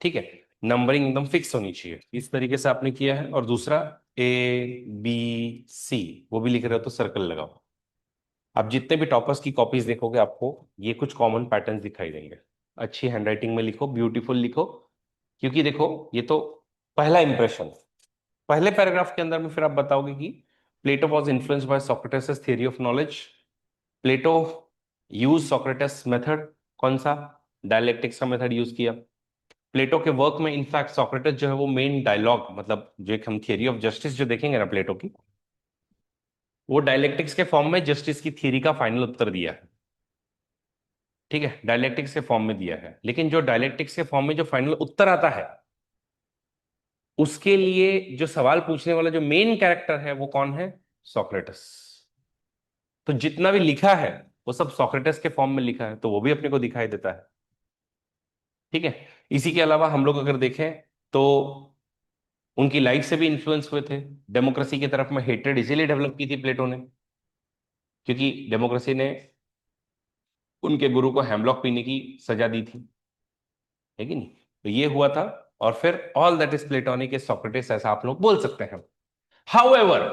Speaker 1: ठीक है। नंबरिंग एकदम फिक्स होनी चाहिए, इस तरीके से आपने किया है। और दूसरा A B C वो भी लिख रहे हो तो सर्कल लगाओ। आप जितने भी टॉपर्स की कॉपीज देखोगे आपको ये कुछ कॉमन पैटर्न्स दिखाई देंगे। अच्छी हैंडराइटिंग में लिखो, ब्यूटीफुल लिखो। क्योंकि देखो ये तो पहला इंप्रेशन, पहले पैराग्राफ के अंदर में फिर आप बताओगे कि Plato was influenced by Socrates theory of knowledge. Plato use Socrates method. कौन सा? डायलेक्टिक्स का मेथड यूज किया। प्लेटो के वर्क में इनफैक्ट सोक्रेटिस जो है वो मेन डायलॉग, मतलब जो एक हम थियरी ऑफ जस्टिस जो देखेंगे ना प्लेटो की, वो डायलेक्टिक्स के फॉर्म में जस्टिस की थियरी का फाइनल उत्तर दिया है। ठीक है, डायलेक्टिक्स के फॉर्म में दिया है, लेकिन जो डायलेक्टिक्स के फॉर्म में जो फाइनल उत्तर आता है उसके लिए जो सवाल पूछने वाला जो मेन कैरेक्टर है वो कौन है? सोक्रेटिस। तो जितना भी लिखा है वो सब सोक्रेटिस के फॉर्म में लिखा है, तो वो भी अपने को दिखाई देता है। ठीक है। इसी के अलावा हम लोग अगर देखें तो उनकी लाइफ से भी इन्फ्लुएंस हुए थे। डेमोक्रेसी की तरफ में हेट्रेड इसीलिए डेवलप की थी प्लेटो ने, क्योंकि डेमोक्रेसी ने उनके गुरु को हेमलॉक पीने की सजा दी थी, है कि नहीं? तो ये हुआ था। और फिर all that is Platonic is Socratic, ऐसा आप लोग बोल सकते हैं। However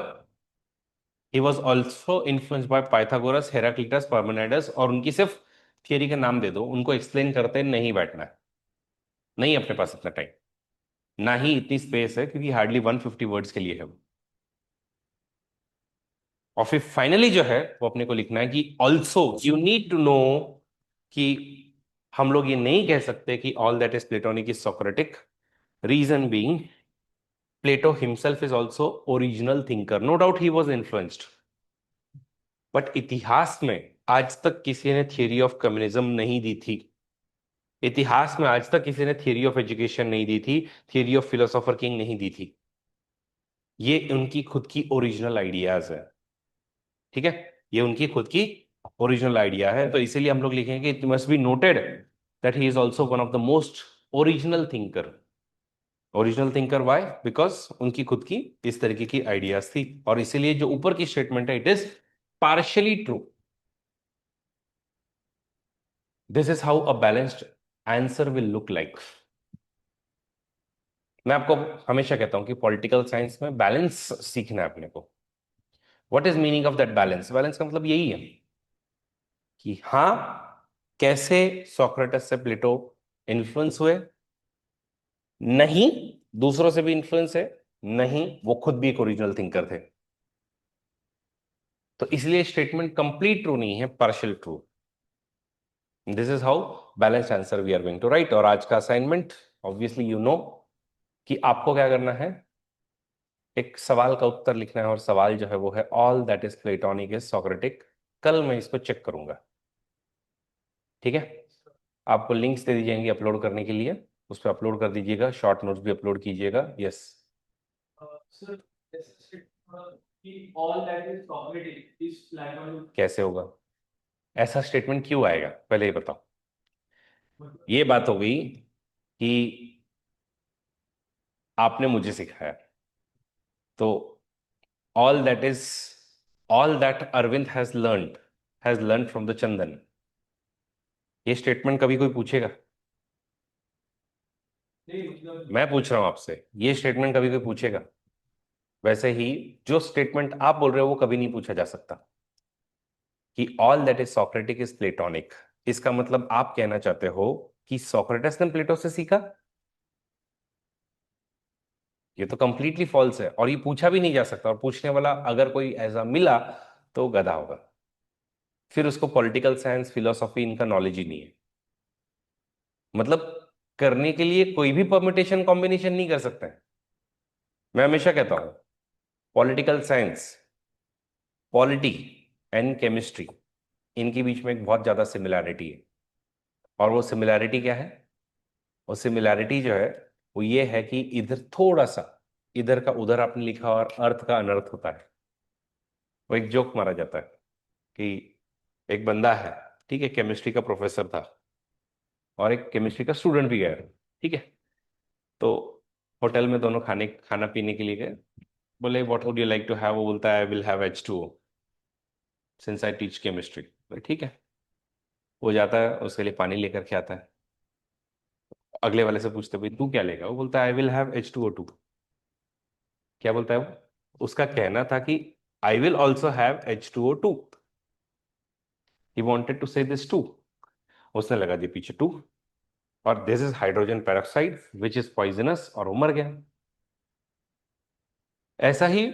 Speaker 1: he was also influenced by Pythagoras, Heraclitus, Parmenides. और उनकी सिर्फ थियरी का नाम दे दो, उनको एक्सप्लेन करते नहीं बैठना है। नहीं अपने पास इतना टाइम, ना ही इतनी स्पेस है, क्योंकि हार्डली 150 वर्ड्स के लिए है वो। और फिर फाइनली जो है वो अपने को लिखना है कि also you need to know कि हम लोग ये नहीं कह सकते कि all that is Platonic is Socratic. Reason being Plato himself is also original thinker, no doubt he was influenced, but इतिहास में आज तक किसी ने थियरी ऑफ कम्युनिज्म नहीं दी थी। इतिहास में आज तक किसी ने थियरी ऑफ एजुकेशन नहीं दी थी, थियरी ऑफ फिलोसोफर किंग नहीं दी थी। ये उनकी खुद की ओरिजिनल आइडियाज है। ठीक है, ये उनकी खुद की ओरिजिनल आइडिया है, तो इसीलिए हम लोग लिखेंगे it must be noted that he is also one of the most original thinker. Original thinker why? Because उनकी खुद की इस तरीके की आइडियाज थी, और इसीलिए जो ऊपर की स्टेटमेंट है it is partially true. This is how a balanced answer will look like. मैं आपको हमेशा कहता हूं कि पॉलिटिकल साइंस में बैलेंस सीखना है अपने को। What is meaning of that balance? Balance का मतलब यही है कि हाँ, कैसे सोक्रेटिस से प्लेटो इन्फ्लुएंस हुए, नहीं दूसरों से भी इन्फ्लुएंस है, नहीं वो खुद भी एक ओरिजिनल थिंकर थे। तो इसलिए स्टेटमेंट कंप्लीट ट्रू नहीं है, partial true. This is how balanced answer we are going to write. और आज का असाइनमेंट, ऑब्वियसली यू नो कि आपको क्या करना है, एक सवाल का उत्तर लिखना है, और सवाल जो है वो है all that is Platonic is Socratic. कल मैं इसको चेक करूंगा, ठीक है? आपको लिंक्स दे दी जाएंगी अपलोड करने के लिए, उस पर अपलोड कर दीजिएगा, शॉर्ट नोट्स भी अपलोड कीजिएगा। Yes
Speaker 2: sir, all that is Socratic is Platonic.
Speaker 1: कैसे होगा? ऐसा स्टेटमेंट क्यों आएगा, पहले ये बताओ। ये बात हो गई कि आपने मुझे सिखाया, तो all that is, all that Arvind has learn from the Chandan, ये स्टेटमेंट कभी कोई पूछेगा?
Speaker 2: नहीं मतलब
Speaker 1: मैं पूछ रहा हूं आपसे, ये स्टेटमेंट कभी कोई पूछेगा? वैसे ही जो स्टेटमेंट आप बोल रहे हो वो कभी नहीं पूछा जा सकता कि all that is Socratic is Platonic. इसका मतलब आप कहना चाहते हो कि सोक्रेटिस ने प्लेटो से सीखा? ये तो कंप्लीटली फॉल्स है, और ये पूछा भी नहीं जा सकता, और पूछने वाला अगर कोई ऐसा मिला तो गधा होगा, फिर उसको पॉलिटिकल साइंस फिलोसॉफी इनका नॉलेज ही नहीं है। मतलब करने के लिए कोई भी परम्यूटेशन कॉम्बिनेशन नहीं कर सकते हैं। मैं हमेशा कहता हूं political science, polity and chemistry, इनके बीच में एक बहुत ज्यादा सिमिलैरिटी है। और वो सिमिलैरिटी क्या है? वो सिमिलैरिटी जो है वो ये है कि इधर थोड़ा सा, इधर का उधर आपने लिखा और अर्थ का अनर्थ होता है। वो एक जोक मारा जाता है कि एक बंदा है, ठीक है, केमिस्ट्री का प्रोफेसर था, और एक केमिस्ट्री का स्टूडेंट भी गया, ठीक है। तो होटल में दोनों खाना पीने के लिए गए। बोले what would you like to have? वो बोलता है I will have H2O since I teach chemistry. ठीक है, वो जाता है उसके लिए पानी लेकर के आता है। अगले वाले से पूछते भाई तू क्या लेगा? वो बोलता है आई विल हैव H2O2। क्या बोलता है वो? उसका कहना था कि I will also have H2O2। He wanted to say this too, उसने लगा दिया पीछे टू, और this is hydrogen peroxide which is poisonous, और वो मर गया। ऐसा ही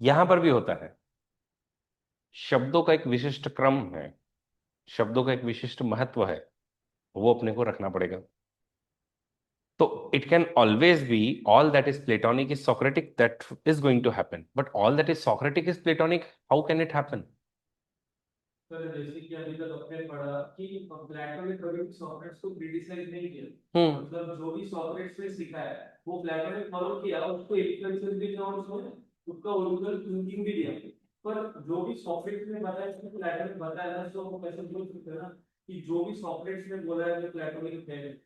Speaker 1: यहां पर भी होता है। शब्दों का एक विशिष्ट क्रम है, शब्दों का एक विशिष्ट महत्व है, वो अपने को रखना पड़ेगा। तो it can always be all that is Platonic is Socratic, that is going to happen, but all that is Socratic is Platonic, how can it happen?
Speaker 2: Sir जैसे कि अभी तक अपने पढ़ा कि प्लेटो ने कभी भी सॉक्रेटिस को क्रिटिसाइज नहीं किया।
Speaker 1: हम्म।
Speaker 2: मतलब जो भी सॉक्रेटिस ने सीखा है वो प्लेटो ने फॉलो किया, उसको इन्फ्लुएंसेस भी दिया और उसने उसका ओरिजिनल थिंकिंग भी दिया। पर जो भी सॉक्रेटिस ने बताया, उसको प्लेटो ने बताया ना, तो वो कैसे बोल सकते हैं ना कि जो भी सॉक्रेटिस ने बोला है वो प्लेटो ने कहा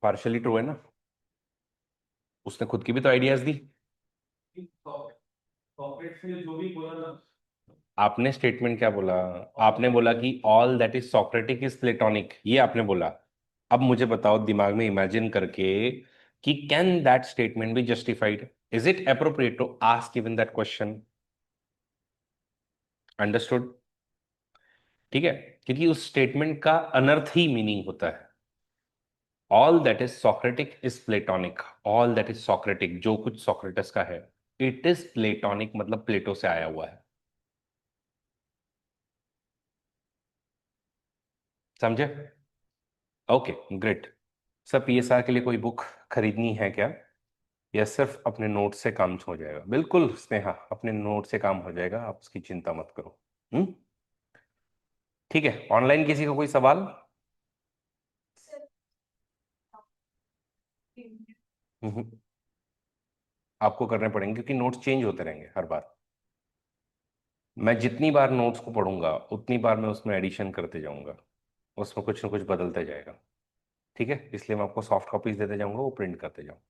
Speaker 1: पार्शली ट्रू है ना, उसने खुद की भी तो आइडियाज दी।
Speaker 2: है। सॉक्रेटिस ने जो भी बोला ना,
Speaker 1: आपने स्टेटमेंट क्या बोला? आपने बोला कि all that is Socratic is Platonic, ये आपने बोला। अब मुझे बताओ दिमाग में इमेजिन करके कि can that statement be justified? Is it appropriate to ask even that question? Understood? ठीक है, क्योंकि उस स्टेटमेंट का अनर्थ ही मीनिंग होता है। All that is Socratic is Platonic, all that is Socratic, जो कुछ सॉक्रेटस का है, इट इज प्लेटोनिक, मतलब प्लेटो से आया हुआ है। समझे? Okay, great. सर पीएसआर के लिए कोई बुक खरीदनी है क्या, या सिर्फ अपने नोट से काम हो जाएगा? बिल्कुल स्नेहा, अपने नोट से काम हो जाएगा, आप उसकी चिंता मत करो। ठीक है, ऑनलाइन किसी का कोई सवाल? हम्म, आपको करने पड़ेंगे क्योंकि नोट्स चेंज होते रहेंगे हर बार। मैं जितनी बार नोट्स को पढ़ूंगा उतनी बार मैं उसमें एडिशन करते जाऊंगा, उसमें कुछ ना कुछ बदलता जाएगा। ठीक है, इसलिए मैं आपको सॉफ्ट कॉपीज देते जाऊंगा, वो प्रिंट करते जाऊंगा।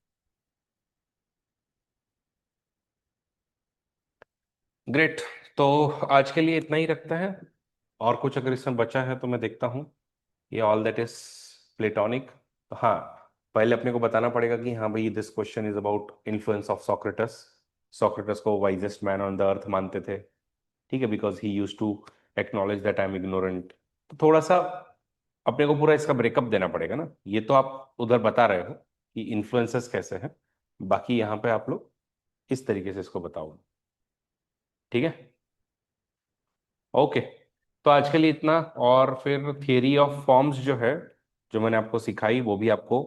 Speaker 1: ग्रेट। तो आज के लिए इतना ही रखते हैं, और कुछ अगर इसमें बचा है तो मैं देखता हूँ। ये ऑल दैट इज प्लेटोनिक। हाँ, पहले अपने को बताना पड़ेगा कि हाँ भाई, this question is about influence of Socrates. Socrates को wisest man on the earth मानते थे, ठीक है, because he use to acknowledge that I am ignorant. तो थोड़ा सा अपने को पूरा इसका ब्रेकअप देना पड़ेगा ना। ये तो आप उधर बता रहे हो कि इन्फ्लुएंसेस कैसे हैं, बाकी यहाँ पे आप लोग इस तरीके से इसको बताओ। ठीक है, ओके। तो आज के लिए इतना, और फिर थियरी ऑफ फॉर्म्स जो है, जो मैंने आपको सिखाई वो भी आपको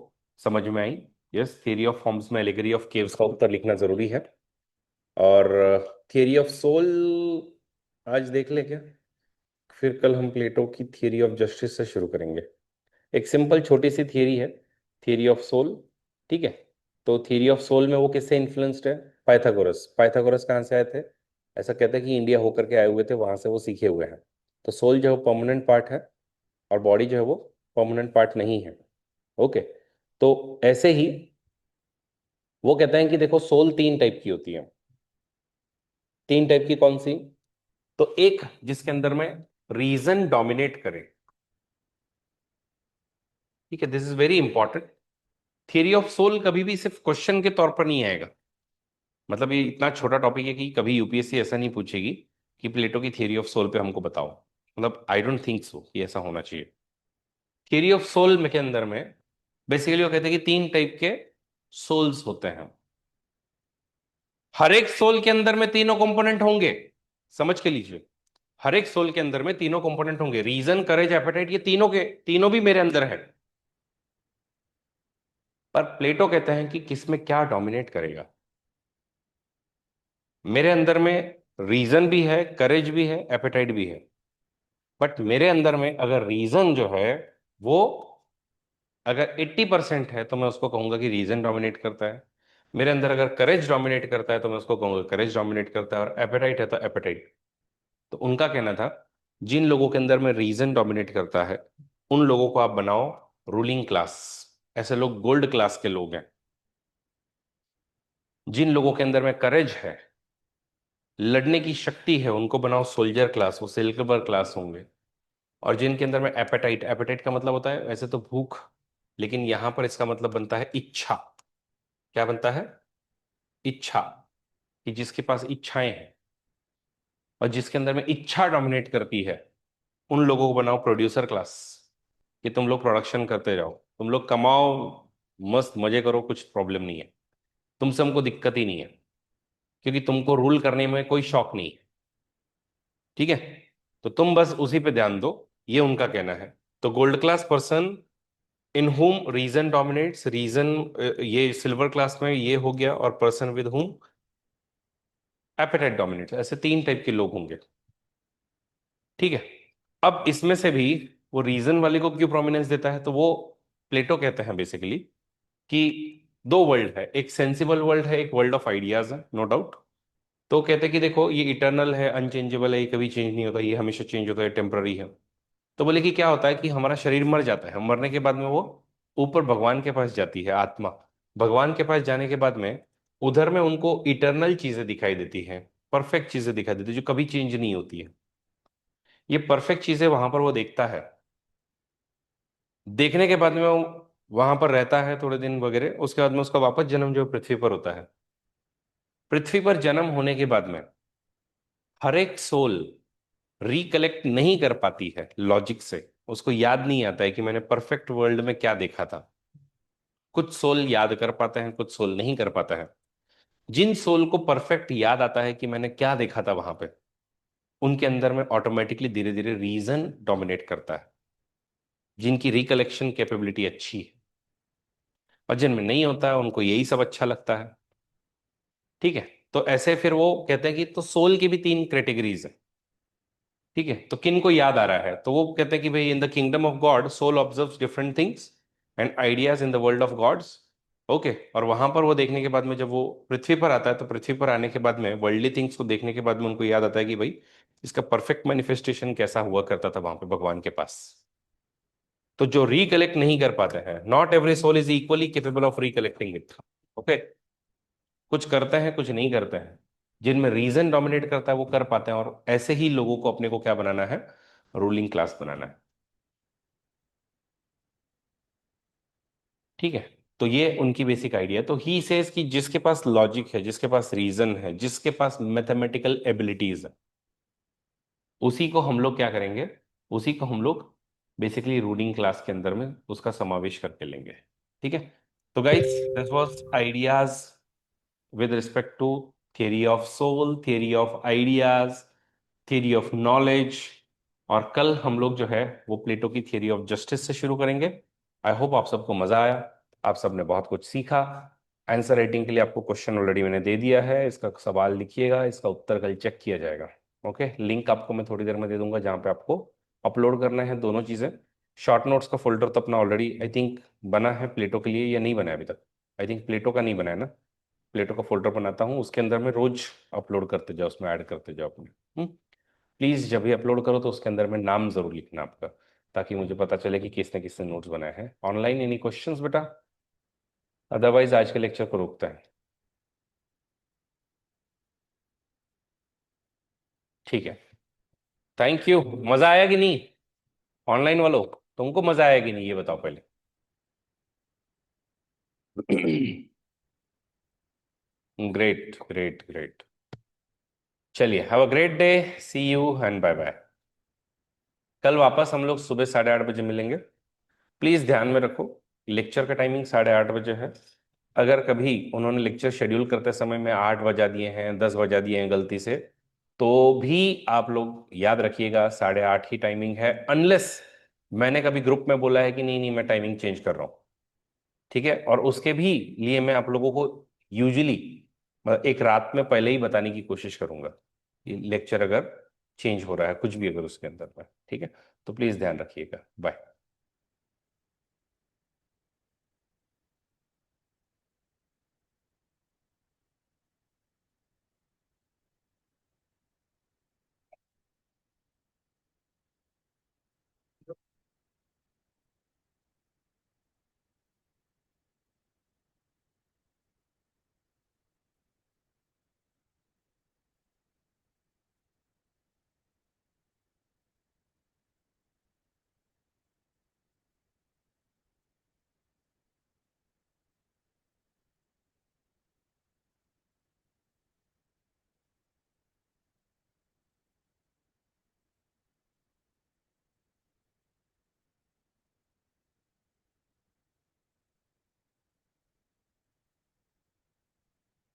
Speaker 1: समझ में आई। यस, थियरी ऑफ फॉर्म्स में एलिगरी ऑफ केव्स का उत्तर लिखना जरूरी है। और थियरी ऑफ सोल आज देख ले क्या, फिर कल हम प्लेटो की थियरी ऑफ जस्टिस से शुरू करेंगे। एक सिंपल छोटी सी थियरी है, थियरी ऑफ सोल। ठीक है, तो थियरी ऑफ सोल में वो किससे इन्फ्लुएंस्ड है? पाइथागोरस। पाइथागोरस कहाँ से आए थे? ऐसा कहते हैं कि इंडिया होकर के आए हुए थे, वहां से वो सीखे हुए हैं। तो सोल जो है परमानेंट पार्ट है, और बॉडी जो है वो परमानेंट पार्ट नहीं है। ओके, तो ऐसे ही वो कहते हैं कि देखो, सोल तीन टाइप की होती है। तीन टाइप की कौन सी? तो एक जिसके अंदर में रीजन डोमिनेट करे। ठीक है, this is very important. Theory of soul कभी भी सिर्फ क्वेश्चन के तौर पर नहीं आएगा। मतलब ये इतना छोटा टॉपिक है कि कभी यूपीएससी ऐसा नहीं पूछेगी कि प्लेटो की थियरी ऑफ सोल पे हमको बताओ। मतलब आई डोंट थिंक सो कि ऐसा होना चाहिए। थियरी ऑफ सोल में के अंदर में बेसिकली वो कहते हैं कि तीन टाइप के सोल्स होते हैं। हर एक सोल के अंदर में तीनों कंपोनेंट होंगे, समझ के लीजिए। हर एक सोल के अंदर में तीनों कंपोनेंट होंगे, रीजन, करेज, एपेटाइट, ये तीनों के तीनों भी मेरे अंदर है। पर प्लेटो कहते हैं कि किसमें क्या डोमिनेट करेगा। मेरे अंदर में रीजन भी है, करेज भी है, एपेटाइट भी है। बट मेरे अंदर में अगर रीजन जो है वो अगर 80% है तो मैं उसको कहूंगा कि रीजन डोमिनेट करता है। मेरे अंदर अगर करेज डोमिनेट करता है तो मैं उसको कहूंगा करेज डोमिनेट करता है, और एपेटाइट है तो एपेटाइट। तो उनका कहना था, जिन लोगों के अंदर में रीजन डोमिनेट करता है उन लोगों को आप बनाओ रूलिंग क्लास। ऐसे लोग गोल्ड क्लास के लोग हैं। जिन लोगों के अंदर में करेज है, लड़ने की शक्ति है, उनको बनाओ सोल्जर क्लास, वो सिल्वर क्लास होंगे। और जिनके अंदर में एपेटाइट, एपेटाइट का मतलब होता है वैसे तो भूख, लेकिन यहां पर इसका मतलब बनता है इच्छा। क्या बनता है? इच्छा। कि जिसके पास इच्छाएं हैं और जिसके अंदर में इच्छा डोमिनेट करती है, उन लोगों को बनाओ प्रोड्यूसर क्लास। कि तुम लोग प्रोडक्शन करते जाओ, तुम लोग कमाओ, मस्त मजे करो, कुछ प्रॉब्लम नहीं है, तुमसे हमको दिक्कत ही नहीं है, क्योंकि तुमको रूल करने में कोई शौक नहीं है। ठीक है, तो तुम बस उसी पे ध्यान दो, ये उनका कहना है। तो gold class person in whom reason dominates, reason, ये सिल्वर क्लास में ये हो गया, और person with whom appetite dominates, ऐसे तीन टाइप के लोग होंगे। ठीक है, अब इसमें से भी वो रीजन वाले को क्यों प्रोमिनेंस देता है, तो वो प्लेटो कहते हैं बेसिकली कि दो वर्ल्ड है, एक सेंसिबल वर्ल्ड है, एक वर्ल्ड ऑफ आइडियाज है, नो डाउट। तो कहते हैं कि देखो, ये इटर्नल है, अनचेंजेबल है, ये कभी चेंज नहीं होता, ये हमेशा चेंज होता है, टेम्पररी है। तो बोले कि क्या होता है कि हमारा शरीर मर जाता है, मरने के बाद में वो ऊपर भगवान के पास जाती है आत्मा। भगवान के पास जाने के बाद में उधर में उनको इटर्नल चीजें दिखाई देती हैं, परफेक्ट चीजें दिखाई देती है जो कभी चेंज नहीं होती है। ये परफेक्ट चीजें वहां पर वो देखता है। देखने के बाद में वो वहां पर रहता है थोड़े दिन वगैरह, उसके बाद में उसका वापस जन्म जो पृथ्वी पर होता है। पृथ्वी पर जन्म होने के बाद में हर एक सोल रिकलेक्ट नहीं कर पाती है लॉजिक से। उसको याद नहीं आता है कि मैंने परफेक्ट वर्ल्ड में क्या देखा था। कुछ सोल याद कर पाते हैं, कुछ सोल नहीं कर पाता है। जिन सोल को परफेक्ट याद आता है कि मैंने क्या देखा था वहां पे, उनके अंदर में ऑटोमेटिकली धीरे धीरे रीजन डोमिनेट करता है। जिनकी रिकलेक्शन कैपेबिलिटी अच्छी है, और जिनमें नहीं होता है उनको यही सब अच्छा लगता है। ठीक है। तो ऐसे फिर वो कहते हैं कि तो सोल की भी तीन कैटेगरीज है। ठीक है, तो किन को याद आ रहा है? तो वो कहते हैं कि भाई in the kingdom of God soul observes different things and ideas in the world of gods. Okay, और वहां पर वो देखने के बाद में जब वो पृथ्वी पर आता है, तो पृथ्वी पर आने के बाद में वर्ल्डली थिंग्स को देखने के बाद में उनको याद आता है कि भाई इसका परफेक्ट मैनिफेस्टेशन कैसा हुआ करता था वहां पे भगवान के पास। तो जो रिकलेक्ट नहीं कर पाते हैं, not every soul is equally capable of recollecting it. Okay, कुछ करते हैं कुछ नहीं करते हैं। जिनमें रीजन डोमिनेट करता है वो कर पाते हैं, और ऐसे ही लोगों को अपने को क्या बनाना है? रूलिंग क्लास बनाना है। ठीक है। तो ये उनकी बेसिक आइडिया है। तो ही सेज कि जिसके पास लॉजिक है, जिसके पास रीजन है, जिसके पास मैथमेटिकल एबिलिटीज है, उसी को हम लोग क्या करेंगे? उसी को हम लोग बेसिकली रूलिंग क्लास के अंदर में उसका समावेश करके लेंगे। ठीक है। तो guys, this was ideas with respect to theory of soul, theory of ideas, theory of knowledge। और कल हम लोग जो है वो प्लेटो की थियरी ऑफ जस्टिस से शुरू करेंगे। आई होप आप सबको मजा आया, आप सबने बहुत कुछ सीखा। आंसर राइटिंग के लिए आपको क्वेश्चन ऑलरेडी मैंने दे दिया है, इसका सवाल लिखिएगा, इसका उत्तर कल चेक किया जाएगा। ओके, लिंक आपको मैं थोड़ी देर में दे दूंगा जहाँ पे आपको अपलोड करना है दोनों चीज़ें। शॉर्ट नोट्स का फोल्डर तो अपना ऑलरेडी आई थिंक बना है प्लेटो के लिए, या नहीं बना है अभी तक? आई थिंक प्लेटो का नहीं बना है ना। प्लेटो का फोल्डर बनाता हूँ, उसके अंदर में रोज अपलोड करते जाओ, उसमें ऐड करते जाओ अपने। प्लीज जब भी अपलोड करो तो उसके अंदर में नाम जरूर लिखना आपका, ताकि मुझे पता चले कि किसने किसने नोट्स बनाए हैं। ऑनलाइन एनी क्वेश्चंस बेटा? अदरवाइज आज के लेक्चर को रोकता है। ठीक है, थैंक यू। मजा आया कि नहीं? ऑनलाइन वालों, तुमको मजा आया कि नहीं ये बताओ पहले। Great great great. चलिए, have a great day, see you and bye bye. कल वापस हम लोग सुबह 8:30 बजे मिलेंगे। प्लीज ध्यान में रखो, लेक्चर का टाइमिंग 8:30 बजे है। अगर कभी उन्होंने लेक्चर शेड्यूल करते समय में 8 बजा दिए हैं, 10 बजा दिए हैं गलती से, तो भी आप लोग याद रखिएगा 8:30 ही टाइमिंग है, अनलेस मैंने कभी ग्रुप में बोला है कि नहीं नहीं मैं टाइमिंग चेंज कर रहा हूँ। ठीक है, और उसके भी लिए मैं आप लोगों को यूजुअली एक रात में पहले ही बताने की कोशिश करूंगा कि लेक्चर अगर चेंज हो रहा है कुछ भी अगर उसके अंदर में। ठीक है, तो प्लीज ध्यान रखिएगा। बाय।